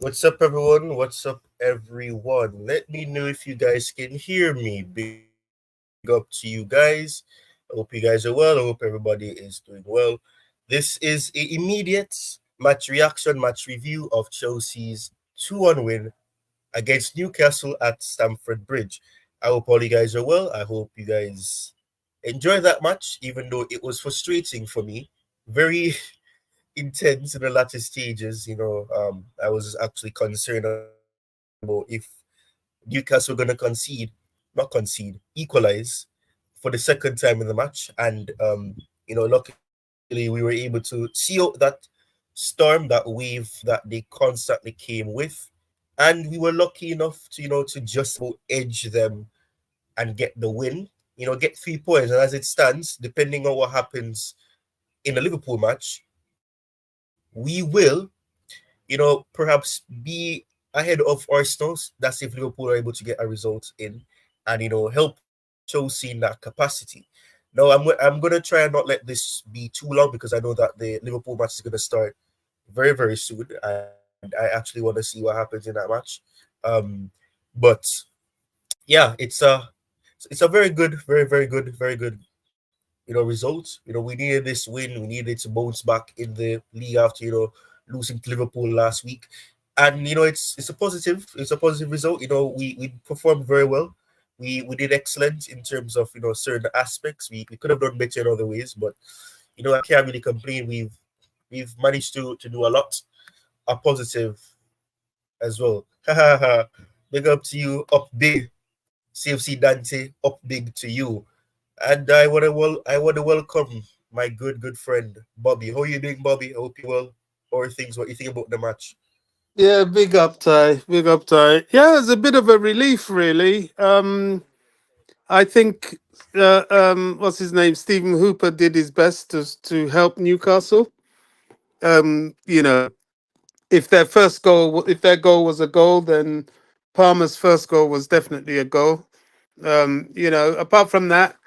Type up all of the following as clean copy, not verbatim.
What's up, everyone? What's up, everyone? Let me know if you guys can hear me. Big up to you guys. I hope you guys are well. I hope everybody is doing well. This is a immediate match reaction, match review of Chelsea's 2-1 win against Newcastle at Stamford Bridge. I hope all you guys are well. I hope you guys enjoyed that match, even though it was frustrating for me. Very intense in the latter stages. I was actually concerned about if Newcastle were going to not concede, equalize for the second time in the match. And, luckily we were able to see out that storm, that wave that they constantly came with. And we were lucky enough to, to just about edge them and get the win, get 3 points. And as it stands, depending on what happens in the Liverpool match, we will, perhaps be ahead of Arsenal. That's if Liverpool are able to get a result in and, help Chelsea in that capacity. Now, I'm going to try and not let this be too long because I know that the Liverpool match is going to start very, very soon. And I actually want to see what happens in that match. But yeah, it's a very good, very, very good, very good result. We needed this win. We needed to bounce back in the league after, losing to Liverpool last week. And it's a positive result. We performed very well. We did excellent in terms of certain aspects. We could have done better in other ways, but I can't really complain. We've managed to do a lot. A positive as well. Big up to you, up big. CFC Dante, up big to you. And I want to welcome my good friend Bobby. How are you doing, Bobby? I hope you well. Or things what you think about the match? Yeah, big up, Ty. Big up, Ty. Yeah, it's a bit of a relief, really. I think what's his name, Stephen Hooper, did his best to help Newcastle. You know, if their goal was a goal, then Palmer's first goal was definitely a goal. Apart from that,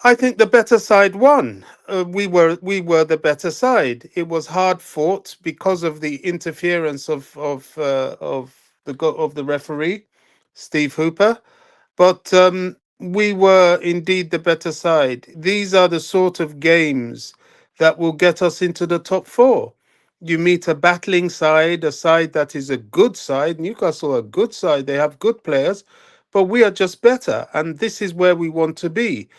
I think the better side won. We were the better side. It was hard fought because of the interference of the referee, Steve Hooper. But we were indeed the better side. These are the sort of games that will get us into the top four. You meet a battling side, a side that is a good side. Newcastle are a good side. They have good players, but we are just better. And this is where we want to be.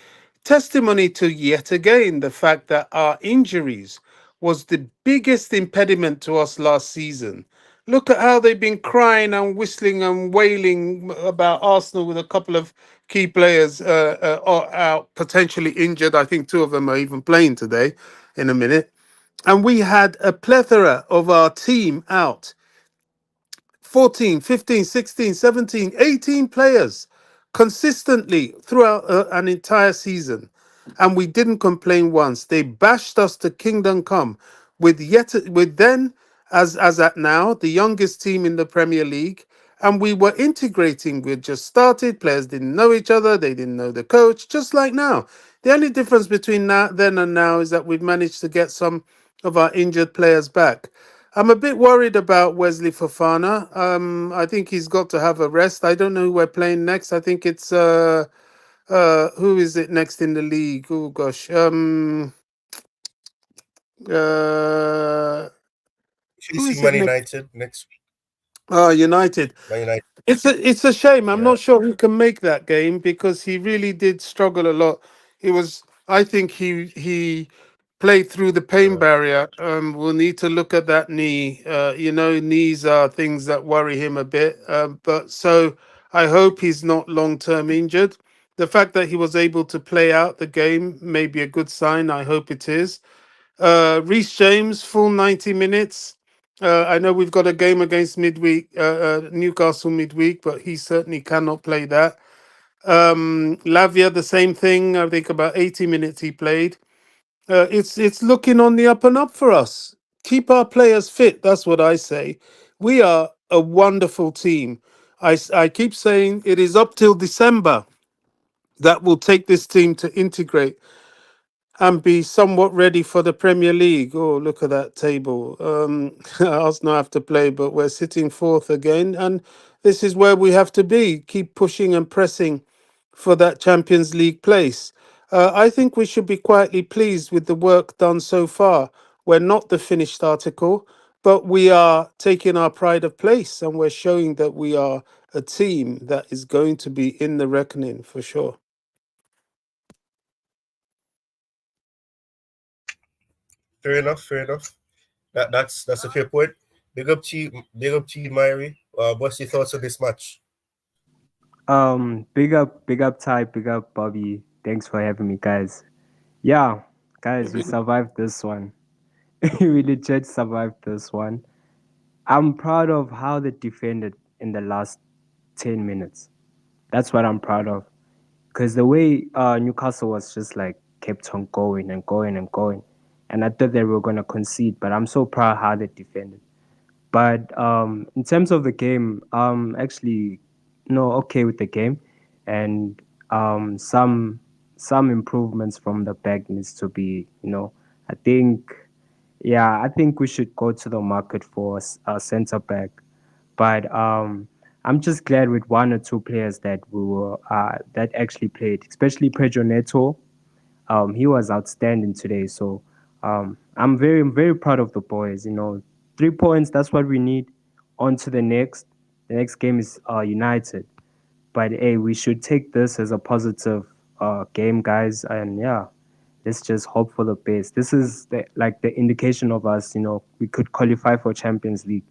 Testimony to yet again the fact that our injuries was the biggest impediment to us last season. Look at how they've been crying and whistling and wailing about Arsenal with a couple of key players out, potentially injured. I think two of them are even playing today in a minute. And we had a plethora of our team out. 14, 15, 16, 17, 18 players consistently throughout an entire season. And we didn't complain once. They bashed us to kingdom come with then as at now the youngest team in the Premier League. And we were integrating. We had just started. Players didn't know each other. They didn't know the coach. Just like now. The only difference between now then and now is that we've managed to get some of our injured players back. I'm a bit worried about Wesley Fofana. I think he's got to have a rest. I don't know who we're playing next. I think it's who is it next in the league? Oh gosh. Uh who is Facing it Man next? United next week. United. Man United, It's a shame. I'm not yeah. sure who can make that game because he really did struggle a lot. He was I think he played through the pain barrier. We'll need to look at that knee. Knees are things that worry him a bit. But so I hope he's not long term injured. The fact that he was able to play out the game may be a good sign. I hope it is. Reece James, full 90 minutes. I know we've got a game against Newcastle midweek, but he certainly cannot play that. Lavia, the same thing. I think about 80 minutes he played. It's looking on the up and up for us. Keep our players fit. That's what I say. We are a wonderful team. I keep saying it is up till December that will take this team to integrate. and be somewhat ready for the Premier League. Oh, look at that table. Arsenal have to play, but we're sitting fourth again. And this is where we have to be. Keep pushing and pressing for that Champions League place. I think we should be quietly pleased with the work done so far. We're not the finished article, but we are taking our pride of place and we're showing that we are a team that is going to be in the reckoning for sure. Fair enough. Fair enough. That's a fair point. Big up to you. Big up to you, Myri. What's your thoughts on this match? Big up, Ty, big up, Bobby. Thanks for having me, guys. Yeah, guys, we survived this one. We legit survived this one. I'm proud of how they defended in the last 10 minutes. That's what I'm proud of. Because the way Newcastle was just like kept on going and going and going. And I thought they were going to concede, but I'm so proud how they defended. But in terms of the game, actually no okay with the game, and some improvements from the back needs to be. I think I think we should go to the market for a center back. But I'm just glad with one or two players that we were that actually played, especially Pedro Neto. He was outstanding today. So I'm very proud of the boys. 3 points. That's what we need. On to the next. The next game is United. But hey, we should take this as a positive game, guys. And yeah, let's just hope for the best. This is like the indication of us. We could qualify for Champions League.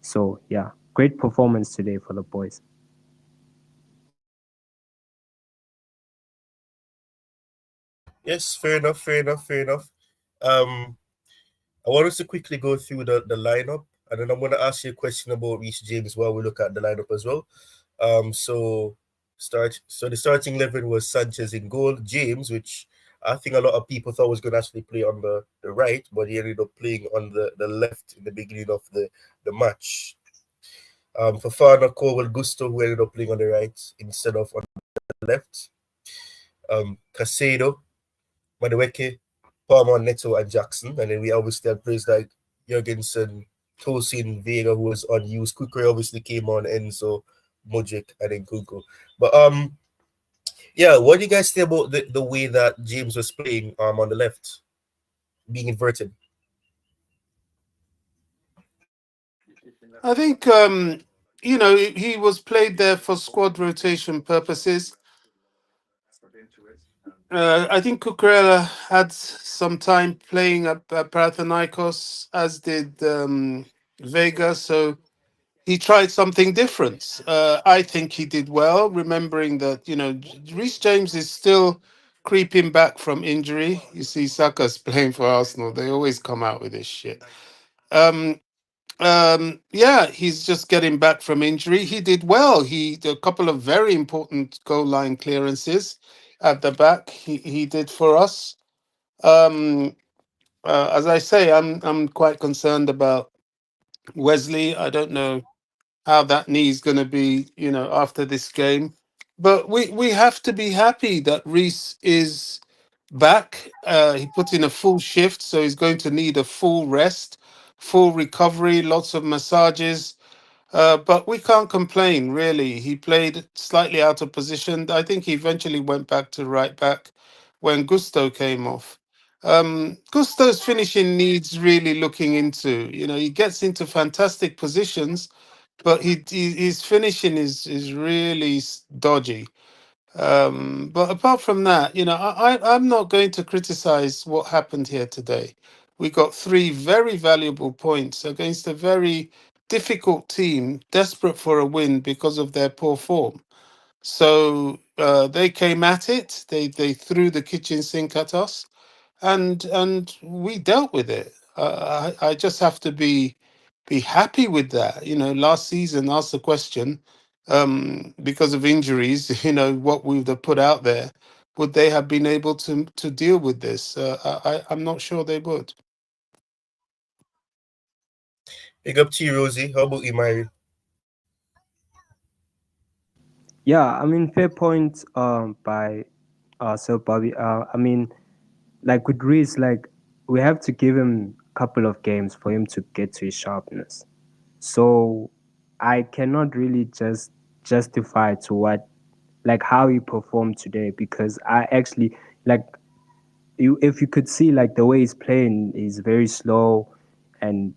So yeah, great performance today for the boys. Yes, fair enough. Fair enough. Fair enough. Um, I want us to quickly go through the lineup, and then I'm going to ask you a question about Reece James while we look at the lineup as well. So the starting 11 was Sanchez in goal, James, which I think a lot of people thought was going to actually play on the right, but he ended up playing on the left in the beginning of the match. Fafana, Cowell, Gusto, who ended up playing on the right instead of on the left. Casado, Madueke, Palmer, Neto, and Jackson. And then we obviously had players like Jurgensen, Tosin, Vega, who was unused. Kukre obviously came on, Enzo, Modric, and then Kunko. But yeah, what do you guys think about the way that James was playing on the left, being inverted? I think he was played there for squad rotation purposes. I think Cucurella had some time playing at Panathinaikos, as did Vega. So he tried something different. I think he did well, remembering that Reece James is still creeping back from injury. You see, Saka's playing for Arsenal; they always come out with this shit. Um, yeah, he's just getting back from injury. He did well. He did a couple of very important goal line clearances at the back. He did for us. Um, as I say, I'm quite concerned about Wesley. I don't know how that knee is going to be, after this game. But we have to be happy that Reese is back. He put in a full shift, so he's going to need a full rest, full recovery, lots of massages. But we can't complain, really. He played slightly out of position. I think he eventually went back to right back when Gusto came off. Gusto's finishing needs really looking into. He gets into fantastic positions, but his finishing is really dodgy. But apart from that, I'm not going to criticize what happened here today. We got three very valuable points against a very difficult team, desperate for a win because of their poor form. So they came at it. They threw the kitchen sink at us, and we dealt with it. I just have to be happy with that. Last season asked the question, because of injuries. What we would have put out there. Would they have been able to deal with this? I'm not sure they would. Big up to you, Rosie. How about you, Myri? Yeah, I mean, fair point by Sir Bobby. I mean, like with Reese, like we have to give him a couple of games for him to get to his sharpness. So I cannot really just justify to what like how he performed today because I actually like you if you could see like the way he's playing, he's very slow, and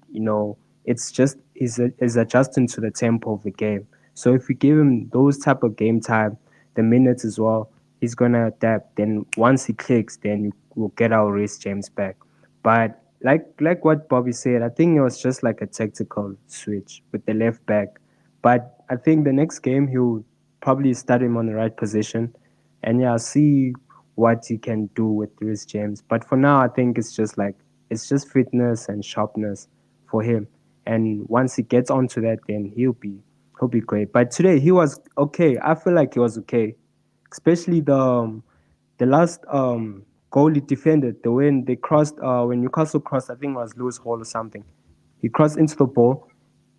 it's just he's adjusting to the tempo of the game. So if we give him those type of game time, the minutes as well, he's gonna adapt. Then once he clicks, then we'll get our race James back. But like what Bobby said, I think it was just like a tactical switch with the left back. But I think the next game he'll probably start him on the right position, and yeah, see what he can do with Rhys James. But for now, I think it's just fitness and sharpness for him. And once he gets onto that, then he'll be great. But today he was okay. I feel like he was okay, especially the last goal he defended, the when they crossed when Newcastle crossed, I think it was Lewis Hall or something. He crossed into the ball,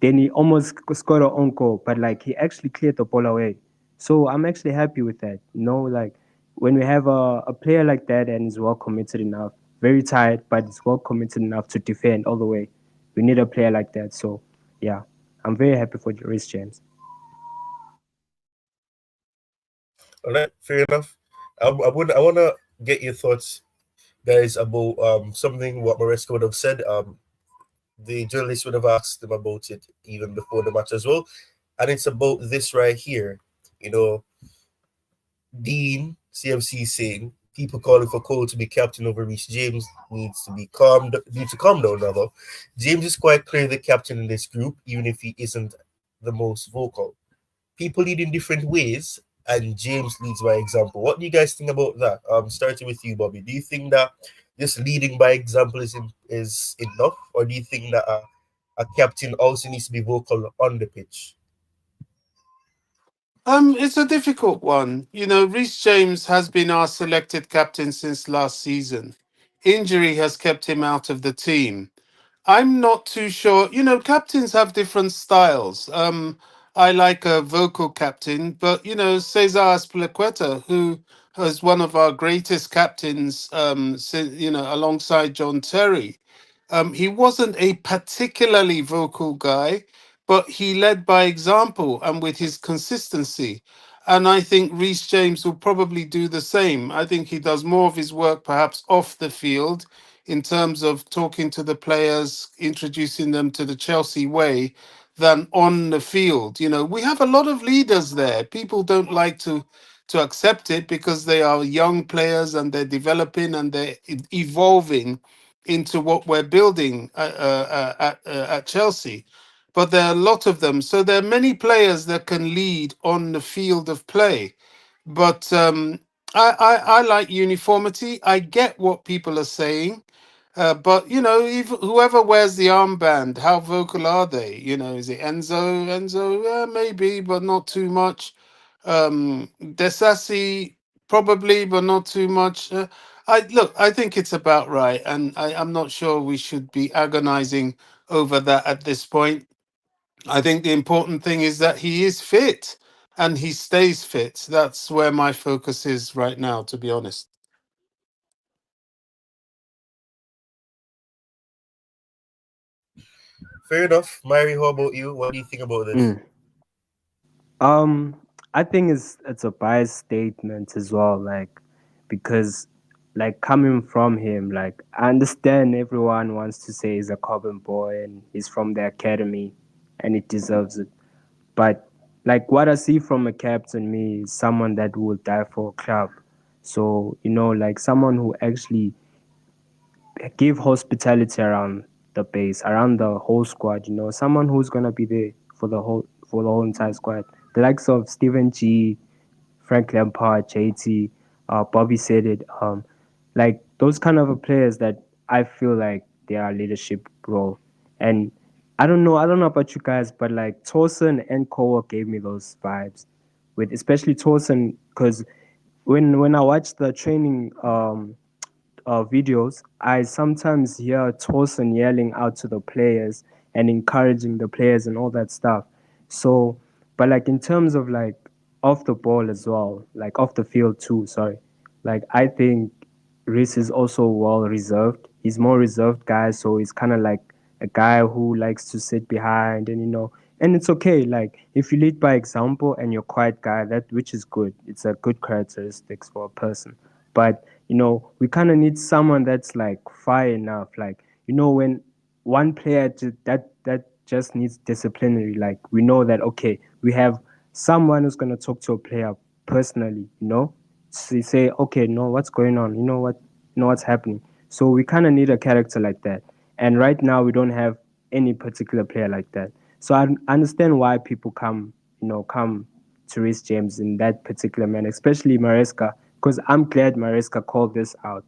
then he almost scored an own goal, but like he actually cleared the ball away. So I'm actually happy with that. Like when we have a player like that and is well committed enough, very tired, but is well committed enough to defend all the way. We need a player like that. So yeah, I'm very happy for Reece James. All right, fair enough. I wanna get your thoughts, guys, about something what Maresca would have said. The journalist would have asked them about it even before the match as well, and it's about this right here. You know, Dean CMC saying people calling for Cole to be captain over Reece James needs to calm down. Rather, James is quite clearly the captain in this group, even if he isn't the most vocal. People lead in different ways, and James leads by example. What do you guys think about that? Starting with you, Bobby. Do you think that just leading by example is enough, or do you think that a captain also needs to be vocal on the pitch? It's a difficult one. You know, Reece James has been our selected captain since last season. Injury has kept him out of the team. I'm not too sure. You know, captains have different styles. I like a vocal captain, but Cesar Azpilicueta, who is one of our greatest captains, alongside John Terry, he wasn't a particularly vocal guy, but he led by example and with his consistency. And I think Reece James will probably do the same. I think he does more of his work perhaps off the field in terms of talking to the players, introducing them to the Chelsea way, than on the field. You know, we have a lot of leaders there. People don't like to accept it because they are young players and they're developing and they're evolving into what we're building at Chelsea. But there are a lot of them. So there are many players that can lead on the field of play. But I like uniformity. I get what people are saying. But if whoever wears the armband, how vocal are they? Is it Enzo? Enzo, yeah, maybe, but not too much. Desassi, probably, but not too much. I think it's about right, and I'm not sure we should be agonizing over that at this point. I think the important thing is that he is fit and he stays fit. That's where my focus is right now, to be honest. Fair enough, Mary. How about you? What do you think about this? Mm. Um, I think it's a biased statement as well, like because like coming from him, like I understand everyone wants to say he's a Cobham boy and he's from the academy and he deserves it. But like what I see from a captain me is someone that will die for a club. So, like someone who actually give hospitality around the base, around the whole squad. Someone who's gonna be there for the whole entire squad. The likes of Steven G, Frank Lampard, JT, Bobby said it. Like those kind of players that I feel like they are leadership role. And I don't know about you guys, but like Torsen and Kowa gave me those vibes. With especially Torsen, because when I watch the training videos, I sometimes hear Torsen yelling out to the players and encouraging the players and all that stuff. So, but like in terms of like off the ball as well, like off the field too, sorry. Like I think Reese is also well reserved. He's more reserved guy, so he's kind of like a guy who likes to sit behind, and and it's okay. Like if you lead by example and you're quiet guy, that which is good. It's a good characteristics for a person. But we kind of need someone that's like fire enough. Like when one player that just needs disciplinary. Like we know that okay, we have someone who's gonna talk to a player personally. Say okay, no, what's going on? What's happening. So we kind of need a character like that. And right now we don't have any particular player like that. So I understand why people come to Reece James in that particular manner, especially Maresca, because I'm glad Maresca called this out.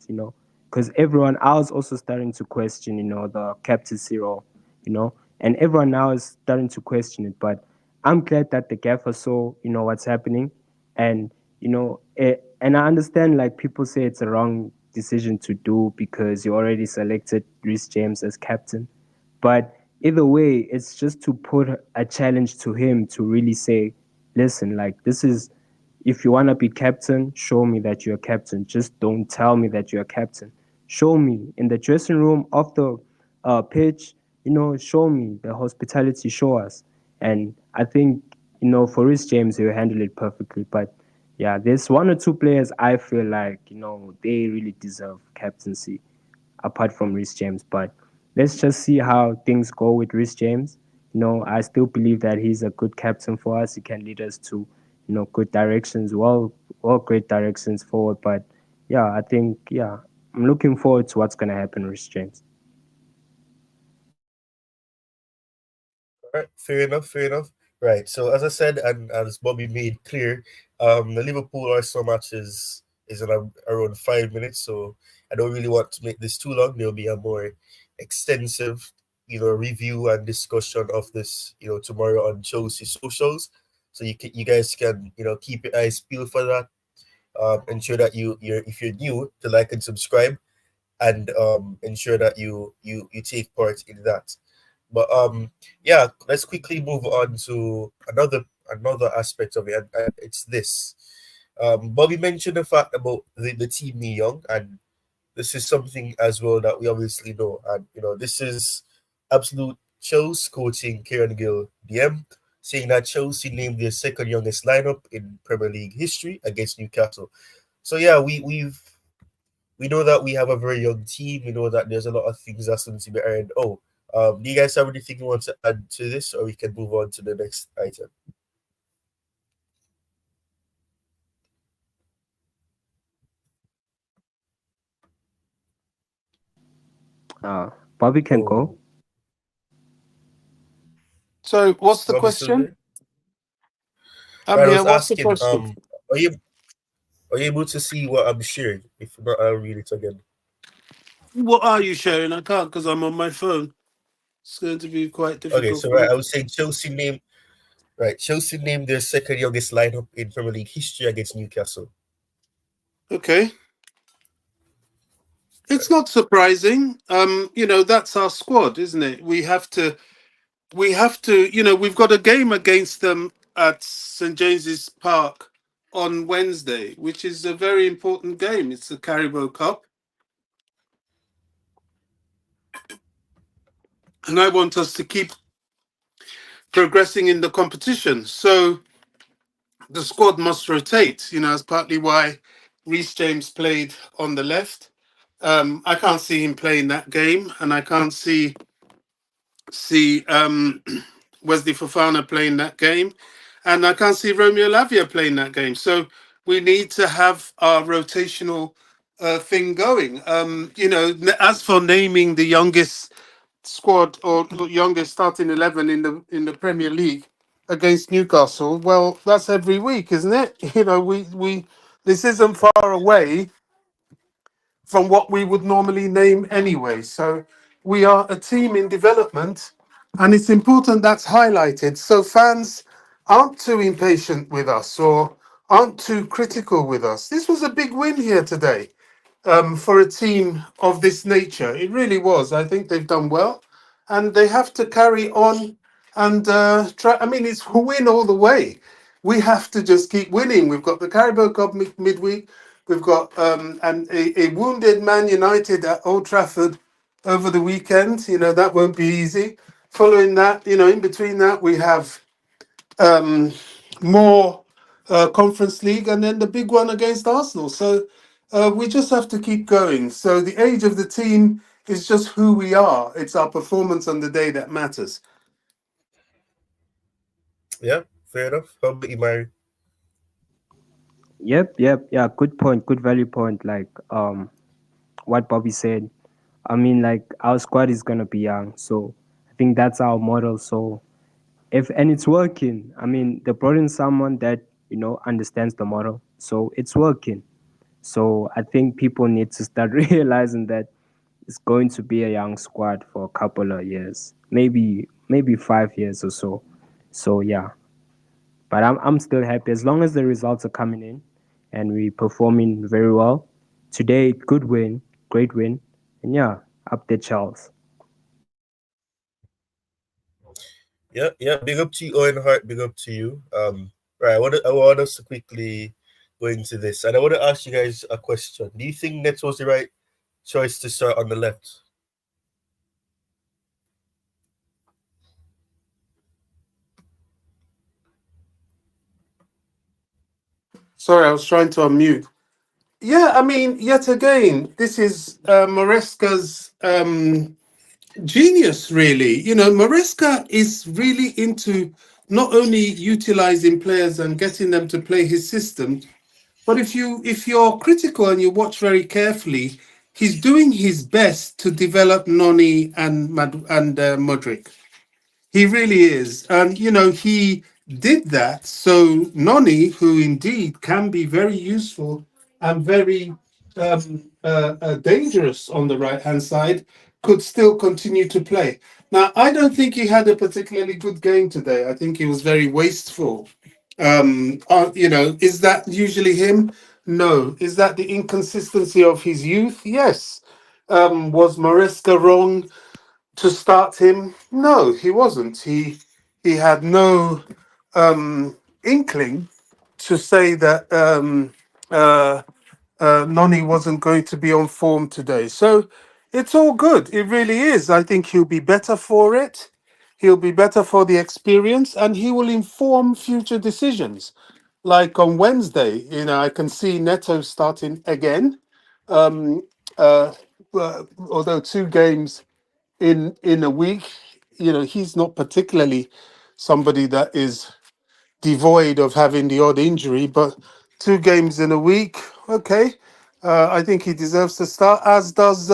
Because everyone, I was also starting to question, the captaincy role, and everyone now is starting to question it. But I'm glad that the gaffer saw, what's happening, and and I understand like people say it's a wrong decision to do because you already selected Reece James as captain, but either way, it's just to put a challenge to him to really say, listen, like this is if you want to be captain, show me that you're captain. Just don't tell me that you're captain. Show me in the dressing room, off the pitch, show me the hospitality, show us. And I think, for Rhys James, he'll handle it perfectly. But yeah, there's one or two players I feel like, they really deserve captaincy apart from Rhys James. But let's just see how things go with Rhys James. I still believe that he's a good captain for us. He can lead us to, good directions, great directions forward. But yeah, I think I'm looking forward to what's gonna happen, Rhys James. All right, fair enough, fair enough. Right. So as I said, and as Bobby made clear, the Liverpool Arsenal match is in around 5 minutes. So I don't really want to make this too long. There'll be a more extensive, review and discussion of this, tomorrow on Chelsea socials. So you guys can, keep your eyes peeled for that. Ensure that you're if you're new to like and subscribe, and ensure that you take part in that. But yeah, let's quickly move on to another aspect of it, and it's this. Bobby mentioned the fact about the team being young, and this is something as well that we obviously know. And this is absolute Chelsea coaching Kieran Gill DM saying that Chelsea named their second youngest lineup in Premier League history against Newcastle. So yeah, we know that we have a very young team. We know that there's a lot of things that still need to be ironed. Oh, do you guys have anything you want to add to this, or we can move on to the next item? Bobby can go. Oh, So, what's the Bobby still question? there? I'm Right, I here. was What's the asking. question? Are you able to see what I'm sharing? If not, I'll read it again. What are you sharing? I can't because I'm on my phone. It's going to be quite Okay, difficult so for right, me. I was saying Chelsea named their second youngest lineup in Premier League history against Newcastle. Okay. It's not surprising. That's our squad, isn't it? We've got a game against them at St James's Park on Wednesday, which is a very important game. It's the Carabao Cup, and I want us to keep progressing in the competition. So the squad must rotate. That's partly why Reece James played on the left. I can't see him playing that game, and I can't see Wesley Fofana playing that game, and I can't see Romeo Lavia playing that game. So we need to have our rotational thing going. As for naming the youngest squad or the youngest starting 11 in the Premier League against Newcastle, well, that's every week, isn't it? We this isn't far away from what we would normally name anyway. So we are a team in development, and it's important that's highlighted so fans aren't too impatient with us or aren't too critical with us. This was a big win here today for a team of this nature. It really was. I think they've done well, and they have to carry on and try. I mean, it's a win all the way. We have to just keep winning. We've got the Carabao Cup midweek. We've got a wounded Man United at Old Trafford over the weekend. That won't be easy. Following that, in between that, we have um, more Conference League, and then the big one against Arsenal. So we just have to keep going. So the age of the team is just who we are. It's our performance on the day that matters. Yeah, fair enough. How about you, Mary? Yep. Yeah, good point. Good value point. Like what Bobby said. I mean, like our squad is gonna be young, so I think that's our model. So if and it's working. I mean, they brought in someone that understands the model, so it's working. So I think people need to start realizing that it's going to be a young squad for a couple of years, maybe 5 years or so. So yeah, but I'm still happy as long as the results are coming in and we performing very well. Today, good win, great win, and yeah, up the Charles. Yeah. Big up to you, Owen Hart. Big up to you. Right. I want us to quickly go into this, and I want to ask you guys a question. Do you think Nets was the right choice to start on the left? Sorry, I was trying to unmute. Yeah, I mean, yet again, this is Maresca's genius, really. Maresca is really into not only utilizing players and getting them to play his system, but if you're critical and you watch very carefully, he's doing his best to develop Noni and Modric. He really is. And, he did that. So Noni, who indeed can be very useful and very dangerous on the right hand side, could still continue to play. Now, I don't think he had a particularly good game today. I think he was very wasteful. Is that usually him? No. Is that the inconsistency of his youth? Yes. Was Maresca wrong to start him? No, he wasn't. He had no inkling to say that Noni wasn't going to be on form today. So it's all good. It really is. I think he'll be better for it. He'll be better for the experience, and he will inform future decisions. Like on Wednesday, I can see Neto starting again. Um, uh, although two games in a week, he's not particularly somebody that is devoid of having the odd injury, but two games in a week, okay. I think he deserves to start, as does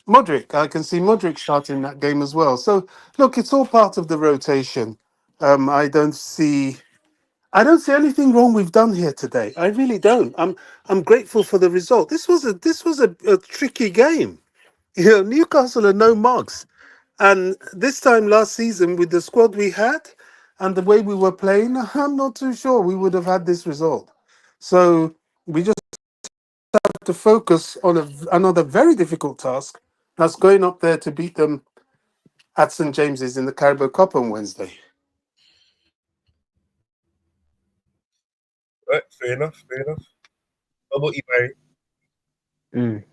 Modric. I can see Modric starting that game as well. So look, it's all part of the rotation. I don't see anything wrong we've done here today. I really don't. I'm grateful for the result. This was a tricky game. Newcastle are no mugs. And this time last season, with the squad we had and the way we were playing, I'm not too sure we would have had this result. So we just have to focus on another very difficult task. That's going up there to beat them at St James's in the Carabao Cup on Wednesday. Right. Fair enough. Fair enough. How about you, Mary? Mm.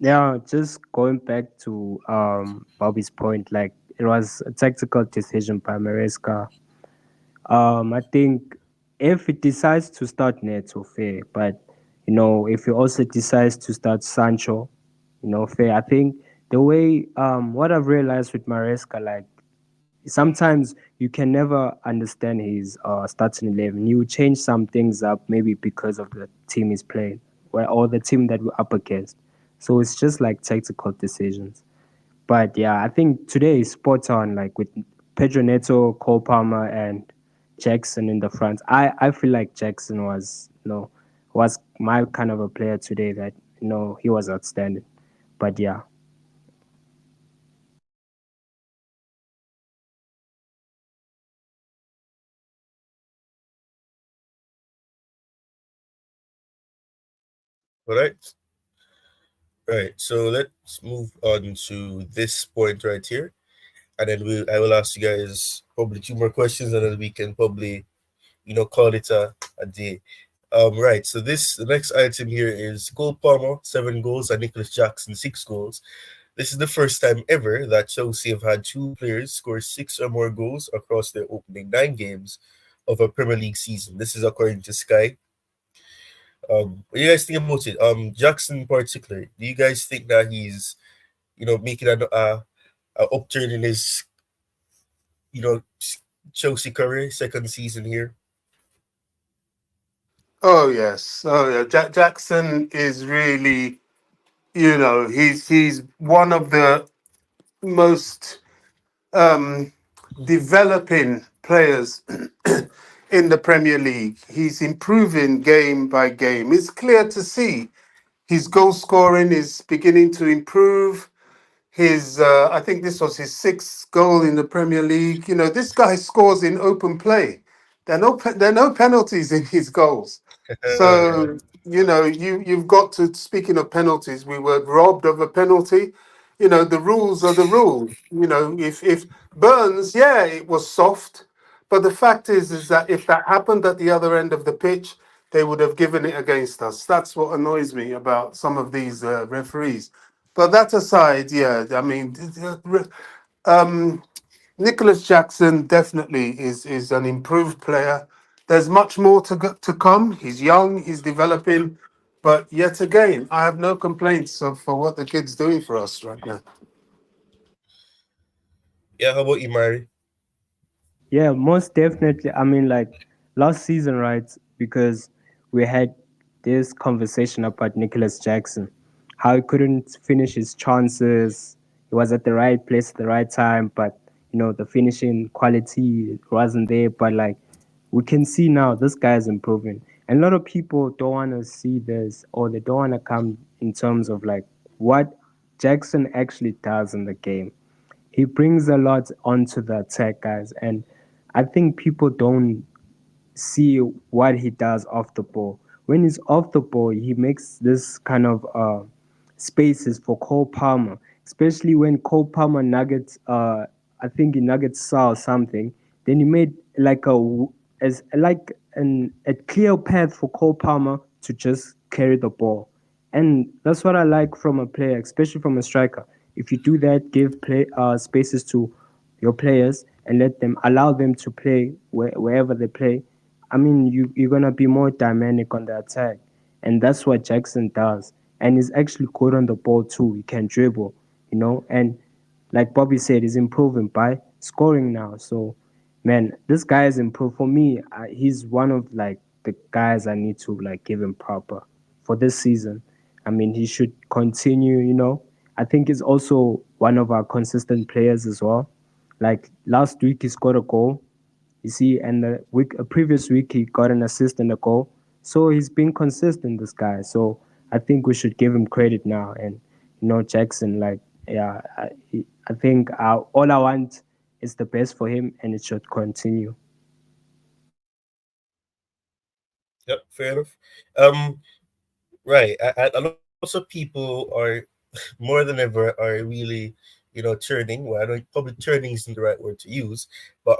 Yeah, just going back to Bobby's point, like it was a tactical decision by Maresca. I think if it decides to start Neto, fair, but if he also decides to start Sancho, fair. I think the way what I've realized with Maresca, like sometimes you can never understand his starting 11. You change some things up maybe because of the team he's playing, or the team that we're up against. So it's just like tactical decisions. But yeah, I think today is spot on, like with Pedro Neto, Cole Palmer, and Jackson in the front. I feel like Jackson was my kind of a player today that he was outstanding. But yeah. All right. Right. So let's move on to this point right here, and then I will ask you guys probably two more questions, and then we can probably call it a day. Right. So the next item here is Cole Palmer, 7 goals, and Nicholas Jackson, 6 goals. This is the first time ever that Chelsea have had two players score 6 or more goals across their opening 9 games of a Premier League season. This is according to Sky. What do you guys think about it? Jackson in particular. Do you guys think that he's, making a upturn in his, you know, Chelsea career, second season here? Oh yes, oh yeah. Jackson is really, he's one of the most developing players in the Premier League. He's improving game by game. It's clear to see his goal scoring is beginning to improve. I think this was his sixth goal in the Premier League. This guy scores in open play. There are no penalties in his goals. So you've got to. Speaking of penalties, we were robbed of a penalty. The rules are the rule. If Burns, yeah, it was soft, but the fact is that if that happened at the other end of the pitch, they would have given it against us. That's what annoys me about some of these referees. But that aside, yeah, I mean, um, Nicholas Jackson definitely is an improved player. There's much more to come. He's young, he's developing, but yet again, I have no complaints for what the kid's doing for us right now. Yeah, how about you, Mari? Yeah, most definitely. I mean, like last season, right? Because we had this conversation about Nicholas Jackson, how he couldn't finish his chances. He was at the right place at the right time, but the finishing quality wasn't there. But like we can see now, this guy is improving, and a lot of people don't want to see this, or they don't want to come in terms of like what Jackson actually does in the game. He brings a lot onto the attack, guys, and I think people don't see what he does off the ball. When he's off the ball, he makes this kind of spaces for Cole Palmer, especially when Cole Palmer nuggets. I think he nuggets saw or something. Then he made like as like a clear path for Cole Palmer to just carry the ball, and that's what I like from a player, especially from a striker. If you do that, give play spaces to your players and let them allow them to play wherever they play. I mean, you're gonna be more dynamic on the attack, and that's what Jackson does. And he's actually good on the ball too. He can dribble, and like Bobby said, he's improving by scoring now. So, man, this guy is improved for me. He's one of like the guys I need to like give him proper for this season. I mean, he should continue. I think he's also one of our consistent players as well. Like last week, he scored a goal. You see, and the previous week, he got an assist and a goal. So he's been consistent, this guy. So I think we should give him credit now. And Jackson, like, yeah, I think all I want is the best for him, and it should continue. Yep, fair enough. Um, right. A lot of people are more than ever are really, turning. Well, I don't probably turning isn't the right word to use, but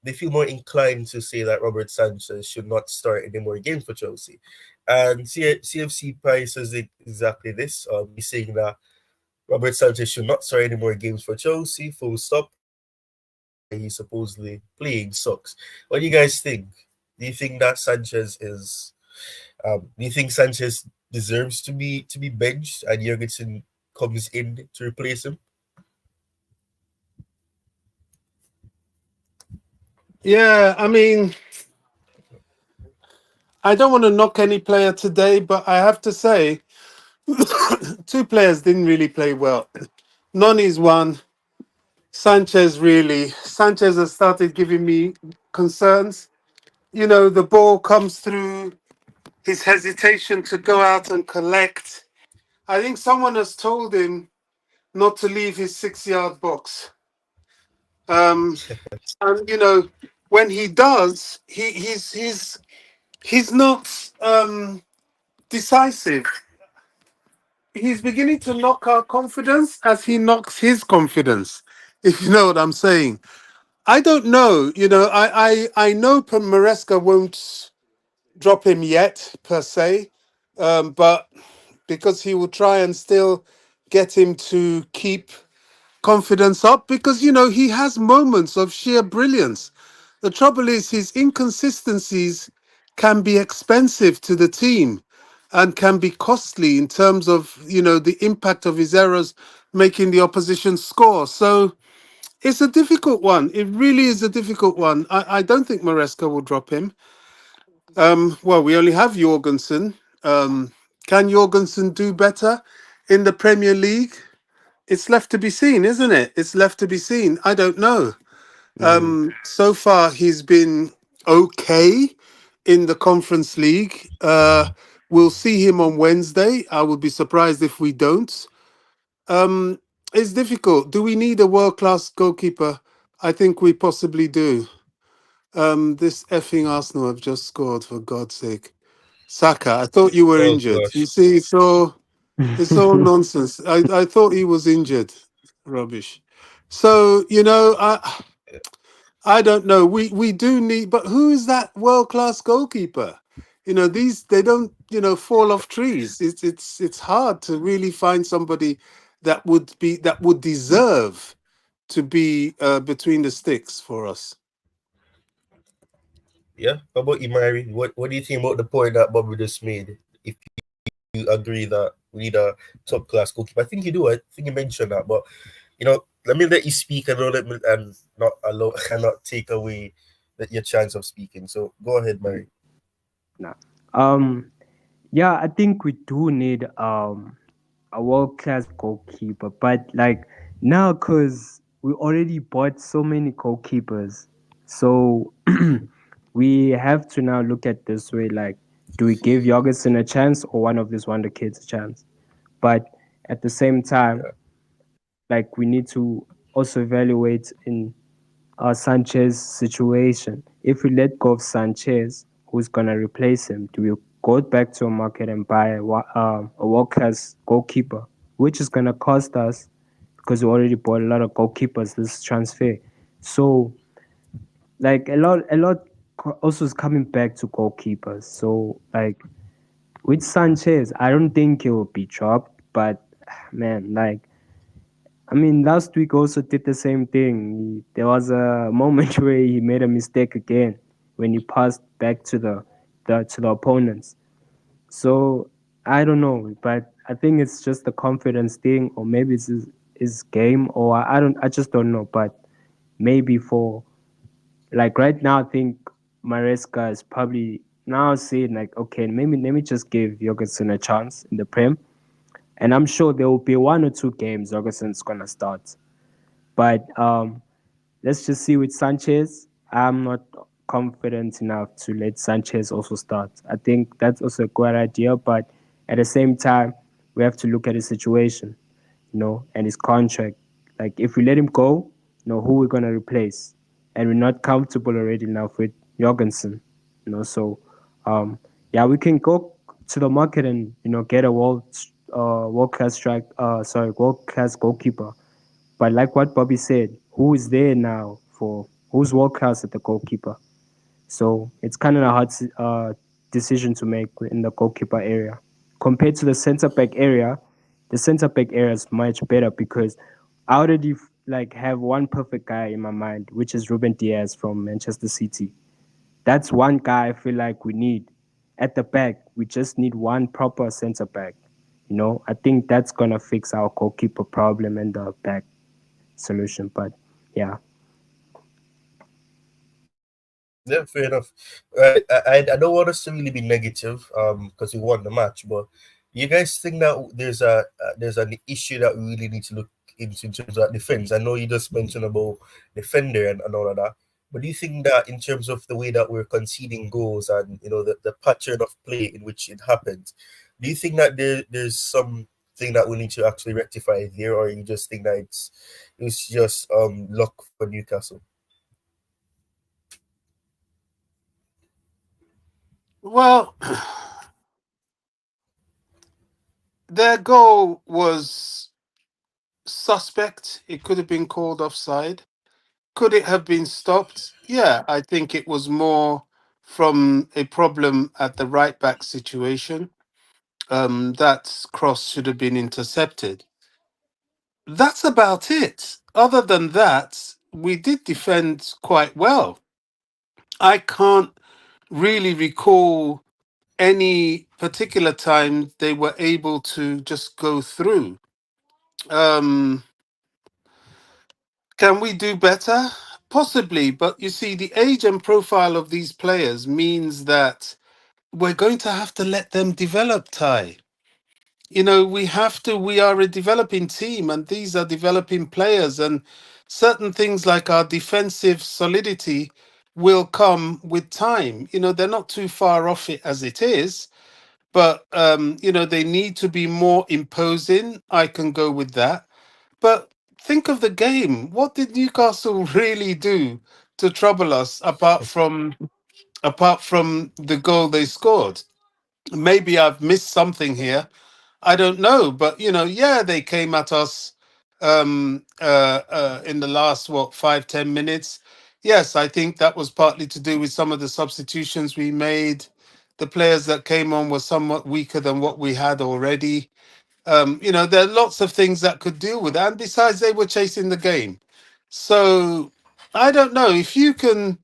they feel more inclined to say that Robert Sanchez should not start any more games for Chelsea, and CFC Pi says exactly this. He's saying that Robert Sanchez should not start any more games for Chelsea. Full stop. And the guy he's supposedly playing sucks. What do you guys think? Do you think that Sanchez is? Do you think Sanchez deserves to be benched and Jurgensen comes in to replace him? Yeah, I mean, I don't want to knock any player today, but I have to say, two players didn't really play well. Noni's one. Sanchez has started giving me concerns. The ball comes through, his hesitation to go out and collect. I think someone has told him not to leave his 6 yard box. Um, and when he does, he's not decisive. He's beginning to knock our confidence as he knocks his confidence. If you know what I'm saying. I don't know. I know Maresca won't. drop him yet per se, but because he will try and still get him to keep confidence up, because he has moments of sheer brilliance. The trouble is his inconsistencies can be expensive to the team and can be costly in terms of the impact of his errors making the opposition score. So it's a difficult one. It really is a difficult one. I don't think Maresca will drop him. Well, we only have Jorgensen. Can Jorgensen do better in the Premier League? It's left to be seen, isn't it? It's left to be seen. I don't know. Mm. So far, he's been okay in the Conference League. We'll see him on Wednesday. I would be surprised if we don't. Um, it's difficult. Do we need a world class goalkeeper? I think we possibly do. This effing Arsenal have just scored, for God's sake. Saka, I thought you were Oh injured. You gosh. see, it's all nonsense. I thought he was injured. Rubbish. So, I don't know. We do need, but who is that world class goalkeeper? These they don't fall off trees. It's hard to really find somebody that would deserve to be between the sticks for us. Yeah. How about you, Mary? What do you think about the point that Bobby just made? If you agree that we need a top class goalkeeper, I think you do. I think you mentioned that, but let me let you speak and don't let me and not allow and not take away your chance of speaking. So go ahead, Mary. Nah. Um, yeah, I think we do need a world class goalkeeper, but like now, cause we already bought so many goalkeepers, so we have to now look at this way. Like, do we give Jorgensen a chance or one of these wonder kids a chance? But at the same time, Yeah. like we need to also evaluate in Sanchez situation. If we let go of Sanchez, who's gonna replace him? Do we go back to a market and buy a world class goalkeeper, which is gonna cost us because we already bought a lot of goalkeepers this transfer. So like a lot also is coming back to goalkeepers. So like with Sanchez, I don't think he will be dropped, but man, like I mean, last week also did the same thing. There was a moment where he made a mistake again when he passed back to the opponents. So I don't know, but I think it's just a confidence thing, or maybe it's his game, or I just don't know. But maybe for like right now, I think Maresca is probably now saying like, okay, maybe let me just give Jorgensen a chance in the Prem, and I'm sure there will be one or two games Jorgensen's gonna start. But let's just see with Sanchez. I'm not confident enough to let Sanchez also start. I think that's also a good idea, but at the same time, we have to look at his situation, and his contract. Like if we let him go, who we're gonna replace, and we're not comfortable already now with Jorgensen, So, yeah, we can go to the market and get a world class world class goalkeeper, but like what Bobby said, who is there now for who's world class at the goalkeeper? So it's kind of a hard decision to make in the goalkeeper area. Compared to the centre back area, the centre back area is much better because I already like have one perfect guy in my mind, which is Ruben Diaz from Manchester City. That's one guy I feel like we need at the back. We just need one proper centre back. I think that's gonna fix our goalkeeper problem in the back solution. But yeah, Yeah, fair enough. Right, I don't want us to really be negative, because we won the match, but you guys think that there's an issue that we really need to look into in terms of defense? I know you just mentioned about defender and all of that, but do you think that in terms of the way that we're conceding goals and the pattern of play in which it happens, do you think that there's something that we need to actually rectify there, or you just think that it's just luck for Newcastle? Well, their goal was suspect. It could have been called offside. Could it have been stopped? Yeah, I think it was more from a problem at the right back situation. That cross should have been intercepted. That's about it. Other than that, we did defend quite well. I can't really recall any particular time they were able to just go through. Um, can we do better? Possibly, but you see, the age and profile of these players means that we're going to have to let them develop, Ty. You know, we are a developing team, and these are developing players, and certain things like our defensive solidity will come with time. You know, they're not too far off it as it is, but you know, they need to be more imposing. I can go with that. But think of the game. What did Newcastle really do to trouble us apart from the goal they scored? Maybe I've missed something here. I don't know, but you know, yeah, they came at us in the last 5-10 minutes. Yes, I think that was partly to do with some of the substitutions we made. The players that came on were somewhat weaker than what we had already. You know, there are lots of things that could deal with that. And besides, they were chasing the game. So I don't know if you can,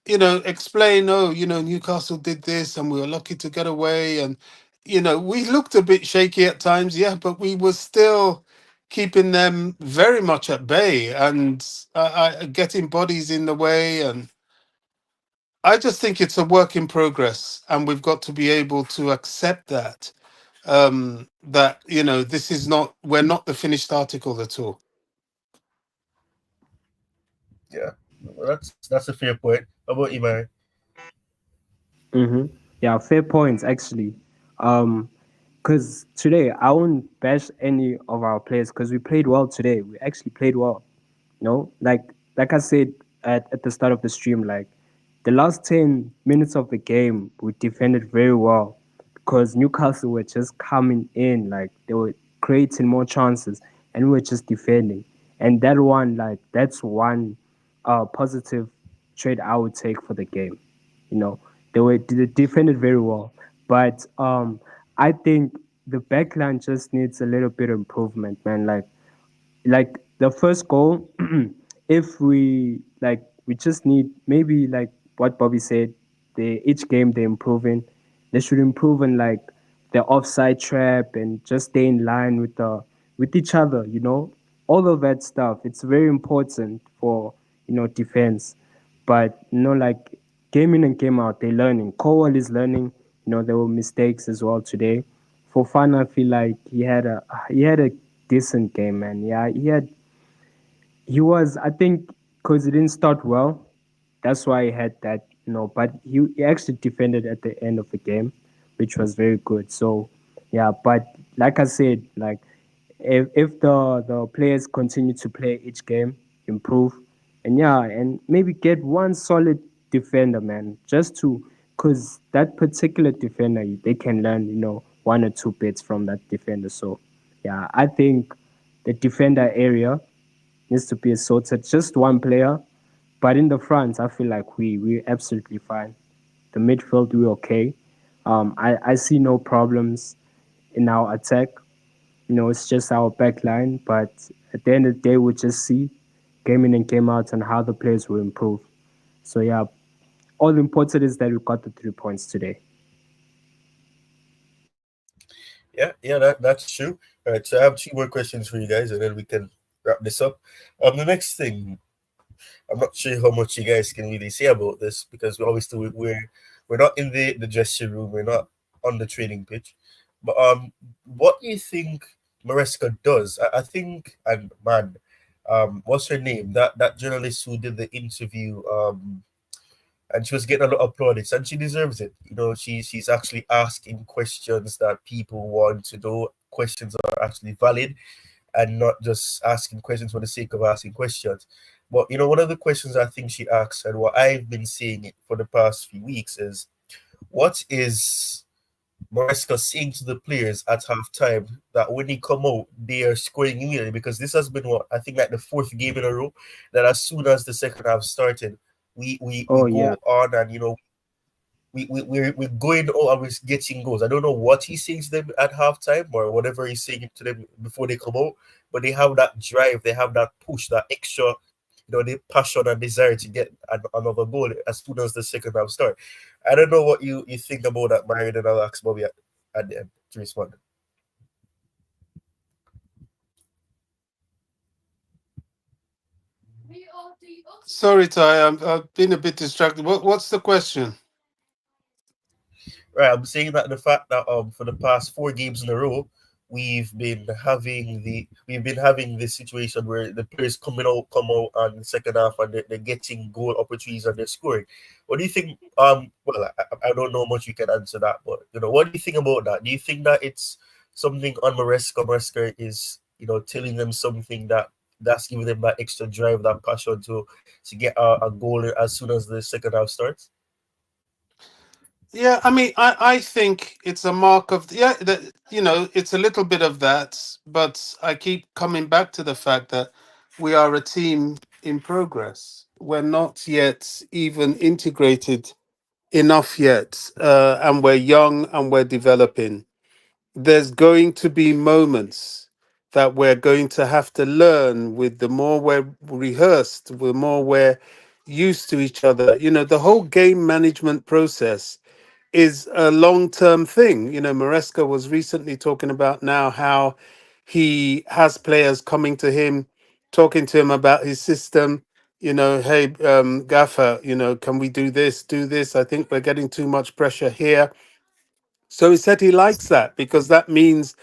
you know, explain, oh, you know, Newcastle did this and we were lucky to get away. And, you know, we looked a bit shaky at times, yeah, but we were still keeping them very much at bay and getting bodies in the way. And I just think it's a work in progress. And we've got to be able to accept that that you know this is not we're not the finished article at all. Yeah, well, that's a fair point. How about you, Mary? Mm-hmm. Yeah, fair points actually. Because today I won't bash any of our players because we played well today. We actually played well. No, like I said at the start of the stream, like the last 10 minutes of the game, we defended very well because Newcastle were just coming in, like they were creating more chances, and we were just defending. And that's one positive trade I would take for the game. You know, they defended very well, but I think the backline just needs a little bit of improvement, man. Like the first goal, if we just need maybe like what Bobby said, they each game they're improving. They should improve in like the offside trap and just stay in line with each other, you know. All of that stuff. It's very important for, you know, defense. But you know, like game in and game out, they're learning. Cowell is learning. You know, there were mistakes as well today. For fun, I feel like he had a decent game, man. Yeah, he was. I think because he didn't start well, that's why he had that. You know, but he actually defended at the end of the game, which was very good. So yeah, but like I said, like if the players continue to play each game, improve, and yeah, and maybe get one solid defender, man, just to because that particular defender they can learn, you know, one or two bits from that defender. So yeah, I think the defender area needs to be sorted. Just one player, but in the front, I feel like we're absolutely fine. The midfield we're okay. I see no problems in our attack. You know, it's just our back line. But at the end of the day, we'll just see game in and game out and how the players will improve. So yeah, all important is that we got the 3 points today. Yeah, that's true. All right, so I have two more questions for you guys, and then we can wrap this up. The next thing, I'm not sure how much you guys can really say about this because we obviously we're not in the dressing room, we're not on the training pitch. But what do you think Maresca does? I think, and man, what's her name? That journalist who did the interview, and she was getting a lot of plaudits, and she deserves it. You know, she's actually asking questions that people want to know. Questions are actually valid, and not just asking questions for the sake of asking questions. But you know, one of the questions I think she asks, and what I've been saying it for the past few weeks is, what is Maresca saying to the players at halftime that when they come out, they are scoring immediately? Because this has been what I think like the fourth game in a row that as soon as the second half started, we Oh yeah. go on and you know we're going out and we're getting goals. I don't know what he's saying to them at halftime or whatever he's saying to them before they come out, but they have that drive, they have that push, that extra, the passion and desire to get another goal as soon as the second half start. I don't know what you think about that, Marion, and I'll ask Bobby at the end to respond. Sorry, Ty, I've been a bit distracted. What's the question? Right, I'm saying that the fact that for the past 4 games in a row, we've been having this situation where the players come out on the second half and they're getting goal opportunities and they're scoring. What do you think? Well, I don't know much you can answer that, but what do you think about that? Do you think that it's something on Maresca? Maresca is telling them something that's giving them that extra drive, that passion to get a goal as soon as the second half starts? Yeah, I mean, I think it's a mark of yeah, that it's a little bit of that, but I keep coming back to the fact that we are a team in progress. We're not yet even integrated enough yet, and we're young and we're developing. There's going to be moments that we're going to have to learn with the more we're rehearsed, the more we're used to each other. The whole game management process is a long term thing. Maresca was recently talking about now how he has players coming to him, talking to him about his system. Hey, Gaffer, can we do this, do this? I think we're getting too much pressure here. So he said he likes that because that means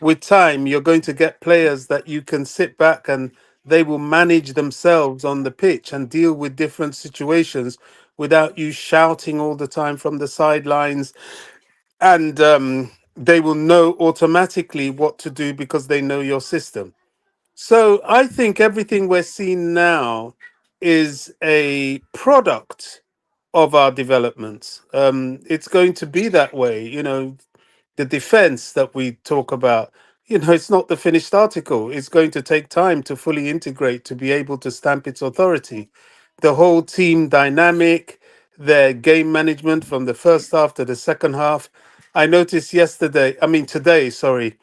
with time you're going to get players that you can sit back and they will manage themselves on the pitch and deal with different situations without you shouting all the time from the sidelines. And they will know automatically what to do because they know your system. So I think everything we're seeing now is a product of our development. It's going to be that way. The defense that we talk about, it's not the finished article. It's going to take time to fully integrate to be able to stamp its authority. The whole team dynamic, their game management from the first half to the second half. I noticed today, sorry,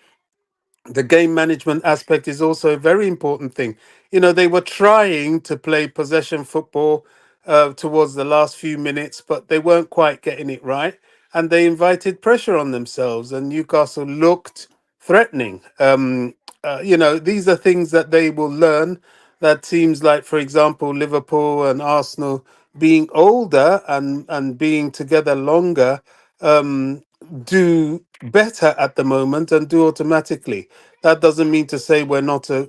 the game management aspect is also a very important thing. They were trying to play possession football towards the last few minutes, but they weren't quite getting it right. And they invited pressure on themselves, and Newcastle looked threatening. These are things that they will learn. That teams like, for example, Liverpool and Arsenal, being older and being together longer, um, do better at the moment and do automatically. That doesn't mean to say we're not a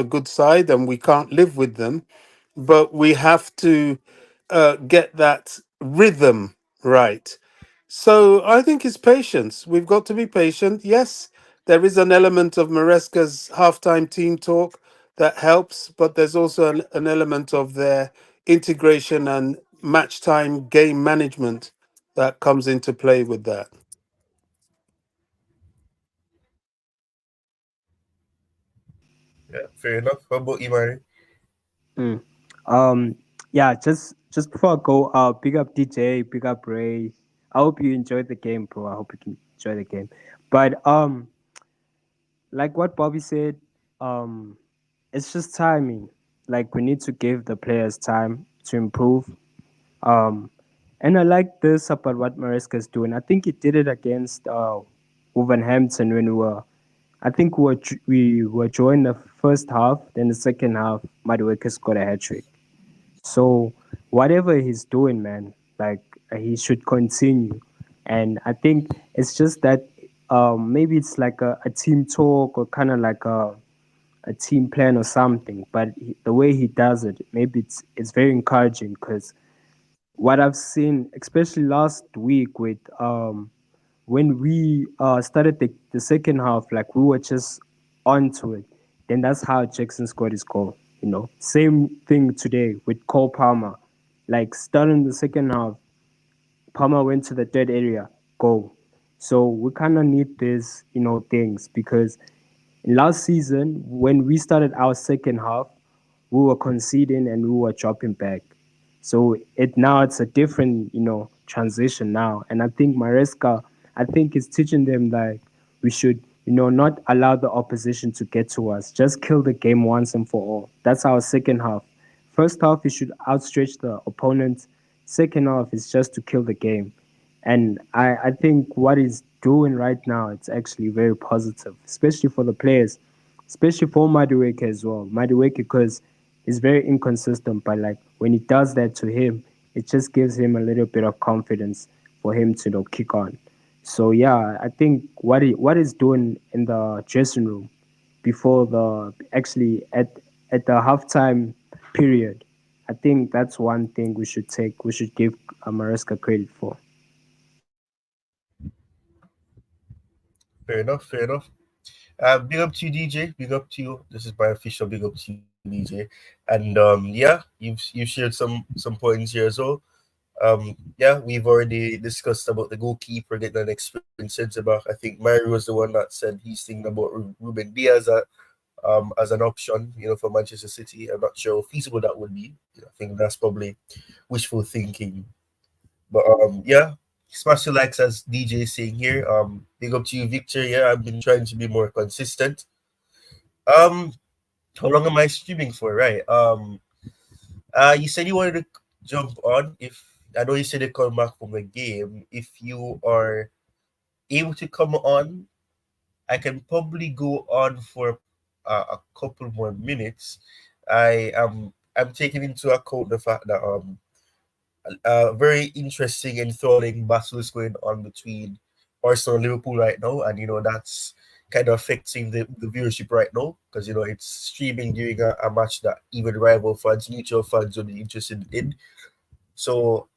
good side and we can't live with them, but we have to get that rhythm right. So I think it's patience. We've got to be patient. Yes, there is an element of Maresca's halftime team talk that helps, but there's also an element of their integration and match time game management that comes into play with that. Yeah, fair enough. How about you, Marion? Mm. Yeah, just before I go, big up DJ, big up Ray. I hope you enjoyed the game, bro. I hope you can enjoy the game. But like what Bobby said, um, it's just timing. Like we need to give the players time to improve. Um, and I like this about what Maresca is doing. I think he did it against Wolverhampton when I think we were joined the first half, then the second half, Madueke scored a hat trick. So whatever he's doing, man, like he should continue. And I think it's just that maybe it's like a team talk or kind of like a team plan or something. But the way he does it, maybe it's very encouraging because what I've seen, especially last week with when we started the second half, like we were just onto it. Then that's how Jackson scored his goal. Same thing today with Cole Palmer. Like starting the second half, Palmer went to the third area, goal. So we kind of need these, things because last season when we started our second half, we were conceding and we were dropping back. So it's a different, transition now. And I think Maresca, I think is teaching them like we should, not allow the opposition to get to us. Just kill the game once and for all. That's our second half. First half, you should outstretch the opponent. Second half is just to kill the game. And I think what he's doing right now, it's actually very positive, especially for the players, especially for Madueke as well. Madueke, because he's very inconsistent, but like when he does that to him, it just gives him a little bit of confidence for him to kick on. So yeah, I think what he's doing in the dressing room before the actually at the halftime period, I think that's one thing we should give Maresca credit for. Fair enough. Fair enough. Big up to you, DJ. Big up to you. This is my official big up to you, DJ. And yeah, you've shared some points here as well. Yeah, we've already discussed about the goalkeeper getting an experienced centre back. I think Mario was the one that said he's thinking about Ruben Diaz as an option, for Manchester City. I'm not sure how feasible that would be. I think that's probably wishful thinking. But yeah, smash the likes as DJ is saying here. Big up to you, Victor. Yeah, I've been trying to be more consistent. Um, how long am I streaming for? Right. You said you wanted to jump on. If I know you said you come back from the game. If you are able to come on, I can probably go on for a couple more minutes. I'm taking into account the fact that a very interesting, enthralling battle is going on between Arsenal and Liverpool right now, and that's kind of affecting the viewership right now because it's streaming during a match that even rival fans, neutral fans would be interested in. So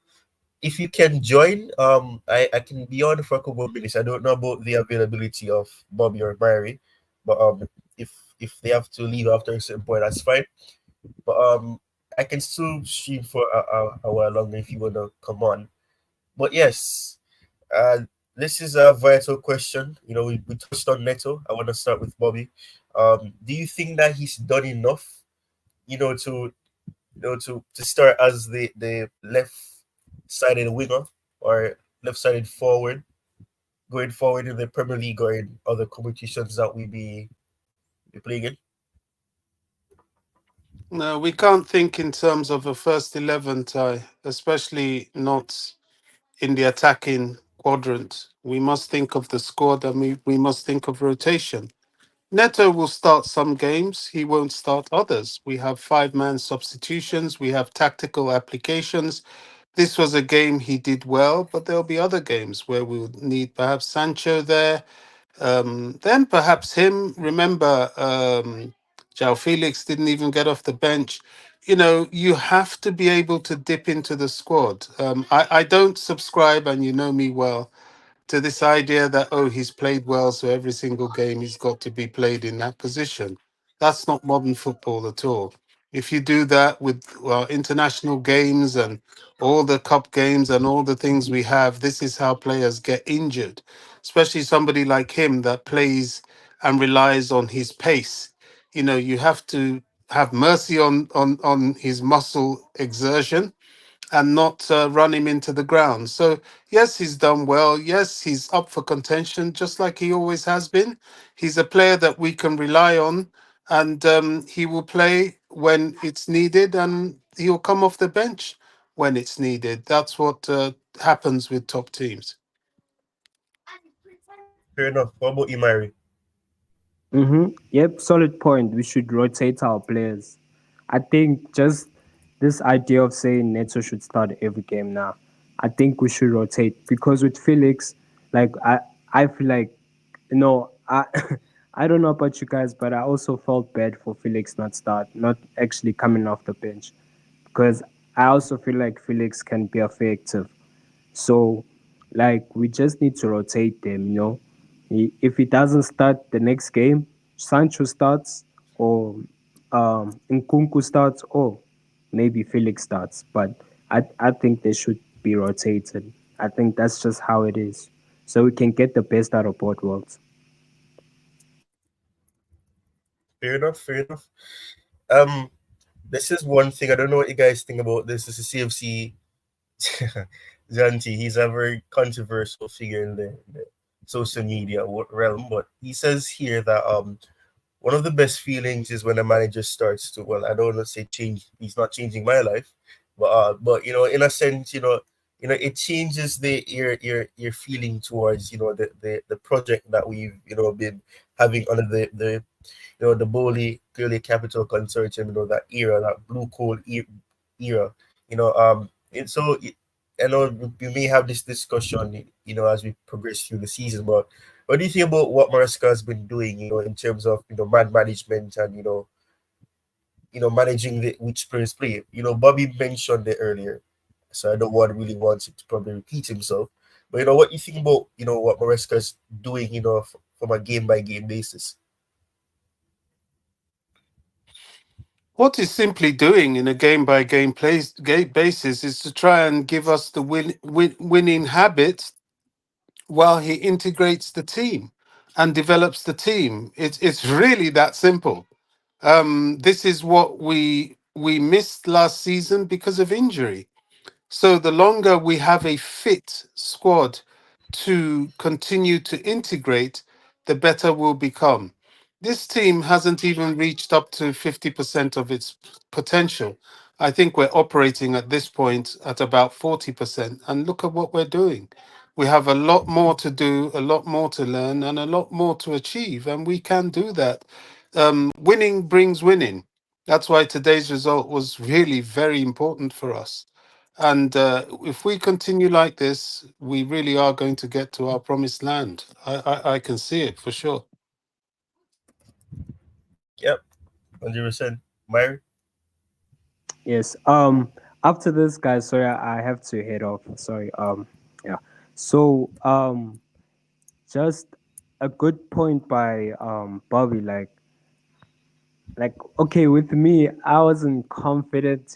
if you can join, I can be on for a couple of minutes. I don't know about the availability of Bobby or Barry, but if if they have to leave after a certain point, that's fine. But I can still stream for a while longer if you wanna come on. But yes, uh, this is a vital question. We touched on Neto. I want to start with Bobby. Do you think that he's done enough? To start as the left-sided winger or left-sided forward going forward in the Premier League or in other competitions that we be playing in? No, we can't think in terms of a first 11 tie, especially not in the attacking quadrant. We must think of the squad and we must think of rotation. Neto will start some games, he won't start others. We have 5-man substitutions, we have tactical applications. This was a game he did well, but there'll be other games where we'll need perhaps Sancho there. Then perhaps him. Remember, João Felix didn't even get off the bench. You have to be able to dip into the squad. I don't subscribe, and you know me well, to this idea that, oh, he's played well, so every single game he's got to be played in that position. That's not modern football at all. If you do that with international games and all the cup games and all the things we have, this is how players get injured, especially somebody like him that plays and relies on his pace. You have to have mercy on his muscle exertion and not run him into the ground. So, yes, he's done well. Yes, he's up for contention, just like he always has been. He's a player that we can rely on, and he will play when it's needed, and he'll come off the bench when it's needed. That's what happens with top teams. Fair enough. What about you, Mary? Yep, solid point. We should rotate our players. I think just this idea of saying Neto should start every game now. I think we should rotate because with Felix, like I feel like I I don't know about you guys, but I also felt bad for Felix not actually coming off the bench because I also feel like Felix can be effective. So, like, we just need to rotate them. If he doesn't start the next game, Sancho starts, or Nkunku starts, or maybe Felix starts. But I think they should be rotated. I think that's just how it is. So we can get the best out of both worlds. Fair enough. Fair enough. Um, this is one thing. I don't know what you guys think about this. This is CFC Zanti. He's a very controversial figure in the social media realm, but he says here that one of the best feelings is when a manager starts to, well, I don't want to say change. He's not changing my life, but in a sense, it changes the your feeling towards the project that we've been having under the Bowley Clearly Capital Consortium, that era, that blue coal era, and so I know we may have this discussion, as we progress through the season, but what do you think about what Maresca has been doing, in terms of man management and managing the which players play? Bobby mentioned it earlier, so I don't want really wants it to probably repeat himself. But what you think about what Maresca is doing, from a game by game basis? What he's simply doing in a game by game basis is to try and give us the winning habit while he integrates the team and develops the team. It's really that simple. This is what we missed last season because of injury. So the longer we have a fit squad to continue to integrate, the better we'll become. This team hasn't even reached up to 50% of its potential. I think we're operating at this point at about 40%. And look at what we're doing. We have a lot more to do, a lot more to learn, and a lot more to achieve. And we can do that. Winning brings winning. That's why today's result was really very important for us. And if we continue like this, we really are going to get to our promised land. I can see it for sure. Yep, 100%. Myri? Yes. After this, guys, sorry, I have to head off. Sorry. Yeah. So, just a good point by Bobby. Okay, with me, I wasn't confident.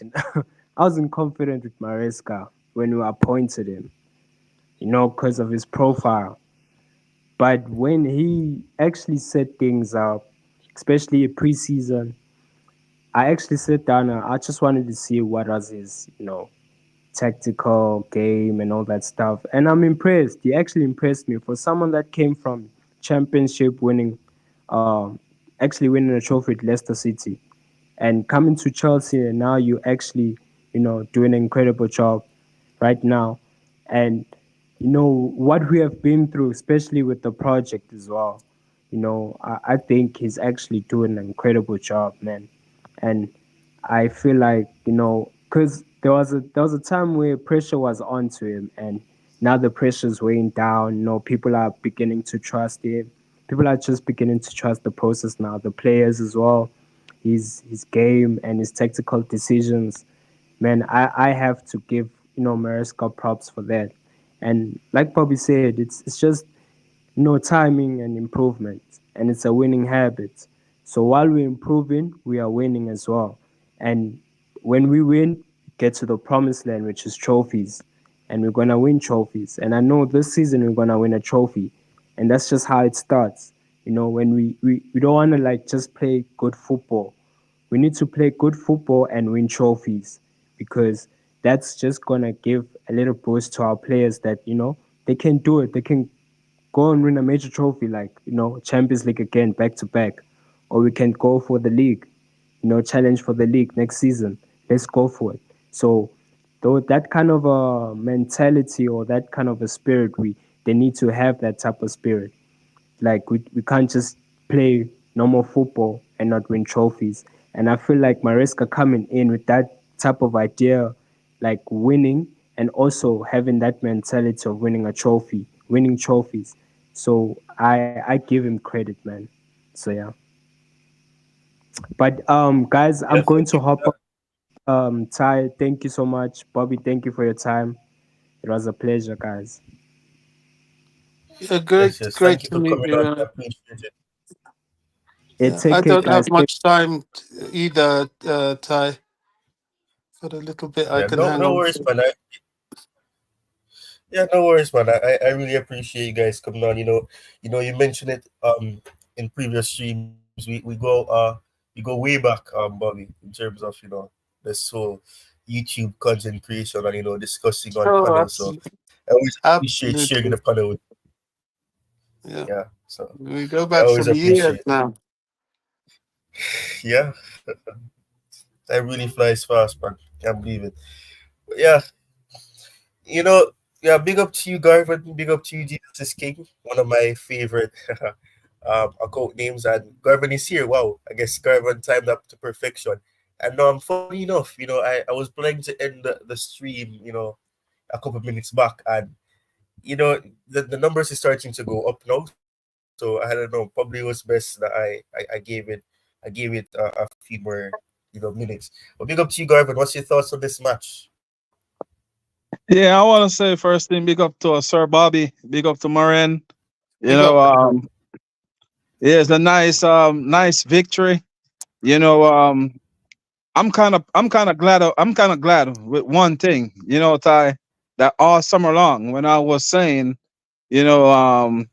I wasn't confident with Maresca when we appointed him. Because of his profile. But when he actually set things up, especially preseason, I actually sat down and I just wanted to see what was his, tactical game and all that stuff. And I'm impressed. He actually impressed me for someone that came from championship winning, actually winning a trophy with Leicester City, and coming to Chelsea, and now you actually, doing an incredible job right now. And what we have been through, especially with the project as well. I think he's actually doing an incredible job, man. And I feel like because there was a time where pressure was on to him, and now the pressure's weighing down. People are beginning to trust him. People are just beginning to trust the process now. The players as well, his game and his tactical decisions. Man, I have to give Maresca props for that. And like Bobby said, it's just timing and improvement, and it's a winning habit. So while we're improving, we are winning as well. And when we win, get to the promised land, which is trophies, and we're gonna win trophies. And I know this season we're gonna win a trophy, and that's just how it starts. When we don't want to like just play good football. We need to play good football and win trophies, because that's just gonna give a little boost to our players that they can do it. They can go and win a major trophy like Champions League again back to back, or we can go for the league, challenge for the league next season. Let's go for it. So though that kind of a mentality or that kind of a spirit, we they need to have that type of spirit. Like we can't just play normal football and not win trophies. And I feel like Maresca coming in with that type of idea, like winning and also having that mentality of winning a trophy, winning trophies. So I give him credit, man. So yeah. But guys, I'm Yeah, going thank to you for hop that. up. Ty, thank you so much. Bobby, thank you for your time. It was a pleasure, guys. Yeah, Yes, great, yes. great Thank you to for meet coming you. on. I appreciate it. Yeah, Yeah, I take care, don't guys. have much time either, Ty. But a little bit I Yeah, can no, hang no on worries, to. man. Yeah, no worries, man. I really appreciate you guys coming on. You mentioned it in previous streams. We go we go way back, Bobby, in terms of this whole YouTube content creation and discussing on Oh, panel. So absolutely. I always appreciate sharing Absolutely. the panel with Yeah. yeah. So We go I back always some years appreciate now. yeah. Time really flies fast, man. Can't believe it. But yeah, you know, yeah, big up to you, Garvin. Big up to you, Jesus is King. One of my favorite account names. And Garvin is here. Wow. I guess Garvin timed up to perfection. And funny enough, I was planning to end the stream, a couple of minutes back. And, the numbers is starting to go up now. So I don't know. Probably it was best that I gave it a few more, minutes. But big up to you, Garvin. What's your thoughts on this match? Yeah, I want to say first thing, big up to Sir Bobby, big up to Moran. You Big know, up. yeah, it's a nice victory. You know, I'm kind of glad with one thing. You know, Ty, that all summer long when I was saying, you know,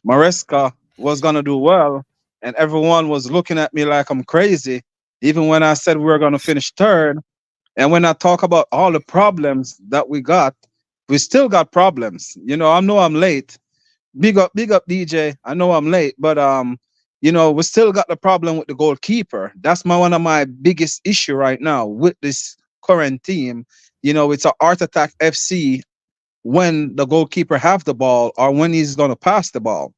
Maresca was gonna do well, and everyone was looking at me like I'm crazy, even when I said we were gonna finish third. And when I talk about all the problems that we got, we still got problems. You know, I know I'm late. Big up, DJ. I know I'm late, but we still got the problem with the goalkeeper. That's one of my biggest issue right now with this current team. You know, it's a Art Attack FC when the goalkeeper have the ball or when he's gonna pass the ball.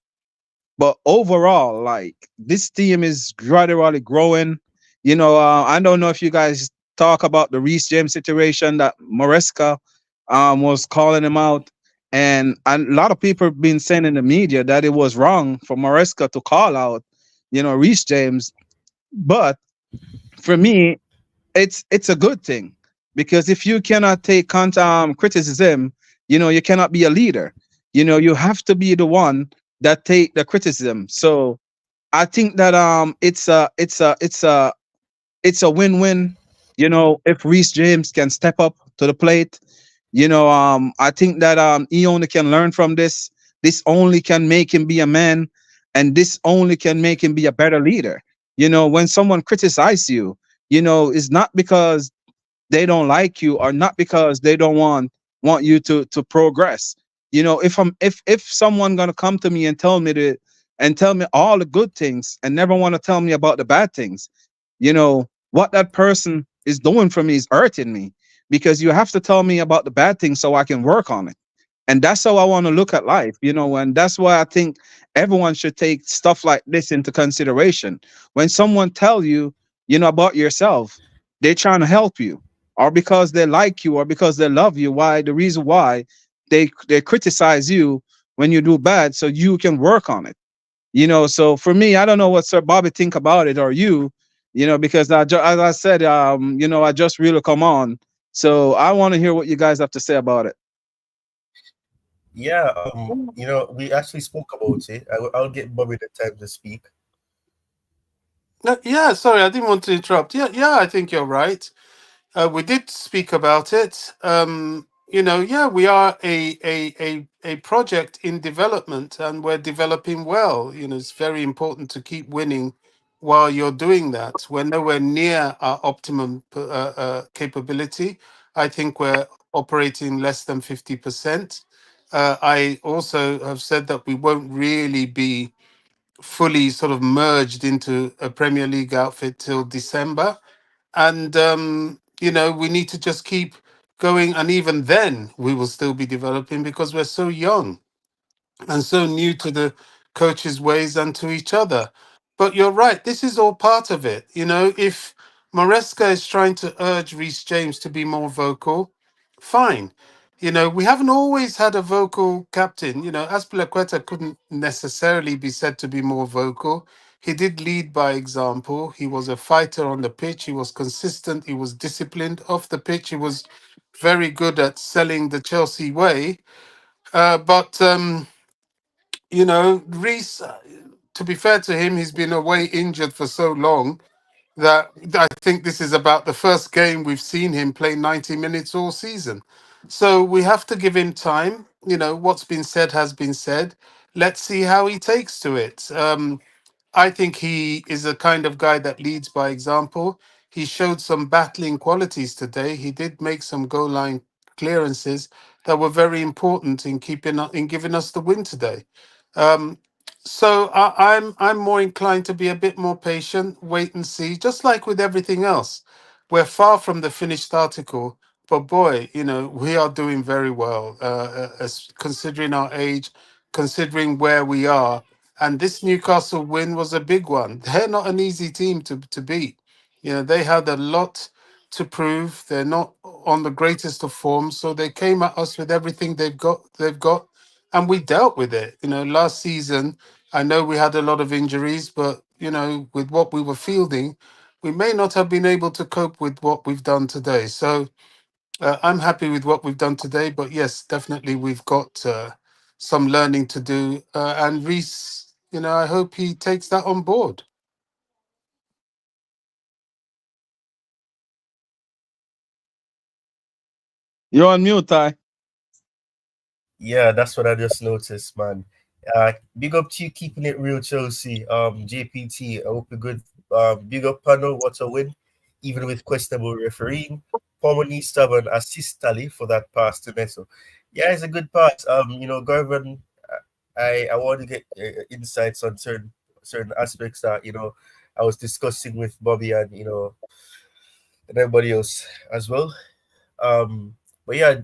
But overall, like this team is gradually growing. You know, I don't know if you guys talk about the Reece James situation that Maresca was calling him out. And a lot of people have been saying in the media that it was wrong for Maresca to call out, Reece James. But for me, it's a good thing because if you cannot take criticism, you cannot be a leader. You have to be the one that take the criticism. So I think that it's a win-win. If Reece James can step up to the plate, I think that he only can learn from this. This only can make him be a man, and this only can make him be a better leader. When someone criticizes you, it's not because they don't like you or not because they don't want you to progress. If someone gonna come to me and tell me all the good things and never want to tell me about the bad things, what that person is doing for me is hurting me, because you have to tell me about the bad things so I can work on it. And that's how I want to look at life, and that's why I think everyone should take stuff like this into consideration. When someone tell you, about yourself, they're trying to help you, or because they like you, or because they love you. Why? The reason why they criticize you when you do bad, so you can work on it. So for me, I don't know what Sir Bobby think about it, or because as I said, I just really come on, so I want to hear what you guys have to say about it. Yeah, we actually spoke about it. I'll get Bobby the time to speak. No, yeah, sorry, I didn't want to interrupt. Yeah, yeah, I think you're right. We did speak about it. Yeah, we are a project in development, and we're developing well. It's very important to keep winning while you're doing that. We're nowhere near our optimum capability. I think we're operating less than 50%. I also have said that we won't really be fully sort of merged into a Premier League outfit till December, and we need to just keep going, and even then we will still be developing because we're so young and so new to the coach's ways and to each other. But you're right, this is all part of it. If Maresca is trying to urge Reece James to be more vocal, fine. We haven't always had a vocal captain. Aspilicueta couldn't necessarily be said to be more vocal. He did lead by example. He was a fighter on the pitch. He was consistent. He was disciplined. Off the pitch, he was very good at selling the Chelsea way. But Reese, to be fair to him, he's been away injured for so long that I think this is about the first game we've seen him play 90 minutes all season. So we have to give him time. What's been said has been said. Let's see how he takes to it. I think he is the kind of guy that leads by example. He showed some battling qualities today. He did make some goal line clearances that were very important in in giving us the win today. Um, I'm more inclined to be a bit more patient, wait and see. Just like with everything else, we're far from the finished article. But boy, we are doing very well, as considering our age, considering where we are, and this Newcastle win was a big one. They're not an easy team to beat. They had a lot to prove. They're not on the greatest of forms, so they came at us with everything they've got, and we dealt with it. Last season, I know we had a lot of injuries, but with what we were fielding, we may not have been able to cope with what we've done today. So I'm happy with what we've done today, but yes, definitely we've got some learning to do. And Reese, I hope he takes that on board. You're on mute, Ty. Yeah, that's what I just noticed, man. Big up to you keeping it real, Chelsea. JPT, I hope you're good. Big up panel, what a win, even with questionable refereeing. Palmer needs to have an assist tally for that pass to Neto. Yeah, it's a good pass. Garvin, I want to get insights on certain aspects that I was discussing with Bobby and and everybody else as well. But yeah,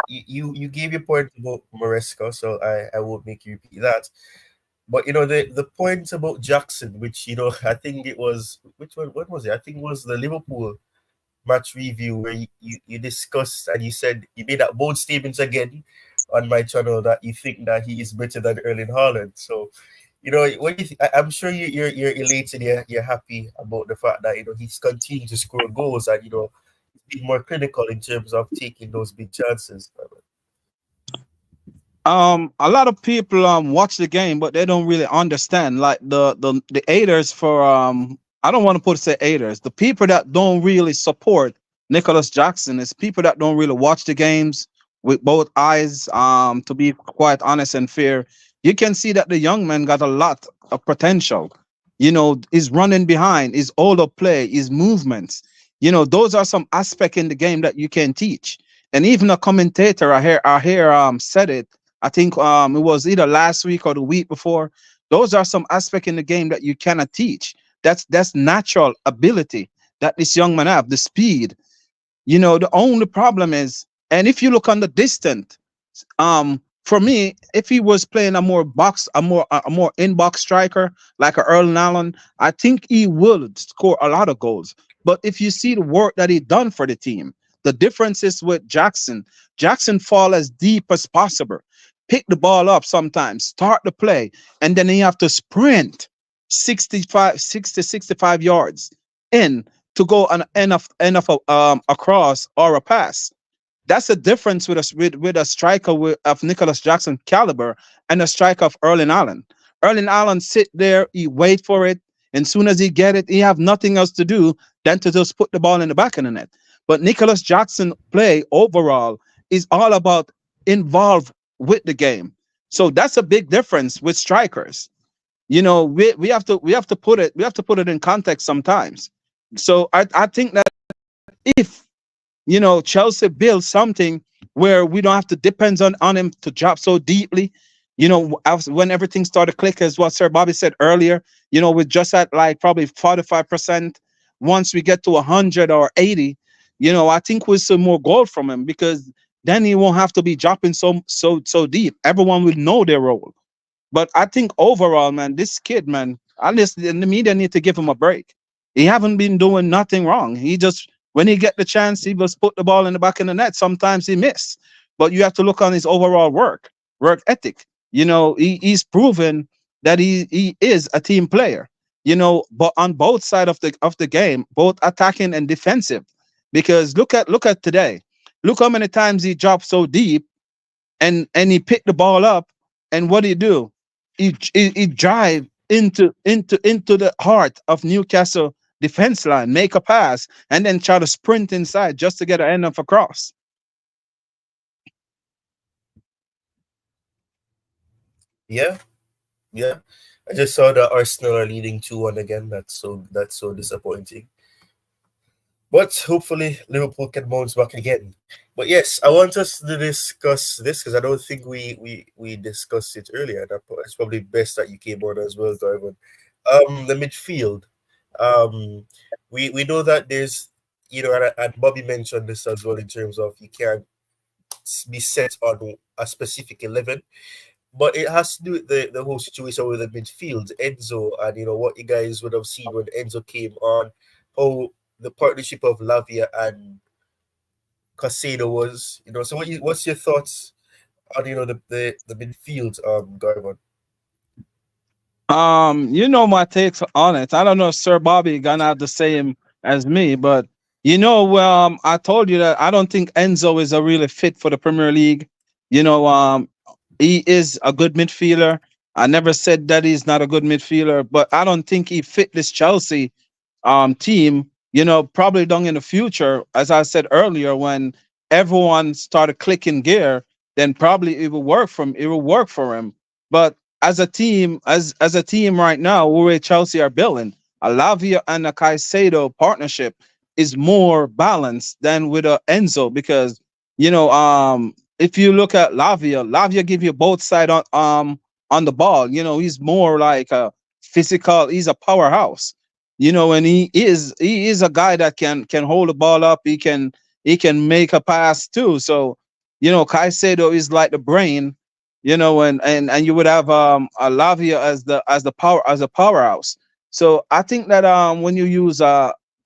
you gave your point about Maresca, so I won't make you repeat that. But the point about Jackson, which I think it was which one? What was it? I think it was the Liverpool match review where you discussed and you said you made that bold statement again on my channel that you think that he is better than Erling Haaland. So what do you I'm sure you're elated, you're happy about the fact that he's continuing to score goals and be more clinical in terms of taking those big chances. A lot of people watch the game, but they don't really understand. Like the haters for I don't want to put say haters. The people that don't really support Nicholas Jackson is people that don't really watch the games with both eyes. To be quite honest and fair, you can see that the young man got a lot of potential. His running behind, his all up play, his movements. Those are some aspect in the game that you can teach. And even a commentator I hear said it. I think it was either last week or the week before. Those are some aspect in the game that you cannot teach. That's natural ability that this young man have. The speed. The only problem is, and if you look on the distant, for me, if he was playing a more in-box striker like a Erling Allen, I think he would score a lot of goals. But if you see the work that he done for the team, the difference is with Jackson. Jackson fall as deep as possible, pick the ball up sometimes, start the play, and then he have to sprint 65 yards in to go an end of a cross or a pass. That's the difference with a striker of Nicholas Jackson caliber and a striker of Erling Allen. Erling Allen sit there, he wait for it, and soon as he get it, he have nothing else to do than to just put the ball in the back of the net. But Nicholas Jackson play overall is all about involved with the game. So that's a big difference with strikers. We have to put it in context sometimes. So I think that if Chelsea build something where we don't have to depend on him to drop so deeply. When everything started click, as what Sir Bobby said earlier, we're just at like probably 45%. Once we get to 100 or 80, I think we'll see more goal from him because then he won't have to be dropping so deep. Everyone will know their role. But I think overall, man, this kid, man, at least the media need to give him a break. He haven't been doing nothing wrong. He just when he get the chance, he just put the ball in the back of the net. Sometimes he miss. But you have to look on his overall work ethic. He's proven that he is a team player. But on both sides of the game, both attacking and defensive. Because look at today. Look how many times he dropped so deep and he picked the ball up, and what did he do? He drive into the heart of Newcastle defense line, make a pass, and then try to sprint inside just to get an end of a cross. Yeah, Yeah, I just saw that Arsenal are leading 2-1 again. That's so disappointing. But hopefully Liverpool can bounce back again. But yes, I want us to discuss this because I don't think we discussed it earlier. It's probably best that you came on as well, Darwin. The midfield. Um, we know that there's and Bobby mentioned this as well in terms of you can't be set on a specific 11, but it has to do with the whole situation with the midfield, Enzo, and what you guys would have seen when Enzo came on, how the partnership of Lavia and Casado was. So what's your thoughts on the midfield, Garvin? You know my takes on it. I don't know if Sir Bobby gonna have the same as me, but I told you that I don't think Enzo is a really fit for the Premier League. You know, he is a good midfielder. I never said that he's not a good midfielder, but I don't think he fit this Chelsea team, probably down in the future, as I said earlier, when everyone started clicking gear, then probably it will work for him. But as a team right now, where Chelsea are building, a Lavia and a Caicedo partnership is more balanced than with a Enzo because if you look at Lavia give you both side on the ball. He's more like a physical. He's a powerhouse, and he is a guy that can hold the ball up. He can make a pass too. So, Caicedo is like the brain, and you would have a Lavia as a powerhouse. So I think that when you use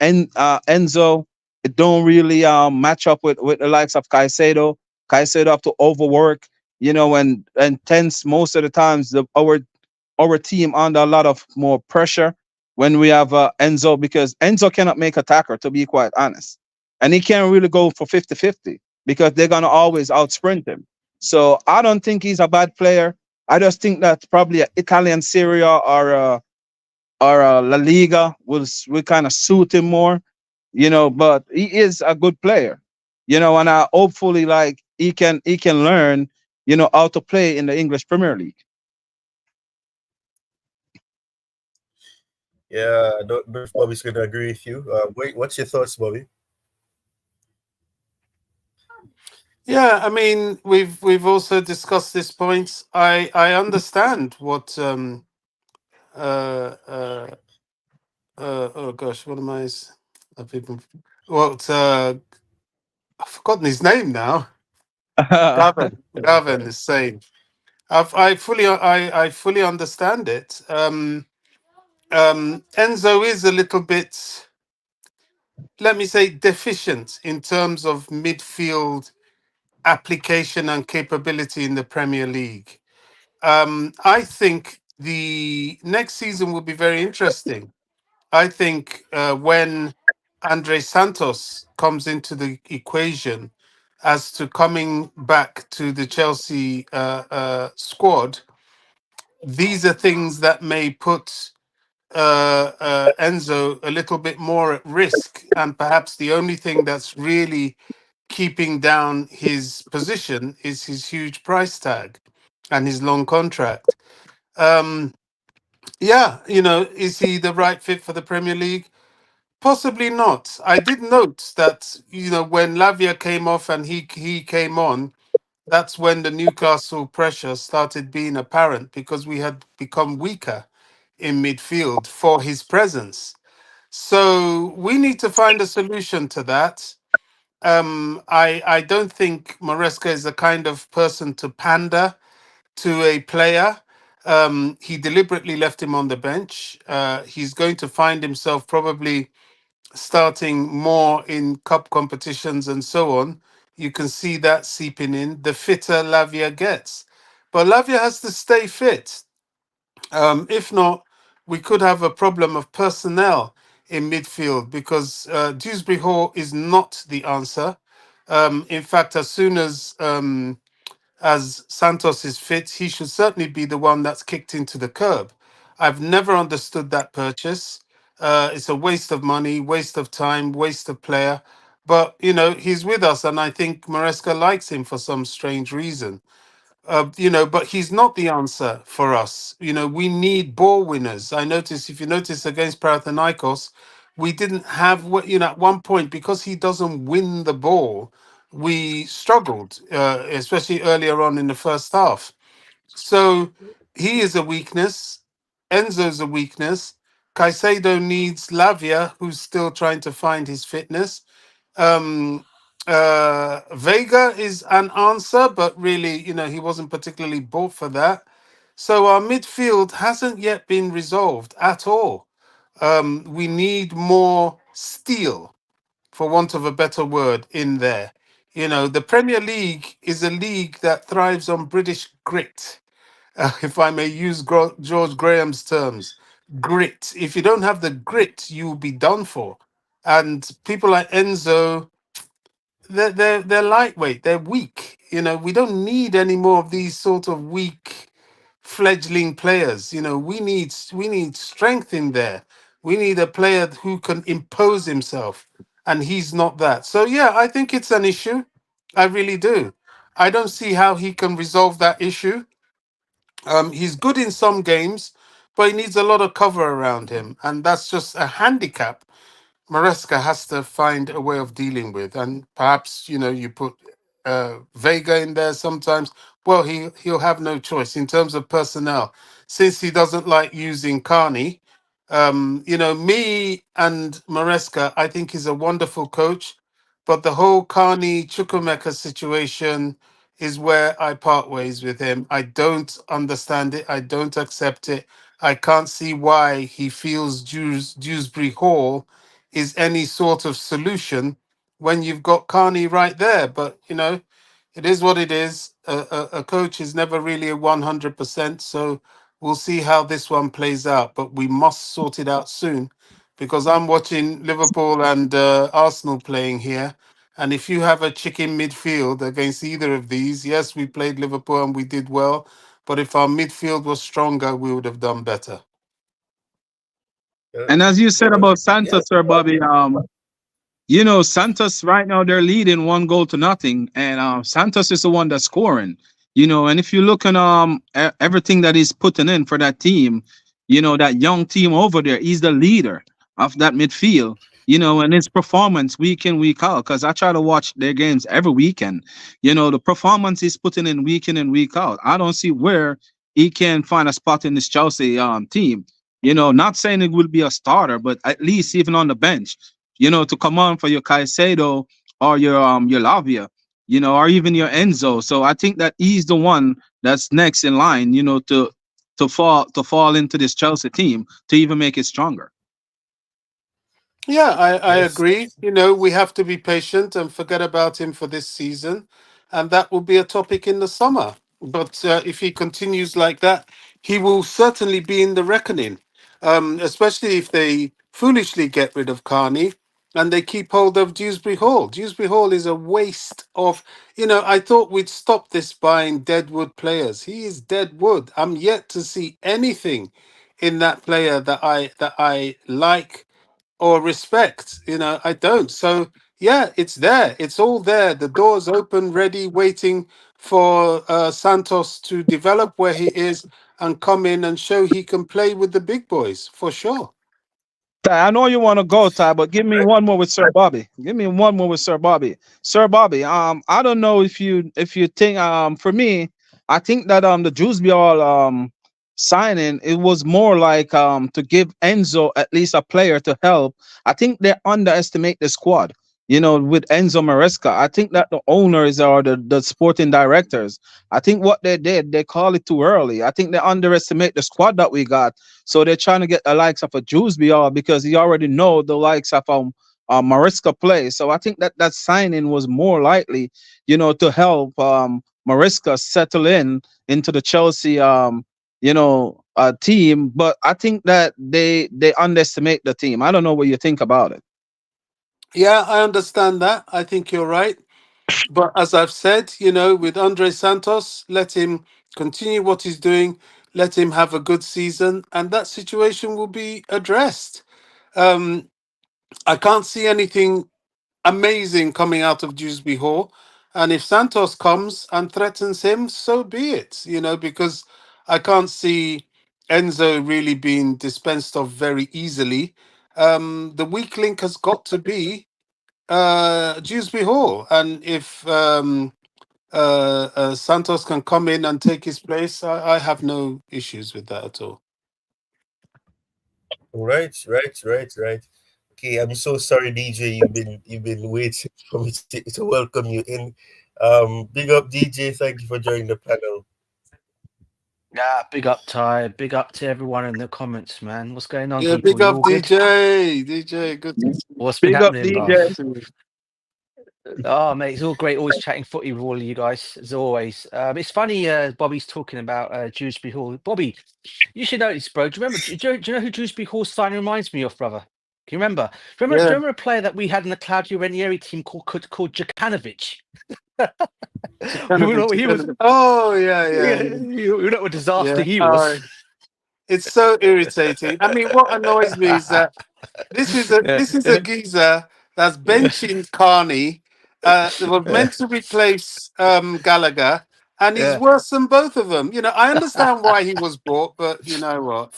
Enzo, it don't really match up with the likes of Caicedo. Caicedo have to overwork, and tends most of the times our team under a lot of more pressure when we have Enzo, because Enzo cannot make a tackle, to be quite honest. And he can't really go for 50-50 because they're going to always outsprint him. So I don't think he's a bad player. I just think that probably a Italian Serie A or La Liga will kind of suit him more, but he is a good player, and I hopefully like he can learn, how to play in the English Premier League. Yeah, I don't know if Bobby's gonna agree with you. Wait, what's your thoughts, Bobby? Yeah, I mean, we've also discussed this point. I understand what uh uh oh gosh, what am I've even what I've forgotten his name now. Gavin is saying. I fully understand it. Enzo is a little bit, let me say, deficient in terms of midfield application and capability in the Premier League. I think the next season will be very interesting. I think when Andre Santos comes into the equation as to coming back to the Chelsea squad, these are things that may put Enzo a little bit more at risk. And perhaps the only thing that's really keeping down his position is his huge price tag and his long contract. Um, yeah, is he the right fit for the Premier League? Possibly not. I did note that, when Lavia came off and he came on, that's when the Newcastle pressure started being apparent because we had become weaker in midfield for his presence. So we need to find a solution to that. I don't think Maresca is the kind of person to pander to a player. He deliberately left him on the bench. He's going to find himself probably starting more in cup competitions and so on. You can see that seeping in. The fitter Lavia gets, but Lavia has to stay fit. If not, we could have a problem of personnel in midfield because Dewsbury Hall is not the answer. In fact, as soon as Santos is fit, he should certainly be the one that's kicked into the curb. I've never understood that purchase. It's a waste of money, waste of time, waste of player. But he's with us, and I think Maresca likes him for some strange reason. But he's not the answer for us. We need ball winners. I noticed, if you notice, against Panathinaikos, we didn't have at one point, because he doesn't win the ball, we struggled, especially earlier on in the first half. So he is a weakness. Enzo's a weakness. Caicedo needs Lavia, who's still trying to find his fitness. um Vega is an answer, but really, he wasn't particularly bought for that. So our midfield hasn't yet been resolved at all. We need more steel, for want of a better word, in there. The Premier League is a league that thrives on British grit, if I may use George Graham's terms. Grit. If you don't have the grit, you'll be done for. And people like Enzo, they're lightweight. They're weak. We don't need any more of these sort of weak fledgling players. We need strength in there. We need a player who can impose himself, and he's not that. So yeah, I think it's an issue. I really do. I don't see how he can resolve that issue. He's good in some games, but he needs a lot of cover around him, and that's just a handicap Maresca has to find a way of dealing with. And perhaps, you put Vega in there sometimes. Well, he'll have no choice in terms of personnel, since he doesn't like using Carney. Me and Maresca, I think, is a wonderful coach, but the whole Carney Chukwemeka situation is where I part ways with him. I don't understand it. I don't accept it. I can't see why he feels Dewsbury Hall is any sort of solution when you've got Carney right there. But it is what it is. A coach is never really a 100%. So we'll see how this one plays out. But we must sort it out soon, because I'm watching Liverpool and Arsenal playing here. And if you have a chicken midfield against either of these, yes, we played Liverpool and we did well. But if our midfield was stronger, we would have done better. And as you said about Yeah. Santos, Sir Bobby, Santos right now they're leading 1 goal to nothing, and Santos is the one that's scoring. And if you look at everything that he's putting in for that team, that young team over there, he's the leader of that midfield. And his performance week in week out, because I try to watch their games every weekend. The performance he's putting in week out. I don't see where he can find a spot in this Chelsea team. Not saying it will be a starter, but at least even on the bench to come on for your Caicedo or your Lavia, or even your Enzo. So I think that he's the one that's next in line, to fall into this Chelsea team to even make it stronger. Yeah, I Yes. agree. We have to be patient and forget about him for this season. And that will be a topic in the summer. But if he continues like that, he will certainly be in the reckoning, especially if they foolishly get rid of Carney and they keep hold of Dewsbury Hall. Dewsbury Hall is a waste of, I thought we'd stop this buying deadwood players. He is deadwood. I'm yet to see anything in that player that I like or respect. I don't. So yeah, it's there. It's all there. The door's open, ready, waiting for Santos to develop where he is and come in and show he can play with the big boys for sure. Ty, I know you want to go, Ty, but give me one more with Sir Bobby. Give me one more with Sir Bobby. Sir Bobby, I don't know if you think for me, I think that the Drewsbury signing, it was more like to give Enzo at least a player to help. I think they underestimate the squad. With Enzo Maresca, I think that the owners or the sporting directors, I think what they did, they call it too early. I think they underestimate the squad that we got, so they're trying to get the likes of a Drewsbury because he already know the likes of Mariska play. So I think that signing was more likely, to help Mariska settle into the Chelsea team. But I think that they underestimate the team. I don't know what you think about it. Yeah, I understand that. I think you're right. But as I've said, with Andre Santos, let him continue what he's doing. Let him have a good season, and that situation will be addressed. Um, I can't see anything amazing coming out of Dewsbury Hall. And if Santos comes and threatens him, so be it. Because I can't see Enzo really being dispensed of very easily. The weak link has got to be Dewsbury Hall, and if Santos can come in and take his place, I have no issues with that at all. Right. Okay, I'm so sorry, DJ. You've been waiting for me to welcome you in. Big up, DJ. Thank you for joining the panel. Yeah, big up, Ty. Big up to everyone in the comments, man. What's going on, Yeah, people? big You up all good? DJ. DJ, good to see you. What's been Big up, happening, Good bruv? to DJ. see you. Oh, mate, it's all great. Always chatting footy with all of you guys, as always. It's funny, Bobby's talking about Dewsbury Hall. Bobby, you should know this, bro. Do you remember? Do you know who Dewsbury Hall's signing reminds me of, brother? Can you remember? Do Yeah. you remember a player that we had in the Claudio Ranieri team called Jokanovic? Jokanovic, He was. Jokanovic. Oh, Yeah, yeah. you know what disaster Yeah. he was. It's so irritating. I mean, what annoys me is that Yeah, this is a geezer that's yeah, benching Carney. They were yeah. meant to replace Gallagher, and he's Yeah. worse than both of them. I understand why he was brought, but you know what?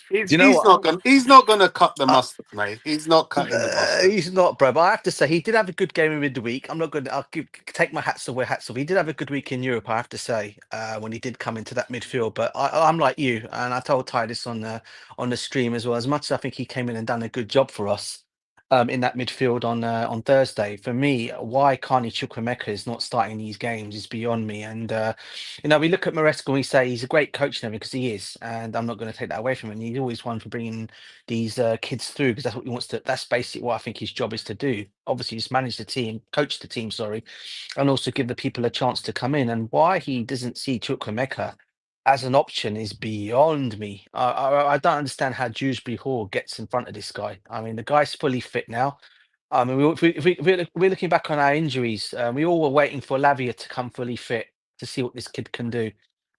Do you know what? He's not gonna cut the I, mustard, mate. He's not cutting the mustard. he's not, bro. But I have to say, he did have a good game in midweek. I'm not going to. Take my hats away, hats off. He did have a good week in Europe. I have to say, when he did come into that midfield. But I'm like you, and I told Ty this on the stream as well. As much as I think he came in and done a good job for us. In that midfield on Thursday, for me, why Carney Chukwuemeka is not starting these games is beyond me. And we look at Maresca and we say he's a great coach and everything because he is, and I'm not going to take that away from him. And he's always one for bringing these kids through because that's what he wants to. That's basically what I think his job is to do. Obviously, just manage the team, coach the team, sorry, and also give the people a chance to come in. And why he doesn't see Chukwuemeka as an option is beyond me. I don't understand how Dewsbury Hall gets in front of this guy. I mean, the guy's fully fit now. I mean, if we're looking back on our injuries, we all were waiting for Lavia to come fully fit to see what this kid can do.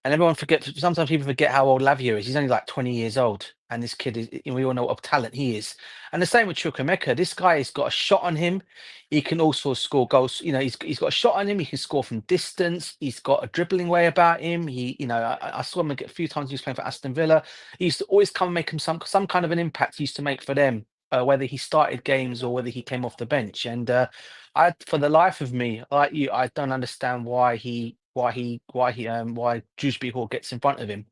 And everyone forgets. Sometimes people forget how old Lavia is. He's only like 20 years old, and this kid is. We all know what talent he is. And the same with Chukwuemeka. This guy has got a shot on him. He can also score goals. He's got a shot on him. He can score from distance. He's got a dribbling way about him. I saw him a few times. He was playing for Aston Villa. He used to always come and make him some kind of an impact. He used to make for them whether he started games or whether he came off the bench. And for the life of me, like you, I don't understand why Dewsbury Hall gets in front of him.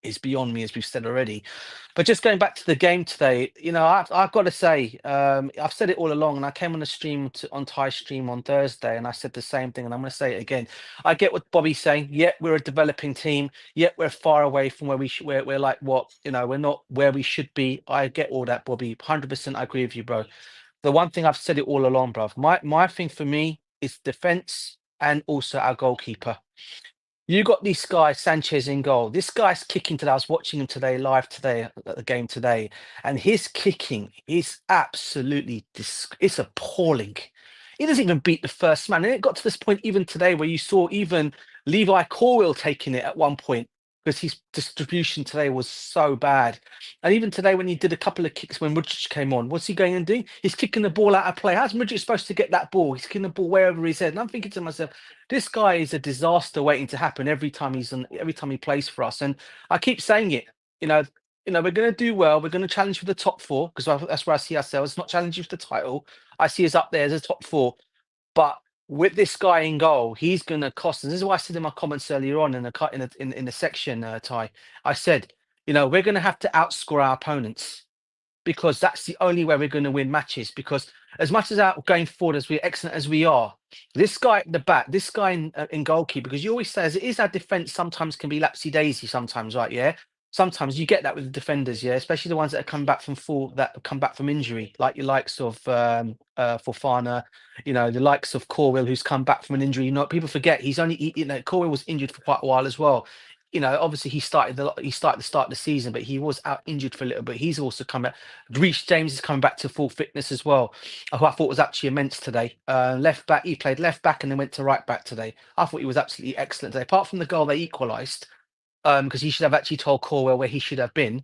Is beyond me, as we've said already. But just going back to the game today, I've got to say, I've said it all along, and I came on the stream on Ty's stream on Thursday, and I said the same thing, and I'm going to say it again. I get what Bobby's saying. Yeah, we're a developing team. Yeah, we're far away from where we're like what we're not where we should be. I get all that, Bobby. 100%, I agree with you, bro. The one thing I've said it all along, bro. My thing for me is defense and also our goalkeeper. You got this guy Sanchez in goal. This guy's kicking today. I was watching him today live today at the game today, and his kicking is absolutely it's appalling. He doesn't even beat the first man, and it got to this point even today where you saw even Levi Corwell taking it at one point because his distribution today was so bad. And even today, when he did a couple of kicks when Mudric came on, what's he going and doing? He's kicking the ball out of play. How's Mudric supposed to get that ball? He's kicking the ball way over his head. And I'm thinking to myself, this guy is a disaster waiting to happen every time every time he plays for us. And I keep saying it, you know, we're going to do well. We're going to challenge for the top four because that's where I see ourselves. Not challenging for the title. I see us up there as a top four. But with this guy in goal, he's going to cost us. This is why I said in my comments earlier on in the section, Ty. I said, we're going to have to outscore our opponents because that's the only way we're going to win matches. Because as much as out going forward as we're excellent as we are, this guy at the back, this guy in goalkeeper, because you always say as it is our defense sometimes can be lapsy daisy sometimes, right? Yeah. Sometimes you get that with the defenders, yeah, especially the ones that come back from come back from injury, like your likes of Fofana, the likes of Corwell, who's come back from an injury. People forget he's only, Corwell was injured for quite a while as well. Obviously he started the start of the season, but he was out injured for a little bit. He's also come back. Reece James is coming back to full fitness as well, who I thought was actually immense today. Left back, he played left back and then went to right back today. I thought he was absolutely excellent today. Apart from the goal they equalised, because he should have actually told Corwell where he should have been,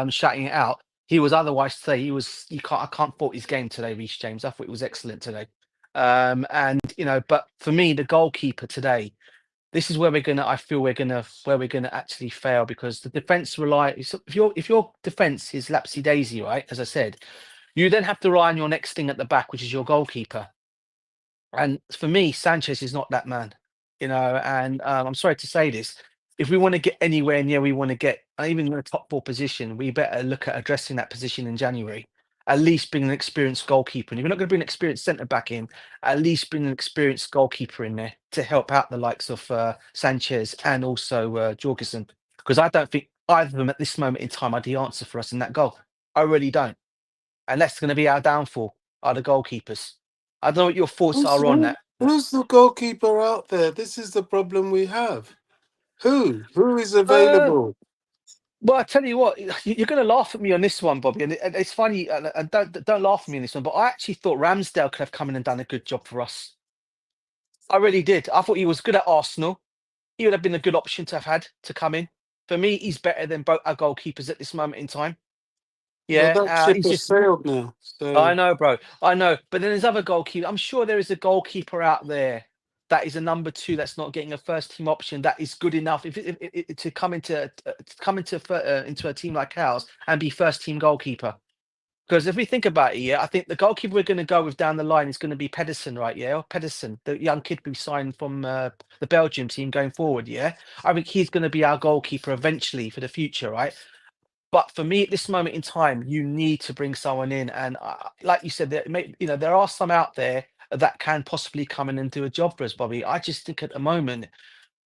shouting it out. He was otherwise today. I can't fault his game today, Reece James. I thought he was excellent today. And But for me, the goalkeeper today, this is where I feel where we're gonna actually fail, because the defense if your defense is lapsy daisy, right? As I said, you then have to rely on your next thing at the back, which is your goalkeeper. And for me, Sanchez is not that man, And I'm sorry to say this, if we want to get anywhere near, we want to get even in the top four position, we better look at addressing that position in January. At least bring an experienced goalkeeper. And if you're not going to bring an experienced centre back in, at least bring an experienced goalkeeper in there to help out the likes of Sanchez and also Jorgensen. Because I don't think either of them at this moment in time are the answer for us in that goal. I really don't. And that's going to be our downfall, are the goalkeepers. I don't know what your thoughts are on that. Who's the goalkeeper out there? This is the problem we have. Who is Uh, available? well, I tell you what, you're going to laugh at me on this one, Bobby, and it's funny. And don't laugh at me on this one, but I actually thought Ramsdale could have come in and done a good job for us. I really did. I thought he was good at Arsenal. He would have been a good option to have had to come in. For me, he's better than both our goalkeepers at this moment in time. Well, that Yeah, ship he's has just. sailed now. I So know, bro. I know. But then there's other goalkeepers. I'm sure there is a goalkeeper out there that is a number two that's not getting a first team option that is good enough to come into a team like ours and be first team goalkeeper. Because if we think about it, yeah, I think the goalkeeper we're going to go with down the line is going to be Pedersen, right? Yeah, or Pedersen, the young kid we signed from the Belgium team going forward. Yeah, I think he's going to be our goalkeeper eventually for the future, right? But for me, at this moment in time, you need to bring someone in, and like you said, there are some out there that can possibly come in and do a job for us, Bobby. I just think at the moment,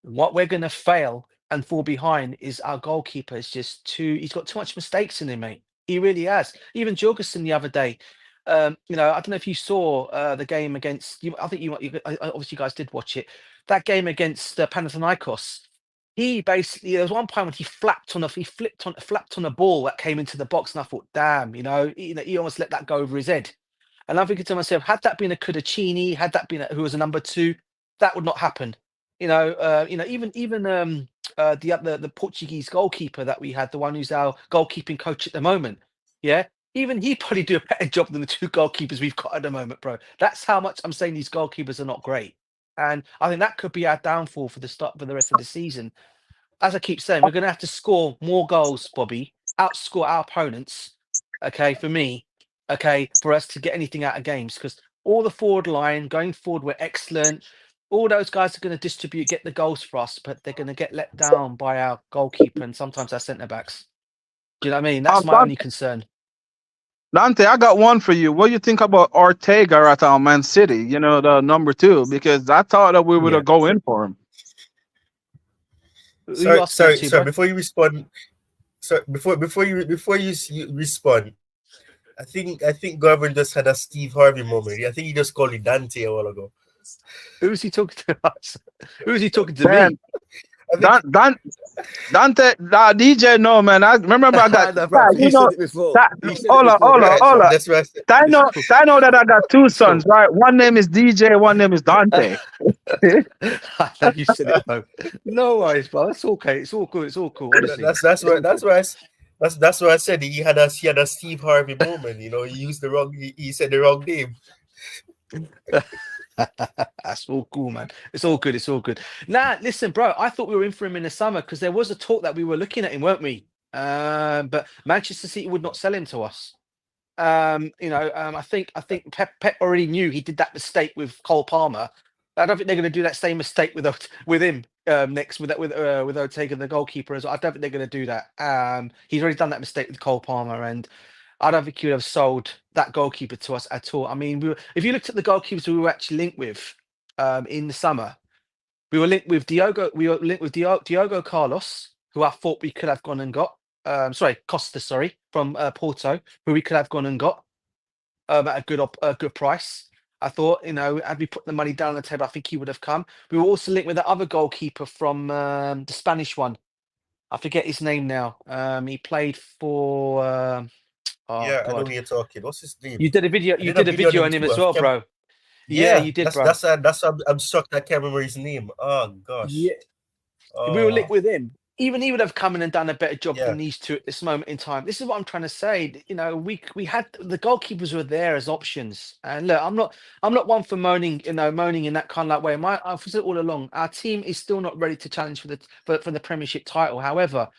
what we're going to fail and fall behind is our goalkeeper is just he's got too much mistakes in him, mate. He really has. Even Jorgensen the other day, I don't know if you saw the game against you. I think obviously you guys did watch it. That game against Panathinaikos. He basically, there was one point when flapped on a ball that came into the box, and I thought, damn, he almost let that go over his head. And I'm thinking to myself, had that been a Cudicini, had that been who was a number two, that would not happen. Even the Portuguese goalkeeper that we had, the one who's our goalkeeping coach at the moment, yeah, even he probably do a better job than the two goalkeepers we've got at the moment, bro. That's how much I'm saying these goalkeepers are not great, and I think that could be our downfall for the rest of the season. As I keep saying, we're going to have to score more goals, Bobby, outscore our opponents. Okay, for me, okay, for us to get anything out of games, because all the forward line going forward, we're excellent. All those guys are going to distribute, get the goals for us, but they're going to get let down by our goalkeeper and sometimes our centre backs. Do you know what I mean? That's my only concern. Dante, I got one for you. What do you think about Ortega at Man City? You know, the number two, because I thought that we would have go in for him. Sorry. Before you respond, you respond, I think Gavin just had a Steve Harvey moment. I think he just called it Dante a while ago. Who is he talking to us? Who is he talking to me? Dante, DJ, no man. I remember I got. You said it before. Hold on. That's right. I know that I got two sons, right? One name is DJ, one name is Dante. I know you said it, though. No worries, bro. It's okay. It's all good. It's all cool. Honestly. That's why I said he had a Steve Harvey moment. He said the wrong name. That's all cool, man. It's all good. It's all good. Nah, listen, bro. I thought we were in for him in the summer because there was a talk that we were looking at him, weren't we? But Manchester City would not sell him to us. I think Pep already knew he did that mistake with Cole Palmer. I don't think they're going to do that same mistake with him next with Ortega, the goalkeeper as well. I don't think they're going to do that. He's already done that mistake with Cole Palmer, and I don't think he would have sold that goalkeeper to us at all. I mean, if you looked at the goalkeepers we were actually linked with in the summer, we were linked with Diogo Carlos, who I thought we could have gone and got. Costa, from Porto, who we could have gone and got at a good price. I thought, had we put the money down on the table, I think he would have come. We were also linked with the other goalkeeper from the Spanish one. I forget his name now. He played for. I know who you're talking. What's his name? You did a video. You did a video on him as well, bro. Yeah, you did, bro. That's I'm shocked I can't remember his name. Oh gosh. Yeah, we were linked with him. even he would have come in and done a better job Yeah, than these two at this moment in time. This is what I'm trying to say. You know, we had the goalkeepers were there as options. And look, I'm not one for moaning, moaning in that kind of like way. I've said it all along. Our team is still not ready to challenge for the Premiership title. However,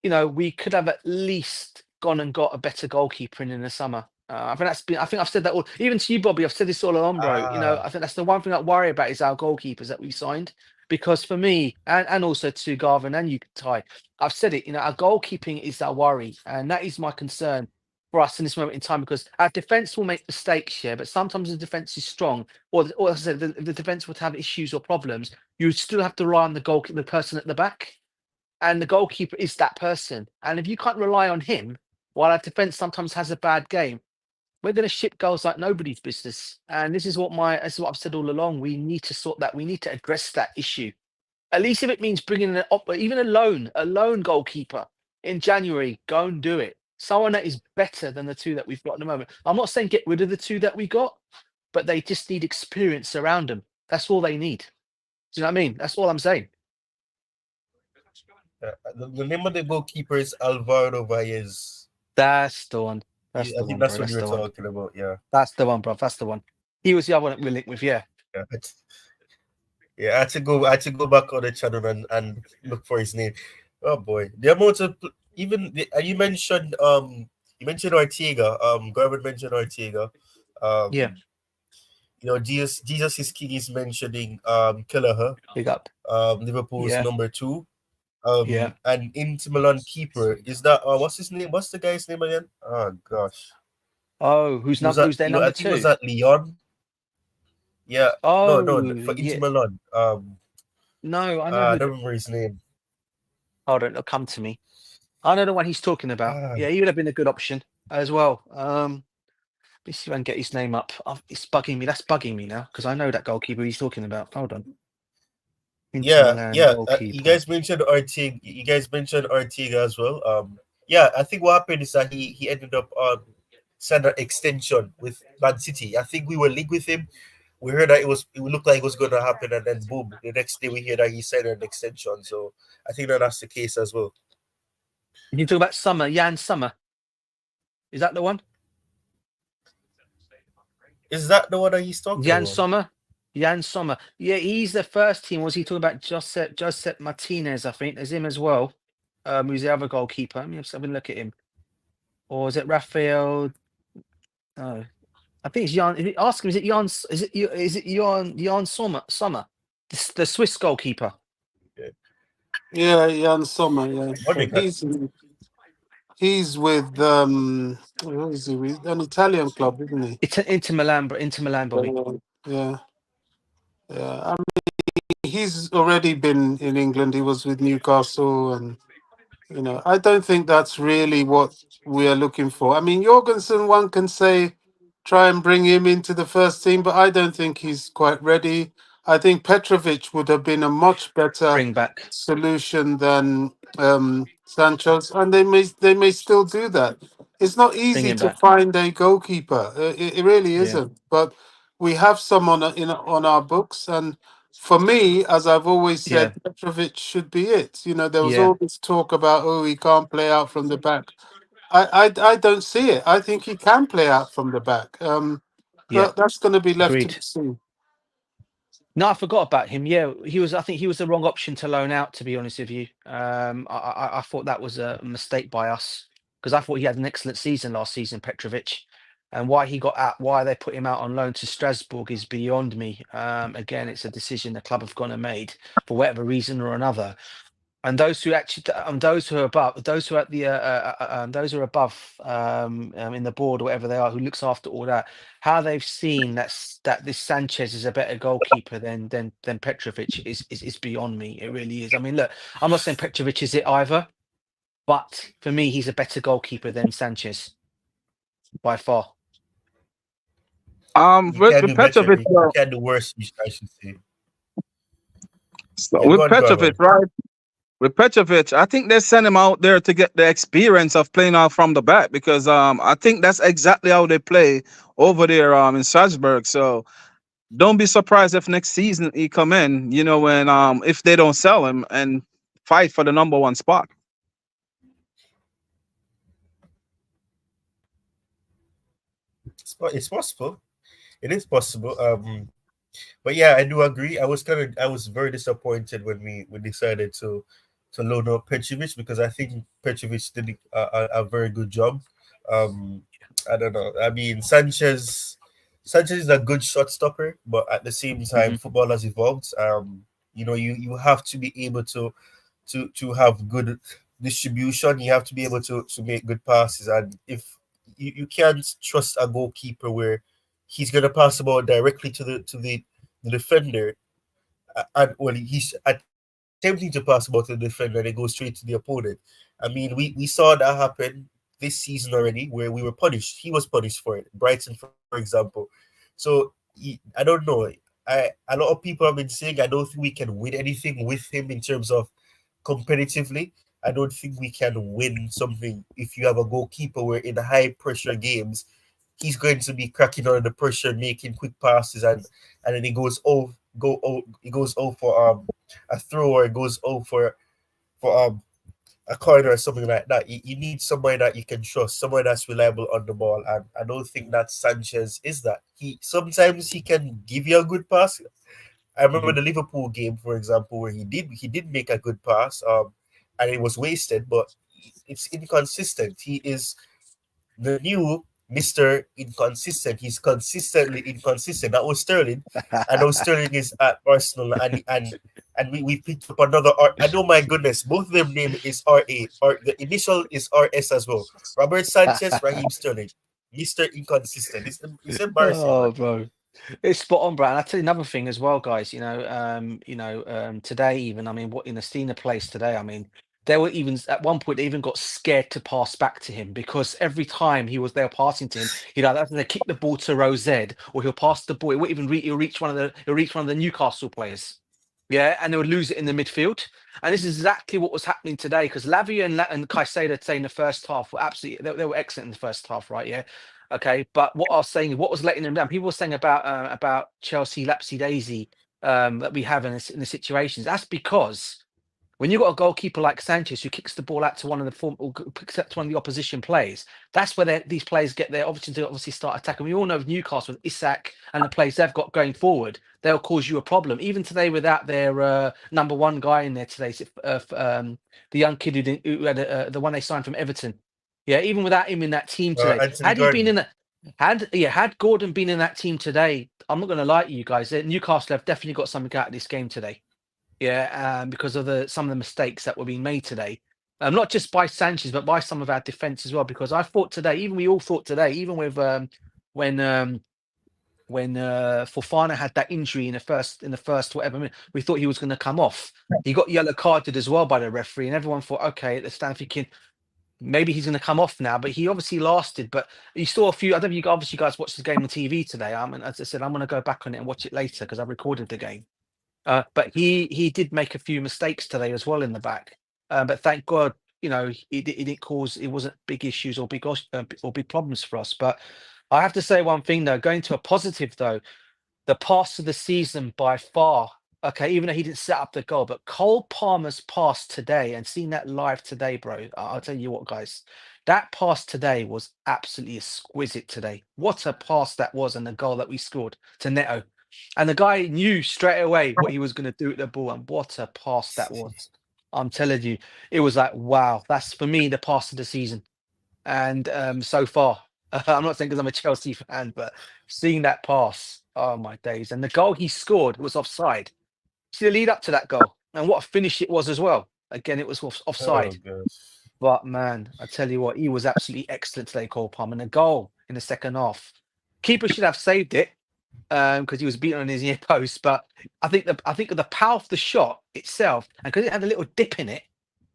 we could have at least gone and got a better goalkeeper in the summer. I think I've said that all, even to you, Bobby. I've said this all along, bro. ah, I think that's the one thing I worry about is our goalkeepers that we signed. Because for me, and also to Garvin and you, Ty, I've said it. Our goalkeeping is our worry, and that is my concern for us in this moment in time. Because our defense will make mistakes here, but sometimes the defense is strong, or as I said, the defense would have issues or problems. You still have to rely on the person at the back, and the goalkeeper is that person. And if you can't rely on him, while our defense sometimes has a bad game, we're going to ship goals like nobody's business. And this is what I've said all along. We need to sort that. We need to address that issue. At least if it means bringing even a lone goalkeeper in January, go and do it. Someone that is better than the two that we've got at the moment. I'm not saying get rid of the two that we got, but they just need experience around them. That's all they need. Do you know what I mean? That's all I'm saying. the name of the goalkeeper is Alvaro Valles. That's the one. That's I the think one, bro. that's what That's you were the one. talking about. Yeah, That's the one, bro. That's the one. He was the other one that we linked with. Yeah. yeah. Yeah, I had to go. I had to go back on the channel and look for his name. Oh boy, the amount of you mentioned Ortega. Garvin mentioned Ortega. Yeah. Um, Jesus is King is mentioning Kelleher, Big up. Liverpool's Yeah. number two. Yeah. And Inter Milan keeper is that what's his name? What's the guy's name again? Oh gosh, Oh, who's their I number think he was two? at Leon. Yeah, no, Oh, for Inter yeah. Milan. No, I know I who don't remember his name. hold on, it'll come to me. I know the one he's talking about. Ah, Yeah, he would have been a good option as well. Let me see if I can get his name up. It's bugging me. That's bugging me now because I know that goalkeeper he's talking about. Hold on. Inter yeah, Milan yeah. goalkeeper. You guys mentioned Ortega as well. Yeah, I think what happened is that he ended up signing an extension with Man City. I think we were linked with him. We heard that it looked like it was going to happen, and then boom, the next day we hear that he signed an extension. So I think that's the case as well. You talk about Summer, Jan Summer. Is that the one? Is that the one that he's talking Jan about? Sommer? Jan Sommer. Yeah, he's the first team. Was he talking about Josep Martinez, I think. There's him as well. Who's the other goalkeeper? Let me have a look at him. Or is it Raphael? No. I think it's Jan. Ask him, is it Jan Jan Sommer? The Swiss goalkeeper. Yeah, Jan Sommer. Yeah, Monica. he's with who is he with? An Italian club, isn't he? It's Inter Milan, Inter Milan, Bobby. Yeah, yeah. I mean, he's already been in England. He was with Newcastle, and I don't think that's really what we are looking for. I mean, Jorgensen, one can say, try and bring him into the first team, but I don't think he's quite ready. I think Petrovic would have been a much better Bring back. solution than Sanchez, and they may still do that. It's not Bring easy him to back. find a goalkeeper. It really Yeah. isn't. But we have some on our books, and for me, as I've always Yeah. said, Petrovic should be it. There was Yeah. all this talk about, oh, he can't play out from the back. I don't see it. I think he can play out from the back. Yeah. But that's going to be left to Agreed. be seen. No, I forgot about him. Yeah, he was. I think he was the wrong option to loan out. To be honest with you, I thought that was a mistake by us because I thought he had an excellent season last season, Petrovic, and why he got out, why they put him out on loan to Strasbourg is beyond me. Again, it's a decision the club have gone and made for whatever reason or another. And those who actually, those who are above, those who are at the, those who are above in the board or whatever they are, who looks after all that, how they've seen that this Sanchez is a better goalkeeper than Petrovic is beyond me. It really is. I mean, look, I'm not saying Petrovic is it either, but for me, he's a better goalkeeper than Sanchez by far. You With, can with do better. Petrovic, You can do worse. I should say. so Yeah, go with on, Petrovic, Garvin. right? With Petrovic, I think they sent him out there to get the experience of playing out from the back because I think that's exactly how they play over there in Salzburg. So don't be surprised if next season he come in, when if they don't sell him and fight for the number 1 spot. It's possible. It is possible. But yeah, I do agree. I was very disappointed when we decided to load up Petrovic, because I think Petrovic did a very good job. Um, I don't know. I mean, Sanchez is a good shot stopper, but at the same time, Mhm. football has evolved. You have to be able to have good distribution. You have to be able to make good passes, and if you can't trust a goalkeeper where he's gonna pass the ball directly the defender, and well, he's attempting to pass the ball to the defender and it goes straight to the opponent. I mean, we saw that happen this season already, where we were punished. He was punished for it. Brighton, for example. So I don't know. A lot of people have been saying I don't think we can win anything with him in terms of competitively. I don't think we can win something if you have a goalkeeper where in high pressure games he's going to be cracking under the pressure, making quick passes, and then he goes over for a throw, or it goes over for a corner or something like that. You need somebody that you can trust, somebody that's reliable on the ball, and I don't think that Sanchez is that. He sometimes he can give you a good pass. I remember Mhm. the Liverpool game, for example, where he did make a good pass, and it was wasted, but it's inconsistent. He is the new Mister Inconsistent. He's consistently inconsistent. That was Sterling, and now Sterling is at Arsenal, and we picked up another R. I know, my goodness, both of them name is RA, or the initial is RS as well. Robert Sanchez, Raheem Sterling, Mister Inconsistent. It's embarrassing, Oh, man. bro. It's spot on, Brad. And I'll tell you another thing as well, guys. Today even, I mean, what in the Steiner place today, I mean, they were even at one point they even got scared to pass back to him because every time they were passing to him, either they kick the ball to Rose, or he'll pass the ball. It won't even he'll reach one of the Newcastle players. Yeah, and they would lose it in the midfield. And this is exactly what was happening today because Lavia and Caicedo today in the first half were absolutely they were excellent in the first half, right? Yeah. Okay, but what I was saying, what was letting them down? People were saying about Chelsea lapsy daisy that we have in the situations. That's because when you've got a goalkeeper like Sanchez who kicks the ball out to one of the form or picks up to one of the opposition players, that's where these players get their opportunity to obviously start attacking. We all know with Newcastle, with Isak and the plays they've got going forward, they'll cause you a problem. Even today, without their number one guy in there today, the young kid who had the one they signed from Everton. Yeah, even without him in that team today, Anthony had he been in Gordon. that, had Gordon been in that team today, I'm not going to lie to you guys. Newcastle have definitely got something out of this game today. Yeah, because of some of the mistakes that were being made today. Not just by Sanchez, but by some of our defense as well. Because I thought today, even we all thought today, even with when um, when Fofana had that injury in the first whatever minute, we thought he was going to come off. He got yellow carded as well by the referee, and everyone thought, okay, let's stand thinking maybe he's going to come off now. But he obviously lasted. But you saw a few. I don't know if you obviously guys watched the game on TV today. As I said, I'm going to go back on it and watch it later because I recorded the game. But he did make a few mistakes today as well in the back. But thank God, it didn't cause it wasn't big issues or or big problems for us. But I have to say one thing though, going to a positive though, the pass of the season by far. Okay, even though he didn't set up the goal, but Cole Palmer's pass today and seeing that live today, bro. I'll tell you what, guys, that pass today was absolutely exquisite today. What a pass that was, and the goal that we scored to Neto. And the guy knew straight away what he was going to do at the ball, and what a pass that was. I'm telling you, it was like, wow, that's for me the pass of the season. And so far, I'm not saying because I'm a Chelsea fan, but seeing that pass, oh my days. And the goal he scored was offside. See the lead up to that goal, and what a finish it was as well. Again, it was Oh offside. gosh. But man, I tell you what, he was absolutely excellent today, Cole Palmer. And a goal in the second half. Keeper should have saved it because he was beaten on his near post. But I think the power of the shot itself, and because it had a little dip in it,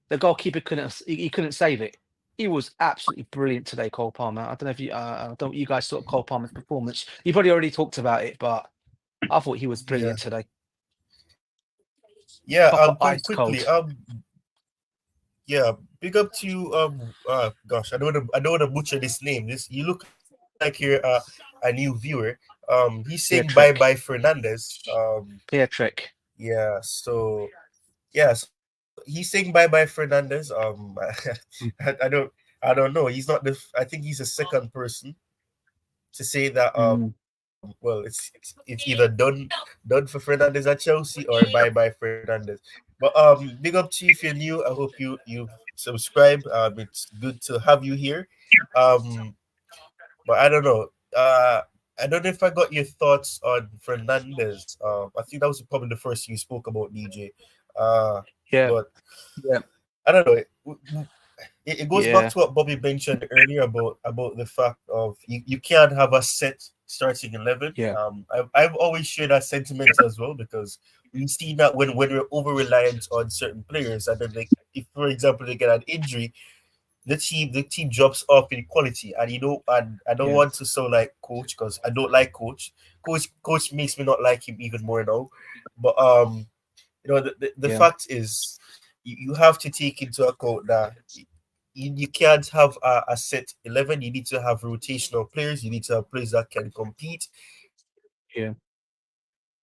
the goalkeeper he couldn't save it. He was absolutely brilliant today, Cole Palmer. I don't know if I don't you guys saw Cole Palmer's performance. You probably already talked about it, but I thought he was Yeah. brilliant today. Yeah. Proper ice Quickly. cold. Yeah. Big up to you. Gosh, I don't want to butcher this name. This you look like you're a new viewer. He's saying bye bye Pietrek. Fernandez. Pietrek. Yeah. So yeah. So he's saying bye bye Fernandez. Mm. I don't know. He's not the. I think he's the second person to say that. Mm. Well, it's either done for Fernandez at Chelsea or bye bye Fernandez. But big up to you if you're new. I hope you subscribe. It's good to have you here. Um, but I don't know. I don't know if I got your thoughts on Fernandez. I think that was probably the first you spoke about DJ. Uh, Yeah, but Yeah. I don't know. It goes back yeah, to what Bobby mentioned earlier about the fact of you can't have a set starting 11. yeah, I've always shared that sentiment as well because we see that when we're over reliant on certain players and then they, if for example they get an injury, the team drops off in quality. And and I don't yeah, want to sound like coach because I don't like coach makes me not like him even more now. But the yeah, fact is you have to take into account that you can't have a set 11. You need to have rotational players. You need to have players that can compete. yeah,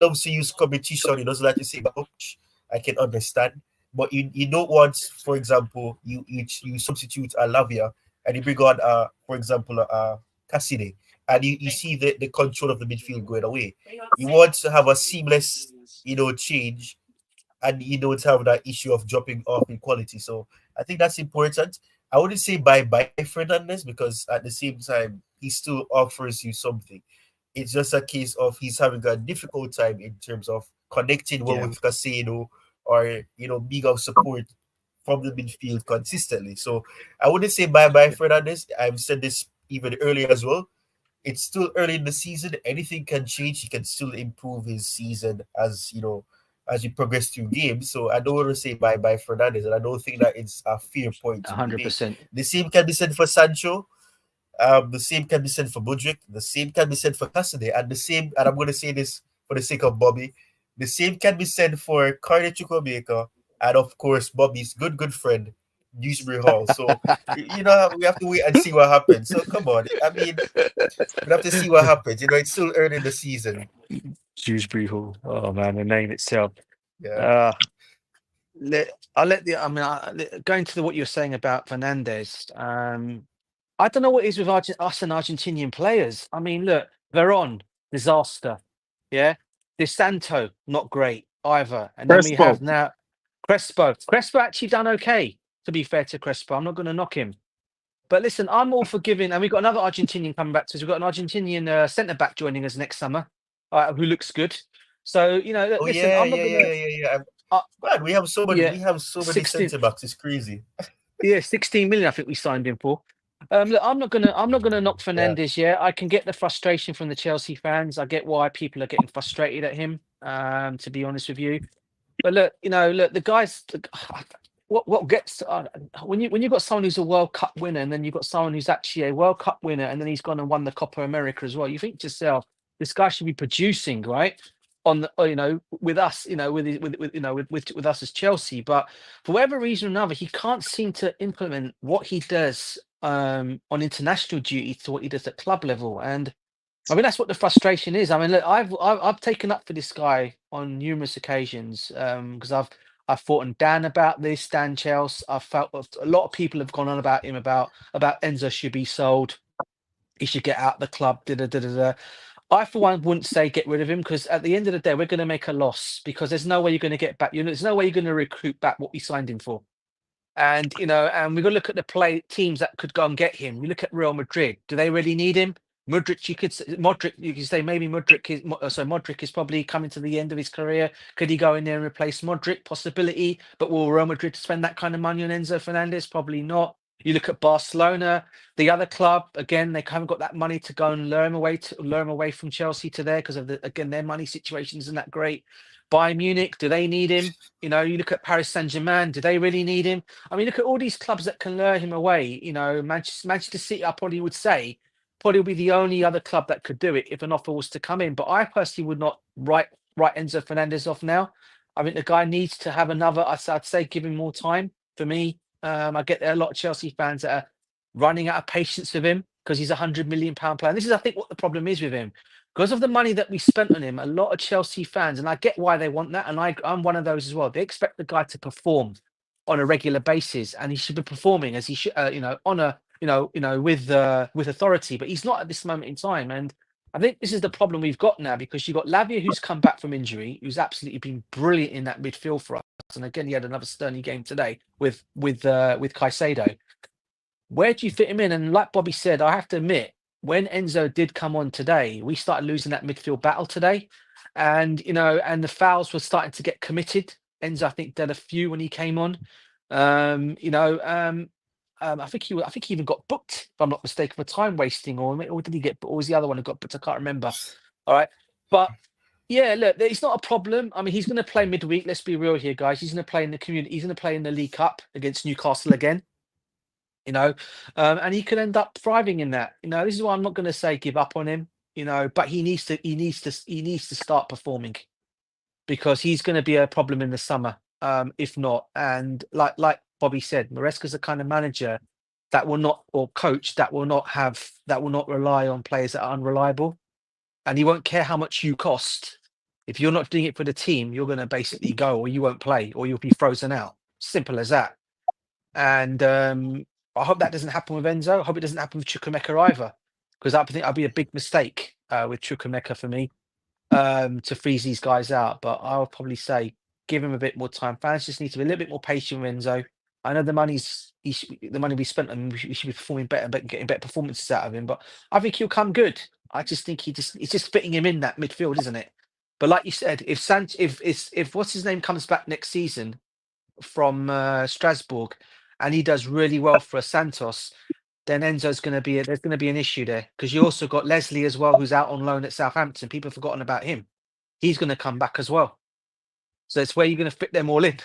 He loves to use competition. He doesn't like to say coach. I can understand. But you don't want, for example, you substitute a Lavia and you bring on for example Cassidy, and you see the control of the midfield going away. You want to have a seamless, change, and you don't have that issue of dropping off in quality. So I think that's important. I wouldn't say bye Fernandez because at the same time he still offers you something. It's just a case of he's having a difficult time in terms of connecting well yeah, with Casino or being of support from the midfield consistently. So I wouldn't say bye yeah, Fernandez. I've said this even earlier as well. It's still early in the season. Anything can change. He can still improve his season as you progress through games. So I don't want to say bye Fernandez, and I don't think that it's a fair point a to be hundred made. percent, The same can be said for Sancho. The same can be said for Budrick. The same can be said for Cassidy, and the same. And I'm going to say this for the sake of Bobby. The same can be said for Carter Chukwuemeka, and of course Bobby's good friend Dewsbury Hall. So we have to wait and see what happens. So come on, I mean, we have to see what happens. It's still early in the season. Dewsbury Hall. Oh man, the name itself. Yeah. Uh I'll let the. I mean, going to what you're saying about Fernandez. I don't know what it is with us and Argentinian players. I mean, look, Veron, disaster. Yeah. De Santo, not great either. And then we Crespo. have now Crespo. Crespo actually done okay, to be fair to Crespo. I'm not going to knock him. But listen, I'm all for giving. And we've got another Argentinian coming back to us. We've got an Argentinian centre back joining us next summer, who looks good. So, look, Oh listen, yeah, I'm not yeah, going yeah, to. yeah, yeah, yeah. Uh, Man, yeah, we have so many 16. centre backs. It's crazy. Yeah, 16 million I think we signed him for. Look, I'm not gonna knock Yeah. Fernandez. Yeah, I can get the frustration from the Chelsea fans. I get why people are getting frustrated at him. To be honest with you, but look, look, the guys. What gets when you got someone who's a World Cup winner, and then you've got someone who's actually a World Cup winner, and then he's gone and won the Copa America as well. You think to yourself, this guy should be producing, right? On the, with us, with us as Chelsea, but for whatever reason or another, he can't seem to implement what he does on international duty to what he does at club level. And I mean, that's what the frustration is. I mean, look, I've taken up for this guy on numerous occasions because I've fought on Dan about this, Dan Chelsea. I've felt a lot of people have gone on about him about Enzo should be sold. He should get out the club. Da, da, da, da, da. I, for one, wouldn't say get rid of him because at the end of the day, we're going to make a loss because there's no way you're going to get back. There's no way you're going to recruit back what we signed him for. And and we've got to look at the play teams that could go and get him. We look at Real Madrid. Do they really need him? Modric, you could say maybe Modric is probably coming to the end of his career. Could he go in there and replace Modric? Possibility. But will Real Madrid spend that kind of money on Enzo Fernandez? Probably not. You look at Barcelona, the other club, again, they haven't got that money to go and lure him away from Chelsea to there because of their money situation isn't that great. Bayern Munich, do they need him? You look at Paris Saint-Germain, do they really need him? I mean, look at all these clubs that can lure him away. Manchester City, I probably would say, probably would be the only other club that could do it if an offer was to come in. But I personally would not write Enzo Fernandez off now. I think the guy needs to have another. I'd say give him more time. For me, I get there are a lot of Chelsea fans that are running out of patience with him because he's £100 million player. And this is, I think, what the problem is with him. Because of the money that we spent on him, a lot of Chelsea fans, and I get why they want that, and I'm one of those as well. They expect the guy to perform. on a regular basis, and he should be performing as he should, on a with authority. But he's not at this moment in time, and I think this is the problem we've got now, because you've got Lavia, who's come back from injury, who's absolutely been brilliant in that midfield for us. And again, he had another Sterling game today with Caicedo. Where do you fit him in? And like Bobby said, I have to admit, when Enzo did come on today, we started losing that midfield battle today, and and the fouls were starting to get committed. Enzo, I think, did a few when he came on. Um, you know, um, I think he even got booked, if I'm not mistaken, for time wasting, or did he get? Or was the other one who got booked? I can't remember. All right, but yeah, look, it's not a problem. I mean, he's going to play midweek. Let's be real here, guys. He's going to play in the community. He's going to play in the League Cup against Newcastle again. you know, and he could end up thriving in that. This is why I'm not going to say give up on him. But he needs to start performing, because he's going to be a problem in the summer, if not. And like Bobby said, Maresca's the kind of manager that will not, or coach that will not rely on players that are unreliable, and he won't care how much you cost. If you're not doing it for the team, you're going to basically go, or you won't play, or you'll be frozen out. Simple as that. And I hope that doesn't happen with Enzo. I hope it doesn't happen with Chukwuemeka either, because I think that'd be a big mistake with Chukwuemeka for me, to freeze these guys out. But I'll probably say give him a bit more time. Fans just need to be a little bit more patient with Enzo. I know the the money we spent on him, we should be performing better, but getting better performances out of him. But I think he'll come good. I just think it's just fitting him in that midfield, isn't it? But like you said, if what's his name comes back next season from Strasbourg, and he does really well for Santos, then Enzo's going to be there's going to be an issue there, because you also got Leslie as well, who's out on loan at Southampton. People have forgotten about him. He's going to come back as well. So it's where you're going to fit them all in.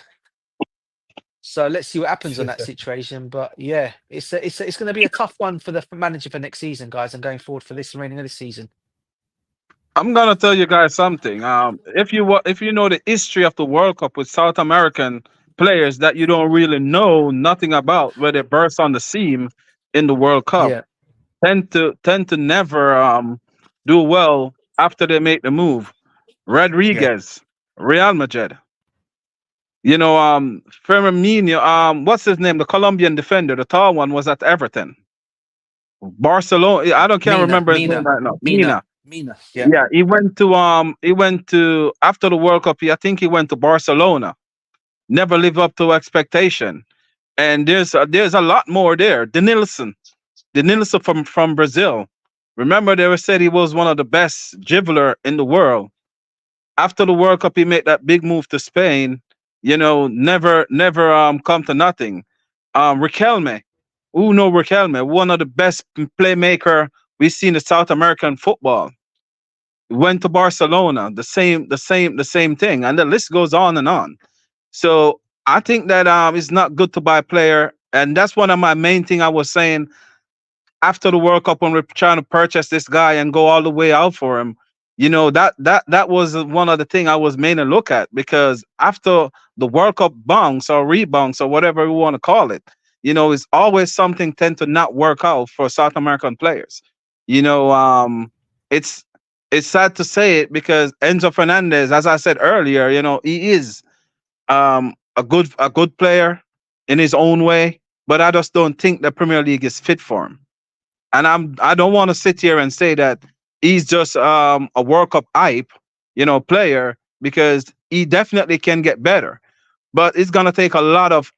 So let's see what happens on that situation. But yeah, it's going to be a tough one for the manager for next season, guys, and going forward for this remaining of the season. I'm gonna tell you guys something. If you know the history of the World Cup with South American players that you don't really know nothing about, where they burst on the scene in the World Cup, Yeah, tend to never do well after they make the move. yeah, Rodriguez, Real Madrid. Firmino, what's his name? The Colombian defender, the tall one, was at Everton. Barcelona. I don't can't Mina, remember his name Mina, right now. Mina, Mina. Mina. Yeah, Yeah, he went to after the World Cup. I think he went to Barcelona. Never live up to expectation. And there's a lot more there. Denilson from Brazil. Remember, they said he was one of the best dribbler in the world. After the World Cup, he made that big move to Spain. Never come to nothing. Riquelme, Riquelme, one of the best playmaker we see in the South American football. Went to Barcelona, the same thing, and the list goes on and on. So I think that it's not good to buy a player, and that's one of my main thing I was saying after the World Cup when we're trying to purchase this guy and go all the way out for him. That was one of the thing I was mainly look at, because after the World Cup bounce or rebounds or whatever we want to call it, it's always something tend to not work out for South American players. You know, it's it's sad to say it, because Enzo Fernandez, as I said earlier, he is a good player in his own way, but I just don't think the Premier League is fit for him. And I don't want to sit here and say that he's just a World Cup hype, player, because he definitely can get better. But it's gonna take a lot of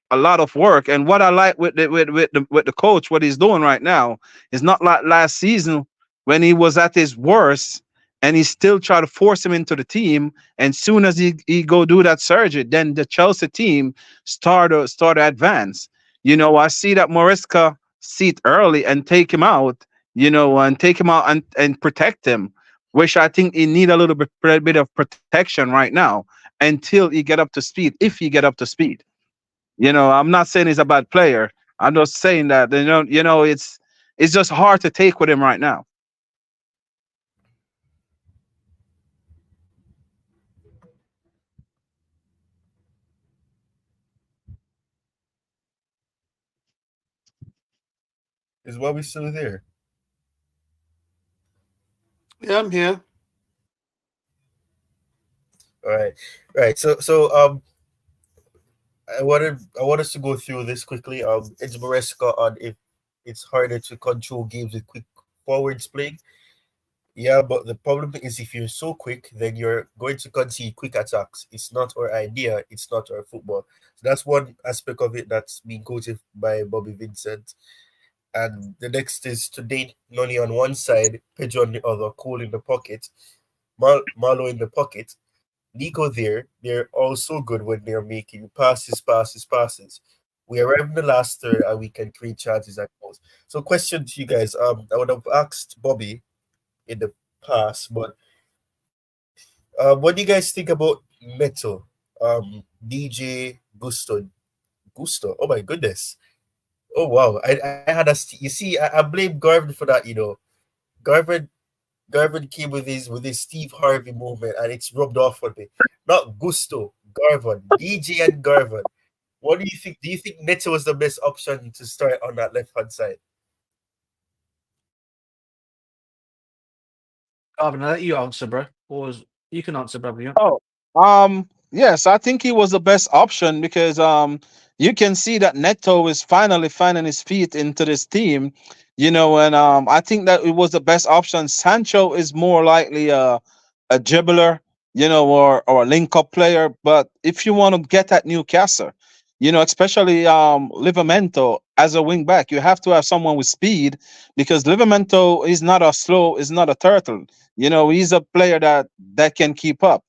work. And what I like with the coach, what he's doing right now, is not like last season when he was at his worst and he still try to force him into the team. And soon as he go do that surgery, then the Chelsea team start to advance. I see that Moresca sit early and take him out, and protect him, which I think he need a little bit of protection right now until he get up to speed. If he get up to speed, I'm not saying he's a bad player. I'm just saying that it's just hard to take with him right now. Is Bobby still there? Yeah, I'm here. All right, right. So I want us to go through this quickly. It's Maresca on if it's harder to control games with quick forwards playing. Yeah, but the problem is if you're so quick, then you're going to concede quick attacks. It's not our idea. It's not our football. So that's one aspect of it that's being coached by Bobby Vincent. And the next is to date Noni on one side, Pedro on the other, Cole in the pocket, Marlo in the pocket, Nico there. They're all so good when they're making passes. We arrive in the last third and we can create chances at goals. So, question to you guys. I would have asked Bobby in the past, but what do you guys think about Metal? DJ Gusto. Oh my goodness. Oh wow. I had you see, I blame Garvin for that. Garvin Garvin came with his Steve Harvey movement, and it's rubbed off on me. Not Gusto, Garvin, DJ and Garvin. What do you think? Do you think Neto was the best option to start on that left hand side? Garvin, I'll let you answer, bro. You can answer, brother. Yeah. Oh, yes, I think he was the best option because you can see that Neto is finally finding his feet into this team, and I think that it was the best option. Sancho is more likely a dribbler, or a link up player. But if you want to get at Newcastle, especially Livramento as a wing back, you have to have someone with speed because Livramento is not a turtle. He's a player that can keep up.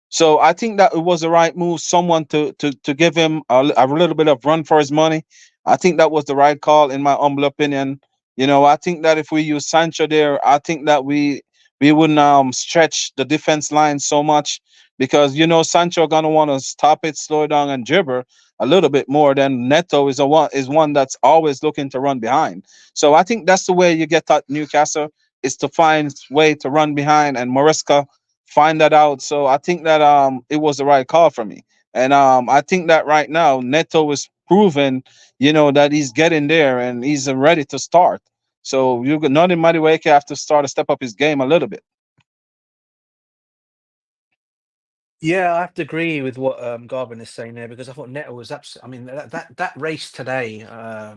So I think that it was the right move. Someone to give him a little bit of run for his money. I think that was the right call, in my humble opinion. I think that if we use Sancho there, I think that we wouldn't stretch the defense line so much because Sancho gonna want to stop it, slow it down, and gibber a little bit more than Neto is one that's always looking to run behind. So I think that's the way you get at Newcastle is to find way to run behind, and Mariska find that out. So I think that it was the right call for me. And I think that right now Neto is proven, that he's getting there and he's ready to start. So you got nothing Madueke have to start to step up his game a little bit. Yeah, I have to agree with what Garvin is saying there because I thought Neto was absolutely. I mean, that race today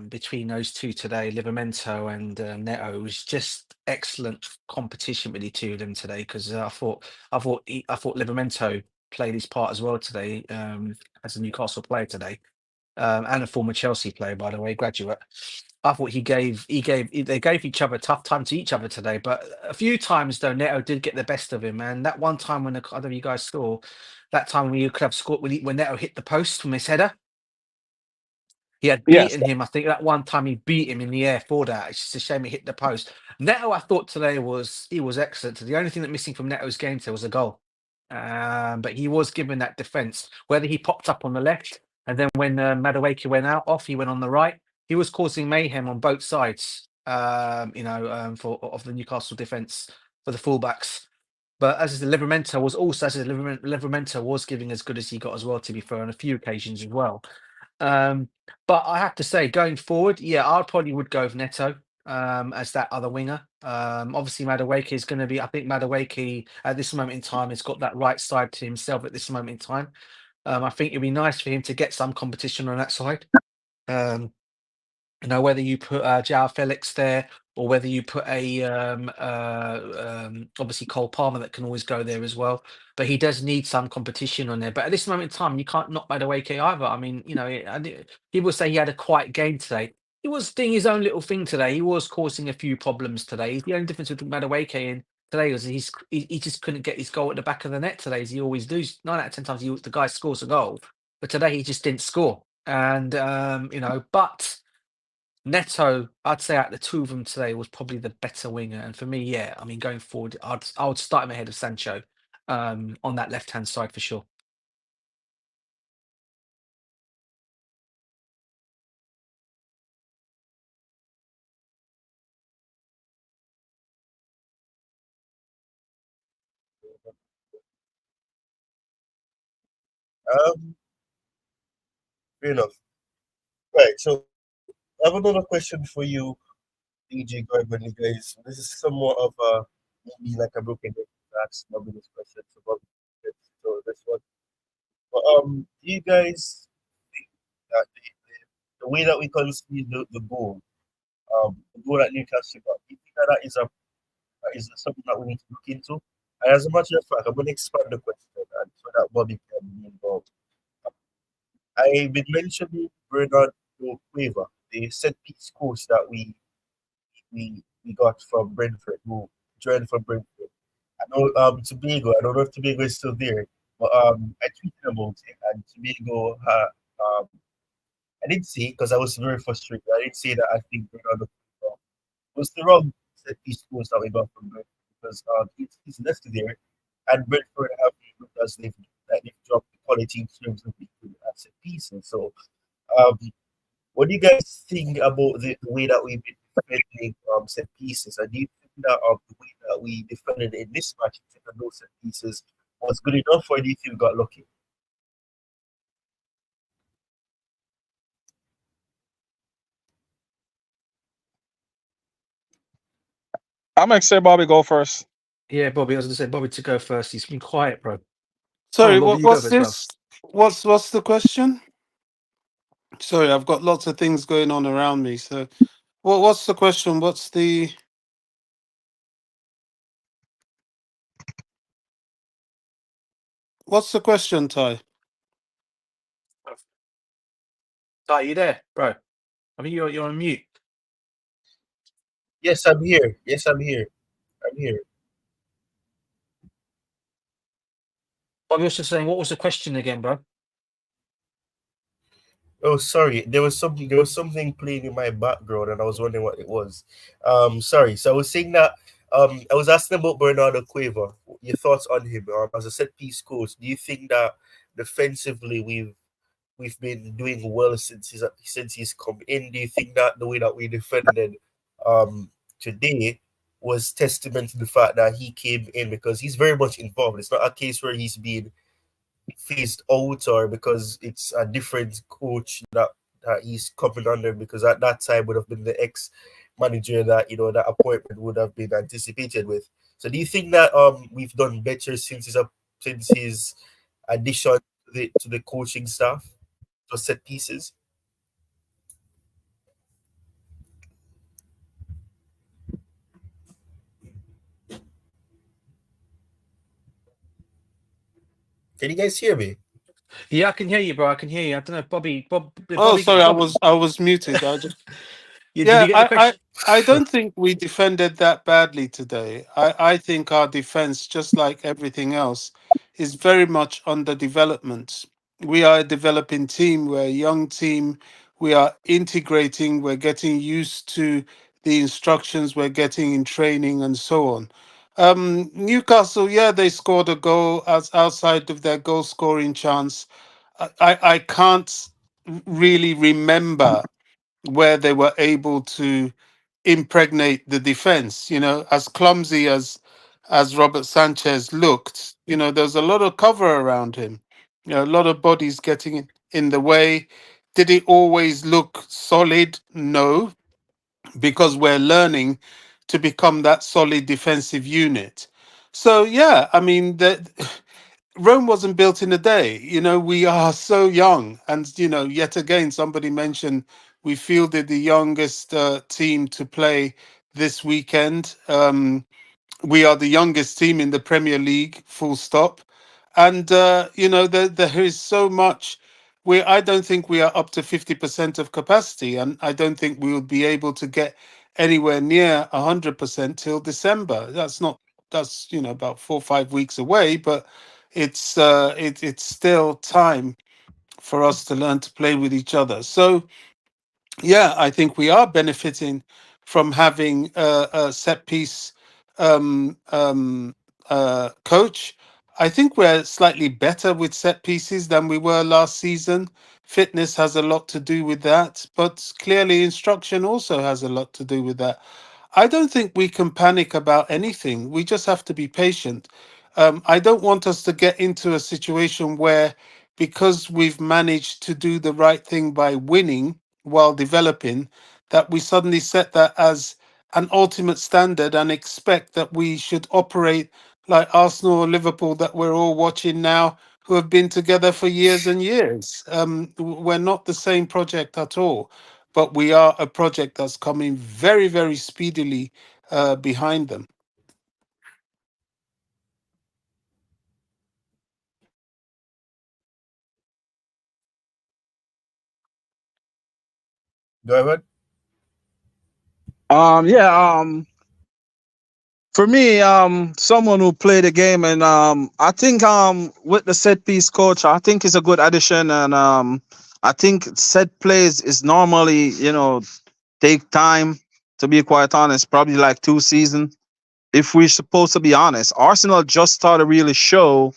between those two today, Livramento and Neto, was just excellent competition with the two of them today. Because I thought Livramento played his part as well today as a Newcastle player today. And a former Chelsea player, by the way, graduate. I thought they gave each other a tough time to each other today, but a few times though Neto did get the best of him, and that one time when I don't know if you guys saw that time when you could have scored when Neto hit the post from his header. He had Yes. beaten him. I think that one time he beat him in the air for that. It's just a shame he hit the post. Neto, I thought today was excellent. The only thing that missing from Neto's game today was a goal. But he was given that defence. Whether he popped up on the left and then when Madueke went out off, he went on the right. He was causing mayhem on both sides. For of the Newcastle defence for the fullbacks. But as the Livramento was also as Livramento was giving as good as he got as well. To be fair, on a few occasions as well. Um, but I have to say, going forward, yeah, I probably would go with Neto as that other winger. Obviously, Madueke is going to be. I think Madueke at this moment in time has got that right side to himself at this moment in time. I think it'd be nice for him to get some competition on that side. Um, whether you put Joao Felix there or whether you put obviously Cole Palmer that can always go there as well. But he does need some competition on there. But at this moment in time, you can't knock Madueke either. I mean, people say he had a quiet game today. He was doing his own little thing today. He was causing a few problems today. The only difference with Madueke in today was he just couldn't get his goal at the back of the net today, as he always does. 9 out of 10 times the guy scores a goal, but today he just didn't score. And but Neto, I'd say out of the two of them today was probably the better winger. And for me, yeah, I mean, going forward, I would start him ahead of Sancho on that left hand side for sure. Um, Fair enough. Right. So I have another question for you, DJ Garvin. You guys, this is somewhat of a maybe like a broken record. That's Bobby this question. So Bobby, so this one. But do you guys the way that we concede the goal that Newcastle got, do you think that is something that we need to look into? And as a matter of fact, I'm going to expand the question and so that Bobby can be involved. I've been mentioning Bernard Cueva, the set piece coach that we got from Brentford, who joined from Brentford. I know Tobago. I don't know if Tobago is still there, but I tweeted about it, and Tobago I did say because I was very frustrated. I did say that I think Bernardo was the wrong set piece coach that we got from Brentford because he's left there, and Brentford have looked as they've dropped the quality in terms of the set pieces. So um, what do you guys think about the way that we've been defending set pieces? And do you think that the way that we defended in this match, in terms of those set pieces, was good enough, or do you think we got lucky? I'm gonna say Bobby go first. Yeah, Bobby. I was going to say Bobby to go first. He's been quiet, bro. Come on, Sorry, Bobby. You go what's first, bro. this? What's the question? Sorry, I've got lots of things going on around me. So, what's the question? What's the question, Ty? Are you there, bro? I think you're on mute. Yes, I'm here. Yes, I'm here. I'm here. Bobby was just saying, what was the question again, bro? Oh, sorry. There was something playing in my background, and I was wondering what it was. Sorry. So I was saying that I was asking about Bernardo Cueva. Your thoughts on him as a set piece coach? Do you think that defensively we've been doing well since he's come in? Do you think that the way that we defended today was testament to the fact that he came in because he's very much involved? It's not a case where he's being phased out or because it's a different coach that he's coming under, because at that time would have been the ex manager that that appointment would have been anticipated with. So do you think that we've done better since his addition to the coaching staff for set pieces? Can you guys hear me? Yeah, I can hear you, bro. I can hear you. I don't know, Bobby. Did Oh, Bobby sorry, get I Bobby? was muted. I just Yeah, did Yeah, you get the question? I don't think we defended that badly today. I think our defense, just like everything else, is very much under development. We are a developing team, we're a young team, we are integrating, we're getting used to the instructions we're getting in training and so on. Newcastle, yeah, they scored a goal as outside of their goal scoring chance. I can't really remember where they were able to impregnate the defense. As clumsy as Robert Sanchez looked, there's a lot of cover around him. A lot of bodies getting in the way. Did it always look solid? No, because we're learning to become that solid defensive unit. So yeah, I mean that Rome wasn't built in a day. We are so young. And, yet again, somebody mentioned we fielded the youngest team to play this weekend. We are the youngest team in the Premier League, full stop. And, there is so much. I don't think we are up to 50% of capacity. And I don't think we will be able to get anywhere near 100% till December. That's about 4 or 5 weeks away, but it's still time for us to learn to play with each other. So yeah, I think we are benefiting from having a set piece coach. I think we're slightly better with set pieces than we were last season. Fitness has a lot to do with that, but clearly instruction also has a lot to do with that. I don't think we can panic about anything. We just have to be patient. I don't want us to get into a situation where, because we've managed to do the right thing by winning while developing, that we suddenly set that as an ultimate standard and expect that we should operate like Arsenal or Liverpool that we're all watching now, who have been together for years and years. We're not the same project at all, but we are a project that's coming very, very speedily behind them. Go ahead. Yeah. For me, someone who played the game, and I think with the set piece coach, I think is a good addition, and I think set plays is normally take time. To be quite honest, probably like 2 seasons. If we're supposed to be honest, Arsenal just started really show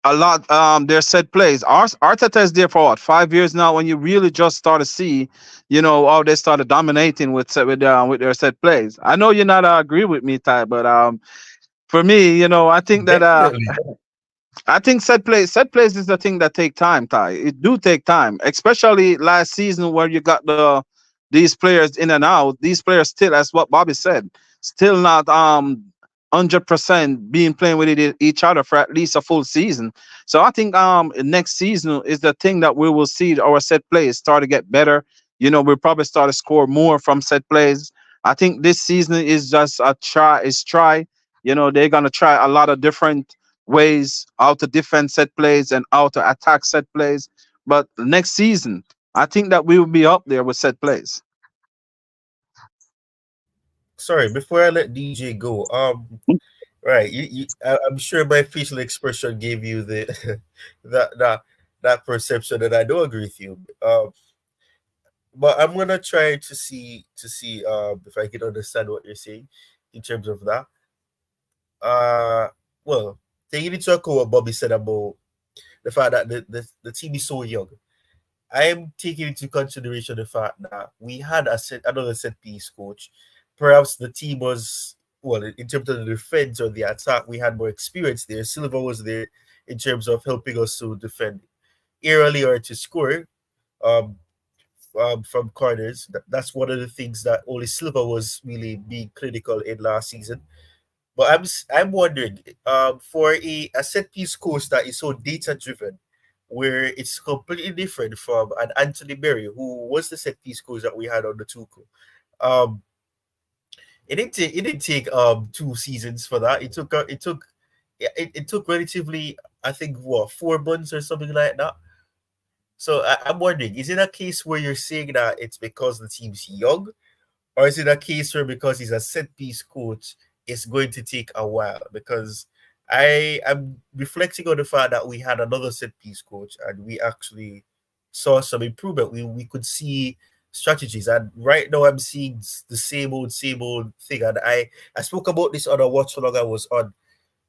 a lot. Their set plays. Arteta is there for what 5 years now. When you really just start to see, how they started dominating with their set plays. I know you're not agree with me, Ty, but for me, I think that Definitely. I think set plays is the thing that take time, Ty. It do take time, especially last season where you got these players in and out. These players still, as what Bobby said, still not 100% being playing with each other for at least a full season. So I think next season is the thing that we will see our set plays start to get better. We'll probably start to score more from set plays. I think this season is just a try. They're gonna try a lot of different ways how to defend set plays and how to attack set plays. But next season, I think that we will be up there with set plays. Sorry, before I let DJ go, right, I'm sure my facial expression gave you the that perception that I don't agree with you. But I'm gonna try to see if I can understand what you're saying in terms of that. Uh, well, taking into account what Bobby said about the fact that the team is so young, I am taking into consideration the fact that we had another set piece coach. Perhaps the team was, well, in terms of the defense or the attack, we had more experience there. Silva was there in terms of helping us to defend early or to score um, from corners. That's one of the things that Oli Silva was really being critical in last season. But I'm wondering, for a set piece coach that is so data driven, where it's completely different from an Anthony Berry, who was the set piece coach that we had on the Tuchel. Um, it didn't take 2 seasons for that. It took relatively, I think, what, 4 months or something like that. So I'm wondering, is it a case where you're saying that it's because the team's young, or is it a case where because he's a set piece coach, it's going to take a while? Because I am reflecting on the fact that we had another set piece coach and we actually saw some improvement. We could see strategies, and right now I'm seeing the same old thing. And I spoke about this on a watch along I was on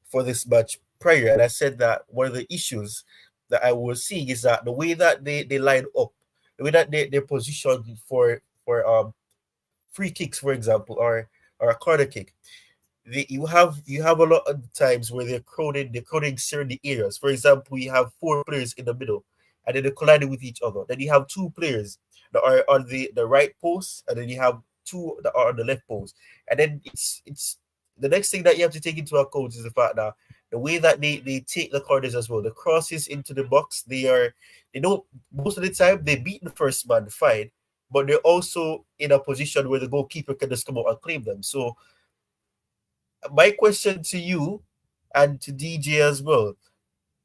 for this match prior, and I said that one of the issues that I was seeing is that the way that they line up, the way that they're positioned for free kicks, for example, or a corner kick. You have a lot of times where they're crowding certain areas. For example, you have four players in the middle, and then they're colliding with each other. Then you have two players that are on the right post, and then you have two that are on the left post. And then it's the next thing that you have to take into account is the fact that the way that they take the corners as well, the crosses into the box, they don't, most of the time they beat the first man fine, but they're also in a position where the goalkeeper can just come out and claim them. So my question to you and to DJ as well,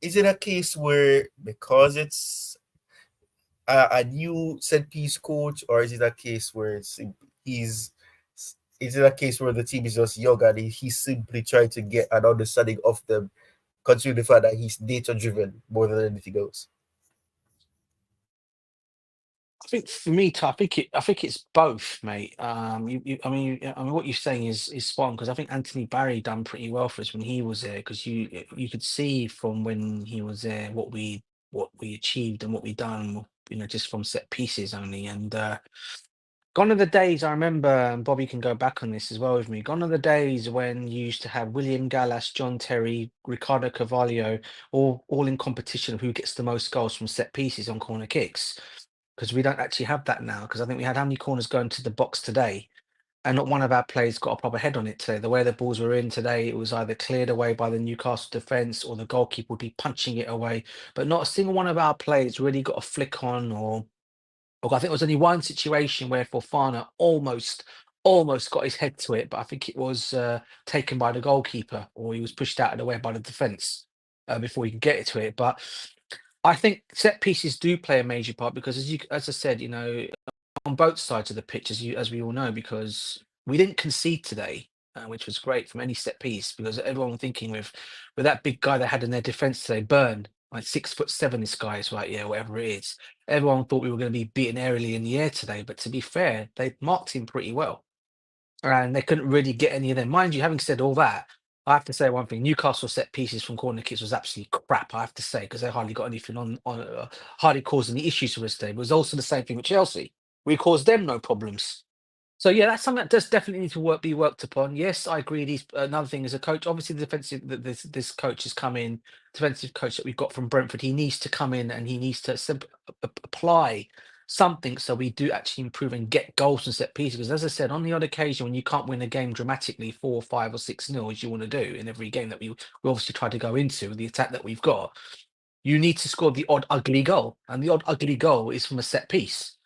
is it a case where because it's a new set piece coach, or is it a case where he's is it a case where the team is just young and he's simply trying to get an understanding of them, considering the fact that he's data driven more than anything else? I think for me, I think it's both, mate. I mean, what you're saying is spot on, because I think Anthony Barry done pretty well for us when he was there, because you could see from when he was there what we achieved and what we done, just from set pieces only. And gone are the days, I remember, and Bobby can go back on this as well with me. Gone are the days when you used to have William Gallas, John Terry, Ricardo Carvalho, all in competition of who gets the most goals from set pieces on corner kicks, because we don't actually have that now. Because I think we had how many corners going to the box today? and not one of our players got a proper head on it today. The way the balls were in today, it was either cleared away by the Newcastle defence or the goalkeeper would be punching it away. But not a single one of our players really got a flick on, or I think there was only one situation where Fofana almost got his head to it, but I think it was taken by the goalkeeper, or he was pushed out of the way by the defence before he could get to it. But I think set pieces do play a major part because, as I said, on both sides of the pitch, as we all know, because we didn't concede today, which was great from any set piece, because everyone was thinking with that big guy they had in their defence today, Burn, like 6'7", this guy is, right, yeah, whatever it is. Everyone thought we were going to be beaten aerially in the air today, but to be fair, they marked him pretty well, and they couldn't really get any of them. Mind you, having said all that, I have to say one thing: Newcastle set pieces from corner kicks was absolutely crap. I have to say, because they hardly got anything hardly caused any issues for us today. But it was also the same thing with Chelsea. We caused them no problems. So yeah, that's something that does definitely need to be worked upon. Yes, I agree. Another thing as a coach, obviously the defensive that this coach has come in, defensive coach that we've got from Brentford, he needs to come in and he needs to apply something so we do actually improve and get goals and set pieces. Because as I said, on the odd occasion when you can't win a game dramatically 4, 5, or 6-0 as you want to do in every game that we obviously try to go into with the attack that we've got, you need to score the odd ugly goal, and the odd ugly goal is from a set piece.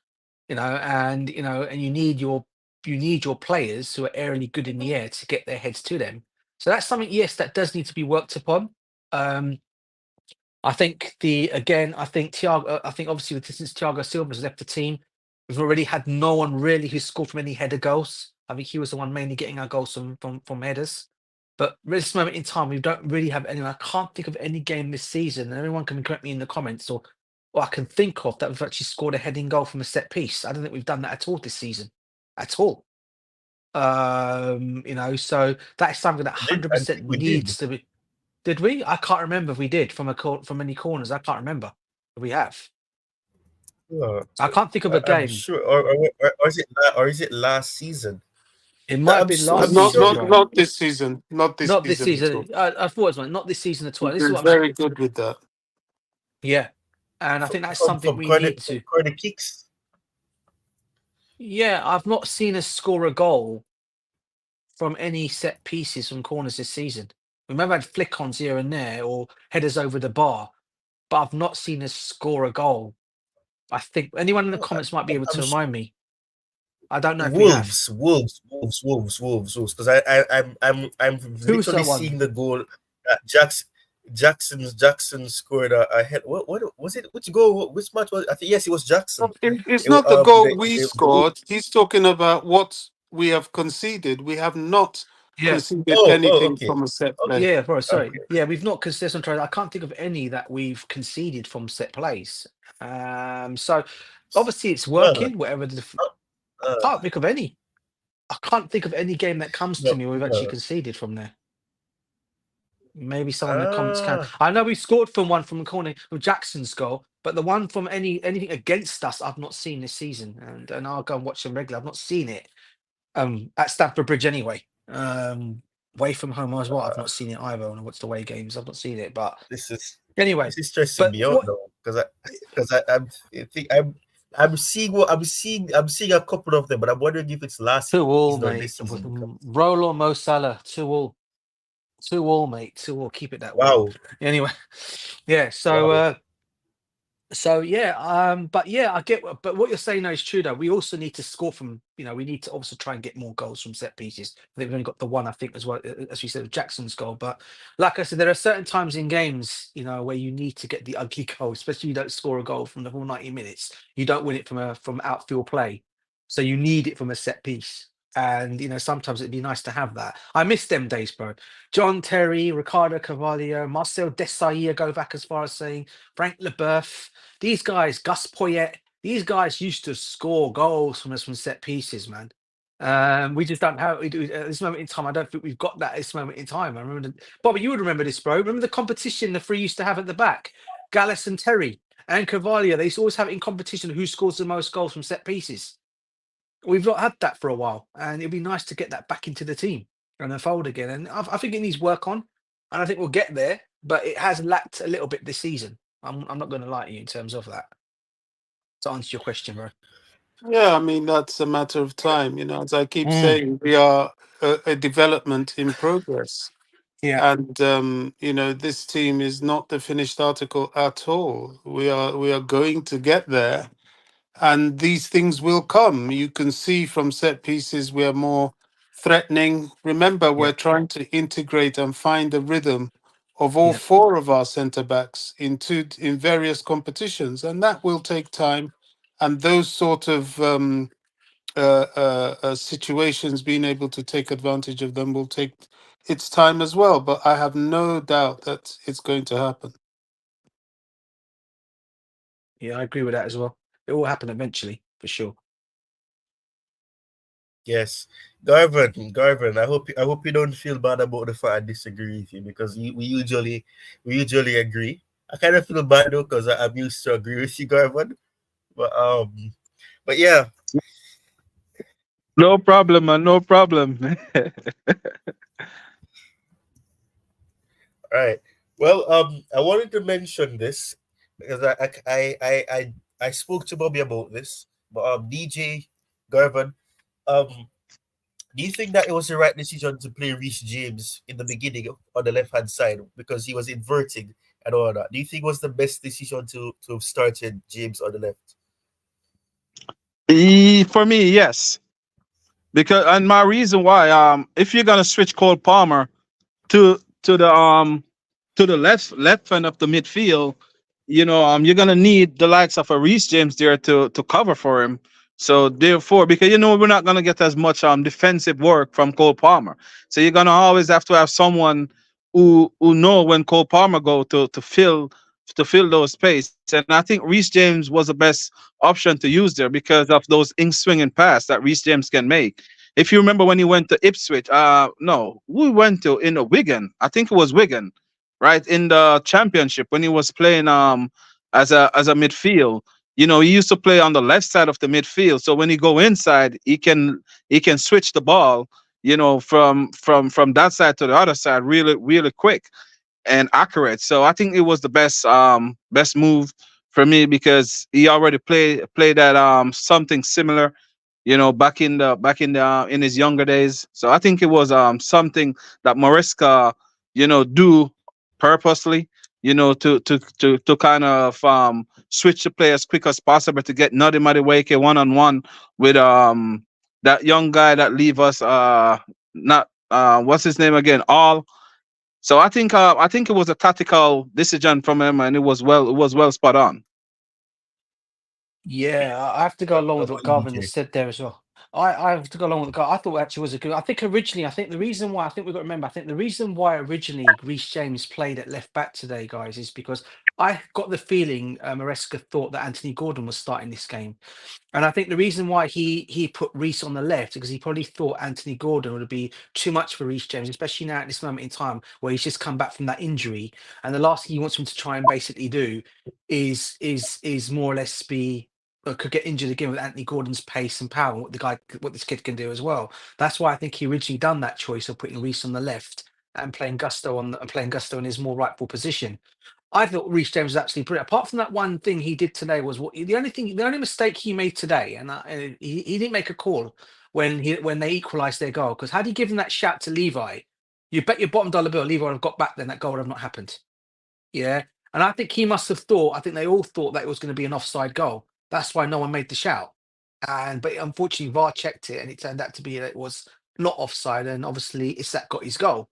And you need your players who are aerially good in the air to get their heads to them. So that's something, yes, that does need to be worked upon. I think Thiago. I think obviously since Thiago Silva's left the team, we've already had no one really who scored from any header goals. I think he was the one mainly getting our goals from headers. But at this moment in time, we don't really have anyone. I can't think of any game this season, and everyone can correct me in the comments, or I can think of that we've actually scored a heading goal from a set piece. I don't think we've done that at all this season, at all. So that is something that I think, I 100% think we did. needs to be. Did we? I can't remember if we did from any corners. I can't remember if we have. I can't think of a I'm game. sure, or is it last season? It might have I'm been so, last I'm Not season, sure. not bro. not this season. Not this Not this season at all. season. I thought it was not this season at all. We've This is been what I'm saying. very good with that. Yeah, and I think that's something we corner need to. kicks. Yeah, I've not seen us score a goal from any set pieces from corners this season. We may have had flick-ons here and there or headers over the bar, but I've not seen us score a goal. I think anyone in the No, comments might be able to I'm remind me. I don't know if we have. Wolves. Because I'm Who's literally that one? seeing the goal that Jackson scored a head. What was it? Which goal? Which match was? I think yes, it was Jackson. It's not the goal we The Wolves. scored. He's talking about what we have conceded. We have not Yeah. conceded Oh, anything okay, from a set play. Yeah, bro. Sorry. okay. Yeah, we've not conceded. I can't think of any that we've conceded from set plays. So obviously it's Uh, working. Whatever uh, I uh, can't think of any. I can't think of any game that comes to no, me where we've actually no. conceded from there. Maybe someone in the comments can. Ah, I know we scored from one from the corner with Jackson's goal, but the one from anything against us, I've not seen this season, and I'll go and watch them regularly. I've not seen it at Stamford Bridge anyway. Away from home as well, I've not seen it either. When I watch the away games, I've not seen it. But this is anyway, stressing but me out what? now I'm seeing I'm seeing a couple of them, but I'm wondering if it's last 2-2, season or mate. this season. Roll or Mo Salah, 2-2. 2-2, mate. 2-2. Keep it that way. Wow, Anyway, yeah. wow. So yeah, but yeah, I get. But what you're saying now is true. Though we also need to score from. We need to also try and get more goals from set pieces. I think we've only got the one. I think as well, as you said, with Jackson's goal. But like I said, there are certain times in games, where you need to get the ugly goal. Especially you don't score a goal from the full 90 minutes. You don't win it from outfield play. So you need it from a set piece. And sometimes it'd be nice to have that. I miss them days, bro. John Terry, Ricardo Carvalho, Marcel Desailly, go back as far as saying Frank Leboeuf. These guys, Gus Poyet, these guys used to score goals from us from set pieces, man. We just don't have we do at this moment in time. I don't think we've got that at this moment in time. I remember, Bobby, you would remember this, bro. Remember the competition the three used to have at the back? Gallus and Terry and Carvalho. They used to always have it in competition who scores the most goals from set pieces. We've not had that for a while, and it'd be nice to get that back into the team and then fold again. And I think it needs work on, and I think we'll get there. But it has lacked a little bit this season. I'm not going to lie to you in terms of that. To answer your question, bro. Yeah, I mean that's a matter of time. As I keep Mm, saying, we are a development in progress, yeah, and this team is not the finished article at all. We are going to get there, and these things will come. You can see from set pieces we are more threatening. Remember, we're yeah, trying to integrate and find the rhythm of all yeah, four of our centre backs in various competitions, and that will take time. And those sort of situations, being able to take advantage of them will take its time as well. But I have no doubt that it's going to happen. yeah. I agree with that as well. It will happen eventually, for sure. Yes, Garvin. I hope you don't feel bad about the fact I disagree with you because we usually agree. I kind of feel bad though because I'm used to agree with you, Garvin. But yeah, No problem, man. No problem. all right. Well, I wanted to mention this because I spoke to Bobby about this, but DJ Garvin, um, do you think that it was the right decision to play Reece James in the beginning on the left hand side because he was inverting and all that? Do you think it was the best decision to have started James on the left? For me, yes. Because and my reason why, if you're gonna switch Cole Palmer to to the um to the left end of the midfield, you're gonna need the likes of a Reece James there to cover for him. So therefore, because we're not gonna get as much defensive work from Cole Palmer. So you're gonna always have to have someone who know when Cole Palmer go to fill those space. And I think Reece James was the best option to use there because of those in swinging pass that Reece James can make. If you remember when he went to Ipswich, no, we went to in the Wigan. I think it was Wigan, right in the Championship when he was playing as a midfield. He used to play on the left side of the midfield. So when he go inside, he can switch the ball, from that side to the other side really really quick and accurate. So I think it was the best move for me because he already played that something similar, back in the in his younger days. So I think it was something that Mariska, do purposely, to kind of switch the play as quick as possible to get Nutty Madueke one on one with that young guy that leave us not what's his name again, all. So I think it was a tactical decision from him, and it was well spot on. Yeah, I have to go along How with what about you, Garvin has DJ? said there as well. I have to go along with I thought actually was a good. I think originally, I think the reason why I think we've got to remember, I think the reason why originally Reece James played at left back today, guys, is because I got the feeling Maresca thought that Anthony Gordon was starting this game. And I think the reason why he put Reece on the left because he probably thought Anthony Gordon would be too much for Reece James, especially now at this moment in time where he's just come back from that injury, and the last thing he wants him to try and basically do is more or less be could get injured again with Anthony Gordon's pace and power, what this kid can do as well. That's why I think he originally done that choice of putting Reece on the left and playing Gusto in his more rightful position. I thought Reece James was absolutely brilliant. Apart from that one thing he did today was the only mistake he made today, and he didn't make a call when they equalised their goal. Because had he given that shout to Levi, you bet your bottom dollar bill Levi would have got back. Then that goal would have not happened. Yeah, and I think he must have thought. I think they all thought that it was going to be an offside goal. That's why no one made the shout. But unfortunately, VAR checked it, and it turned out to be that it was not offside. And obviously, Isak got his goal.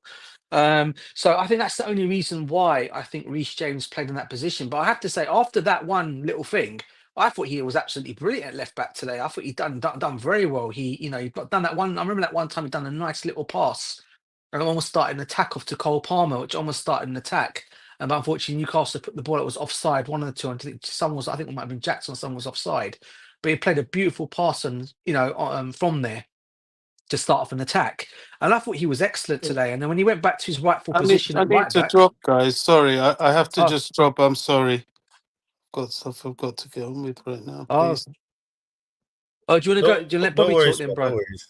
So I think that's the only reason why I think Reece James played in that position. But I have to say, after that one little thing, I thought he was absolutely brilliant at left back today. I thought he'd done very well. He done that one. I remember that one time he'd done a nice little pass and almost started an attack off to Cole Palmer, which almost started an attack. But unfortunately, Newcastle put the ball. It was offside. One of the two. I think someone was. I think it might have been Jackson. Someone was offside. But he played a beautiful pass and from there to start off an attack. And I thought he was excellent today. And then when he went back to his rightful I need position I at need right to back, drop, guys. Sorry, I have to oh, just drop. I'm sorry. Got stuff I've got to get on with right now, oh, please. oh, do you want to go? No, Do you let no Bobby talk worries, then, man. No bro? worries.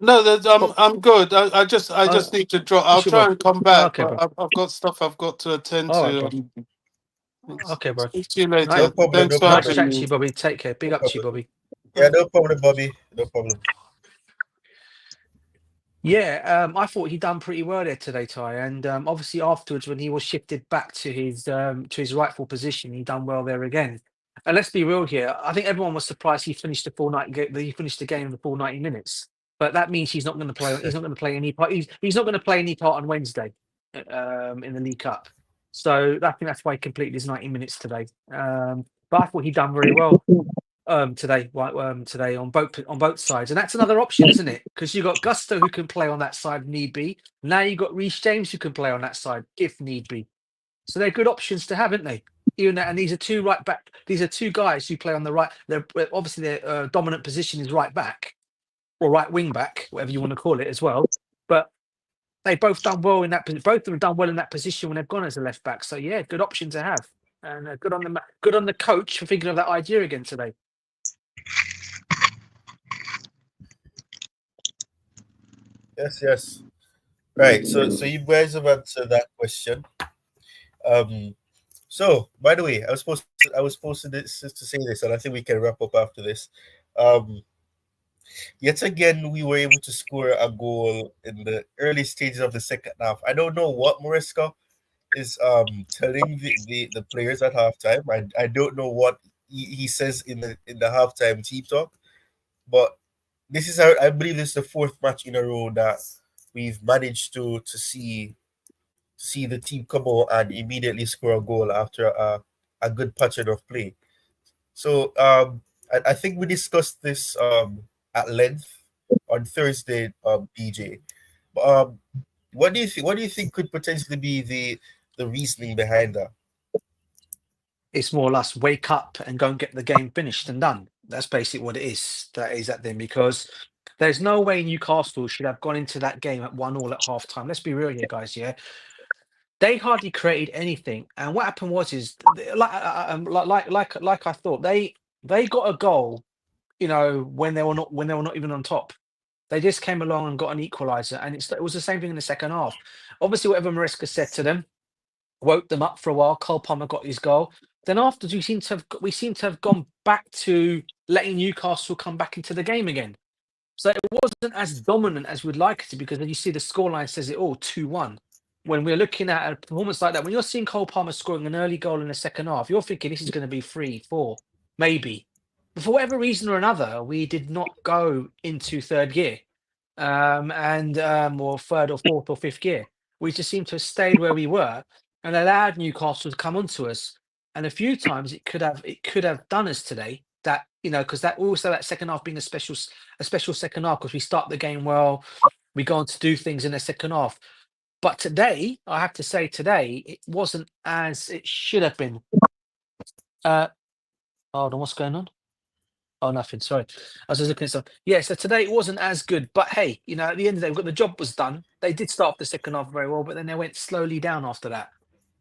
No, I'm Bob, I'm good. I just uh, need to drop. I'll what's your try bro? and come back, Okay, but bro. I've got stuff I've got to attend All right, to. bro. Okay, bro. Speak to you Nice, No later. problem. Thanks No for nice problem. having chatting to me. you, Bobby. Take care. Big No up to you, problem. Bobby. Yeah, no problem, Bobby. No problem. Yeah, I thought he done pretty well there today, Ty. And obviously afterwards, when he was shifted back to his rightful position, he done well there again. And let's be real here. I think everyone was surprised he finished the full 90 game. He finished the game in the full 90 minutes. But that means he's not going to play. He's not going to play any part. He's not going to play any part on Wednesday, in the League Cup. So I think that's why he completed his 90 minutes today. But I thought he done very well today on both sides, and that's another option, isn't it? Because you got Gusto who can play on that side if need be. Now you got Reece James who can play on that side if need be. So they're good options to have, aren't they? Even that, and these are two right back. These are two guys who play on the right. They're obviously their dominant position is right back or right wing back, whatever you want to call it, as well. But they both done well in that. Both of them done well in that position when they've gone as a left back. So yeah, good option to have, and good on the coach for thinking of that idea again today. Yes, yes. Right. So you guys have answered that question. So by the way, I was supposed to say this, and I think we can wrap up after this. Yet again, we were able to score a goal in the early stages of the second half. I don't know what Maresca is telling the players at halftime. I don't know what he says in the halftime team talk, but this is I believe this is the fourth match in a row that we've managed to see the team come out and immediately score a goal after a good pattern of play. So I think we discussed this at length on Thursday, BJ. What do you think? What do you think could potentially be the reasoning behind that? It's more or less wake up and go and get the game finished and done. That's basically what it is. That is that thing, because there's no way Newcastle should have gone into that game at 1-1 at half time. Let's be real here, guys. Yeah, they hardly created anything, and what happened was like I thought they got a goal. You know, when they were not even on top. They just came along and got an equaliser, and it was the same thing in the second half. Obviously, whatever Maresca said to them woke them up for a while. Cole Palmer got his goal. Then afterwards, we seem to have gone back to letting Newcastle come back into the game again. So it wasn't as dominant as we'd like it to, because then you see the scoreline says it all 2-1. When we're looking at a performance like that, when you're seeing Cole Palmer scoring an early goal in the second half, you're thinking this is going to be 3-4, maybe. But for whatever reason or another, we did not go into third gear, or third or fourth or fifth gear. We just seemed to have stayed where we were and allowed Newcastle to come onto us. And a few times it could have done us today. That, you know, because that also that second half being a special second half, because we start the game well, we go on to do things in the second half. But today, I have to say, it wasn't as it should have been. Hold on, what's going on? Oh, nothing. Sorry, I was just looking at something. Yeah, so today it wasn't as good, but hey, you know, at the end of the day, the job was done. They did start off the second half very well, but then they went slowly down after that.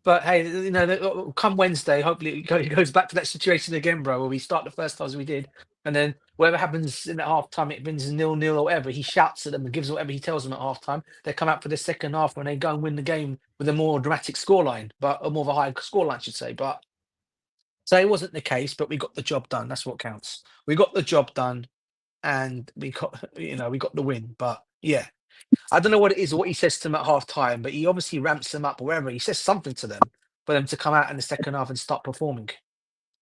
But hey, you know, come Wednesday, hopefully it goes back to that situation again, bro, where we start the first half as we did, and then whatever happens in the half time, it wins 0-0 or whatever. He shouts at them and gives whatever he tells them at half time. They come out for the second half when they go and win the game with a more dramatic scoreline, but a more of a high scoreline, I should say. But so it wasn't the case, but we got the job done. That's what counts. We got the job done, and we got the win. But yeah, I don't know what it is or what he says to them at half time, but he obviously ramps them up or wherever. He says something to them for them to come out in the second half and start performing.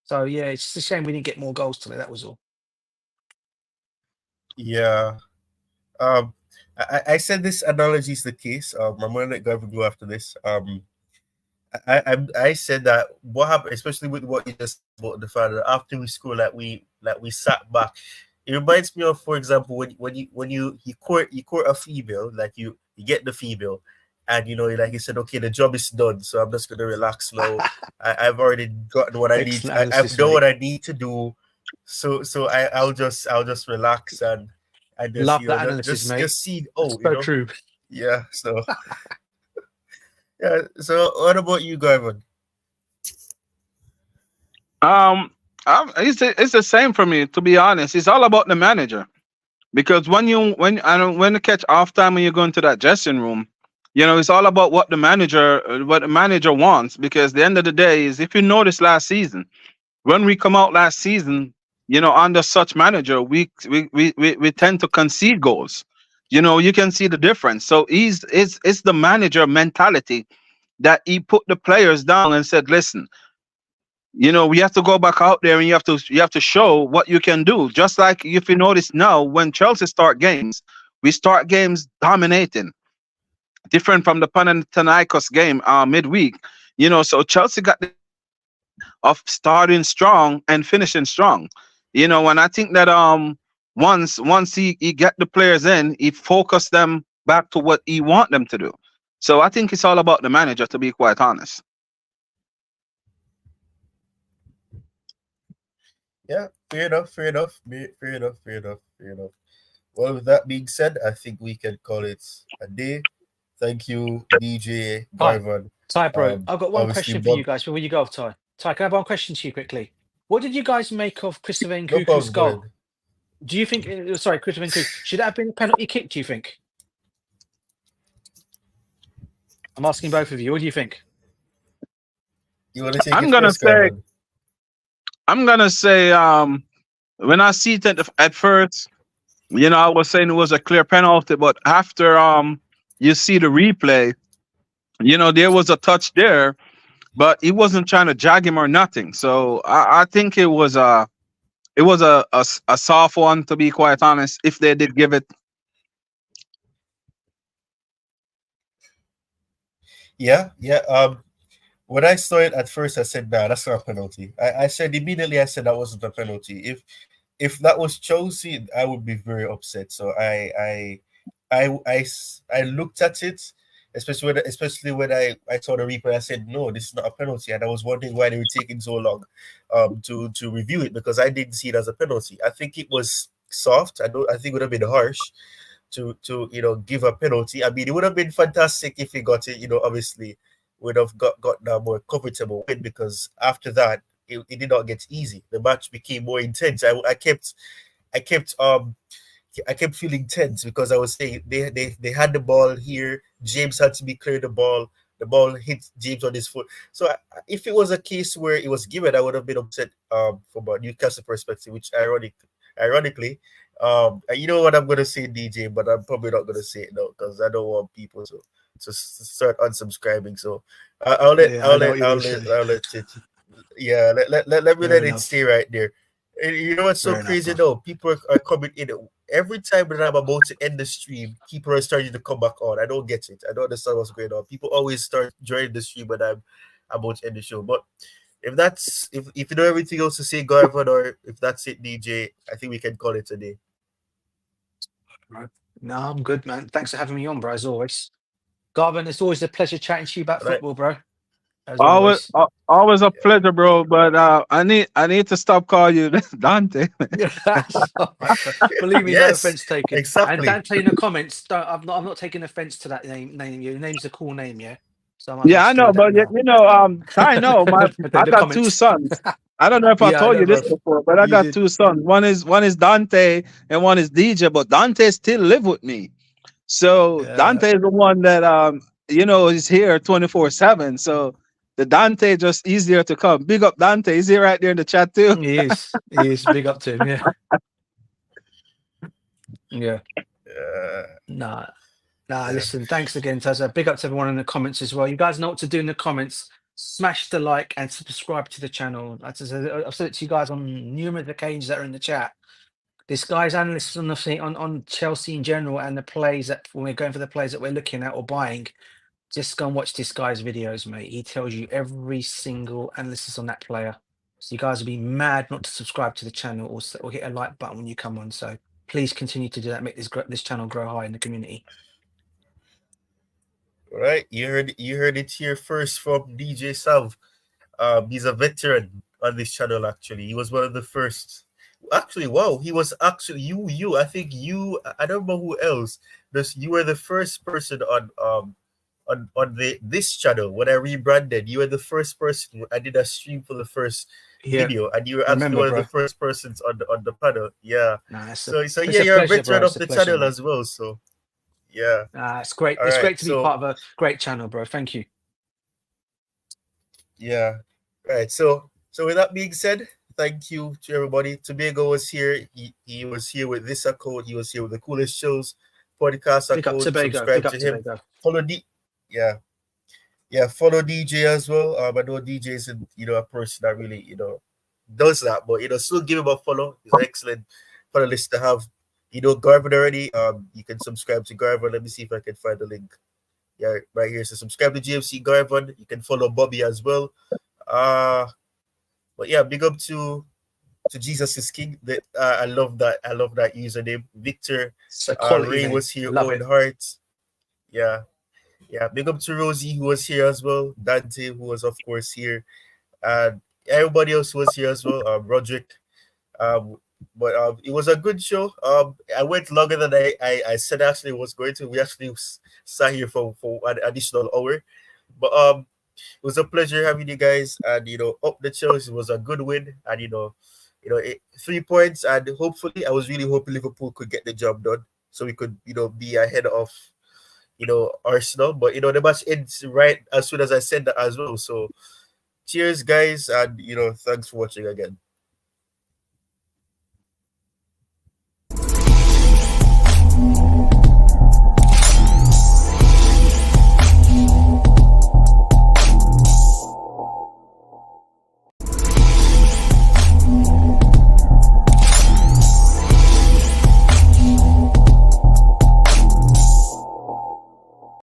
So yeah, it's just a shame we didn't get more goals today. That was all. Yeah. I said this analogy is the case. I'm gonna let Gavin go after this. I said that what happened, especially with what you just said about the fact that after we scored, we sat back. It reminds me of, for example, when you court a female, like you get the female, and you know, like you said, okay, the job is done, so I'm just gonna relax now. I've already gotten what I need. I've done what I need to do, so I'll just relax and just, love you know, that analysis, mate. just see. That's so true. Yeah. So yeah. So what about you, Gavin? It's the same for me, to be honest. It's all about the manager, because when you catch off time when you go into that dressing room, you know, it's all about what the manager wants. Because the end of the day is, if you notice last season, when we come out last season, under such manager, we tend to concede goals. You can see the difference. So it's the manager mentality that he put the players down and said, listen, we have to go back out there and you have to show what you can do. Just like if you notice now, when Chelsea start games, we start games dominating, different from the Panathinaikos game midweek. So Chelsea got the mentality of starting strong and finishing strong. And I think that once he get the players in, he focus them back to what he want them to do. So I think it's all about the manager, to be quite honest. Yeah, fair enough, fair enough, fair enough, fair enough, fair enough. Well, with that being said, I think we can call it a day. Thank you, DJ Ty, Garvan. Ty, bro, I've got one Obviously, question for you one, guys before you go off, Ty. Ty, can I have one question to you quickly? What did you guys make of Christopher no Nkunku's problem. Go ahead. goal? Do you think, sorry, Christopher Nkunku, should that have been a penalty kick, do you think? I'm asking both of you. What do you think? You want to take I'm it gonna first, say, Garvan? when I see it at first, I was saying it was a clear penalty, but after you see the replay, there was a touch there, but he wasn't trying to jag him or nothing. So I think it was a soft one, to be quite honest. If they did give it, Yeah, yeah. When I saw it at first, I said, "Nah, that's not a penalty." I said immediately. I said that wasn't a penalty. If that was Chelsea, I would be very upset. So I looked at it, especially when I saw the replay. I said, "No, this is not a penalty," and I was wondering why they were taking so long, to review it, because I didn't see it as a penalty. I think it was soft. I think it would have been harsh to give a penalty. I mean, it would have been fantastic if he got it. Obviously, would have got a more comfortable win, because after that, it did not get easy. The match became more intense. I kept I kept feeling tense, because I was saying they had the ball here. James had to be clear the ball. The ball hit James on his foot. So if it was a case where it was given, I would have been upset from a Newcastle perspective, which ironically, you know what I'm gonna say, DJ, but I'm probably not gonna say it now, because I don't want people to start unsubscribing. So I'll let Yeah, I I'll know let what you're I'll going to let say. I'll let it. Yeah, let me Fair let it enough. stay right there. And you know what's so Fair enough, crazy bro. though? People are coming in every time that I'm about to end the stream. People are starting to come back on. I don't get it. I don't understand what's going on. People always start joining the stream when I'm about to end the show. But if you know everything else to say, Garvan, or if that's it, DJ, I think we can call it a day. Right. No, I'm good, man. Thanks for having me on, bro, as always. Garvin, it's always a pleasure chatting to you about All right. football, bro, as always, always. always a Yeah. pleasure, bro. But I need to stop calling you Dante. Yeah, that's all right, bro. Believe me, no Yes, offense taken. And exactly. Dante in the comments, don't, I'm not taking offense to that name. Your name's a cool name, yeah. So I might as well Yeah, I just tell know, you that but now. I know I In the got two comments. sons. I don't know if I Yeah, I told know, you this bro. before, but I You got did. two sons. One is Dante and one is DJ, but Dante still live with me. So Yeah, Dante is the one that is here 24/7. So the Dante just easier to come. Big up Dante. He's here right there in the chat too. he is. He is. Big up to him. Yeah. Yeah. Uh, Nah. Nah, yeah. listen, thanks again, Tazza. Big up to everyone in the comments as well. You guys know what to do in the comments. Smash the like and subscribe to the channel. I've said it to you guys on numerous occasions that are in the chat. This guy's analysis on on Chelsea in general and the plays that when we're going for the plays that we're looking at or buying. Just go and watch this guy's videos, mate. He tells you every single analysis on that player. So you guys will be mad not to subscribe to the channel or hit a like button when you come on. So please continue to do that. Make this channel grow high in the community. All right. You heard it here first from DJ Sav. He's a veteran on this channel. Actually, he was one of the first. Actually, wow, he was actually you. I think you. I don't know who else. You were the first person on this channel when I rebranded. You were the first person. I did a stream for the first Yeah, video, and you were actually remember, one of the bro. first persons on the panel. Yeah. Nah, So it's yeah, a you're a pleasure, bro. veteran It's of a the pleasure, channel mate. as well. So yeah. It's great. All It's right. great to be So part of a great channel, bro. Thank you. yeah. Right. So with that being said, thank you to everybody. Tobago was here. He was here with this account. He was here with the coolest shows podcast Big up account. Tobago. Subscribe Big to up him. Tobago. Follow yeah, yeah. Follow DJ as well. I know DJ is a person that really does that, but still give him a follow. He's an excellent panelist to have. Garvin already. You can subscribe to Garvin. Let me see if I can find the link. Yeah, right here. So subscribe to GMC Garvin. You can follow Bobby as well. Uh but yeah, big up to Jesus is King. I love that. I love that username. Victor, It's a quality Ray name. was I here. love Owen it. Hart. Yeah, yeah. Big up to Rosie who was here as well. Dante who was of course here, and everybody else was here as well. Roderick. Um, but it was a good show. I went longer than I said actually was going to. We actually sat here for an additional hour, but it was a pleasure having you guys, and up the shows. It was a good win, and 3 points, and hopefully, I was really hoping Liverpool could get the job done, so we could be ahead of Arsenal. But the match ends right as soon as I said that as well. So cheers, guys, and thanks for watching again.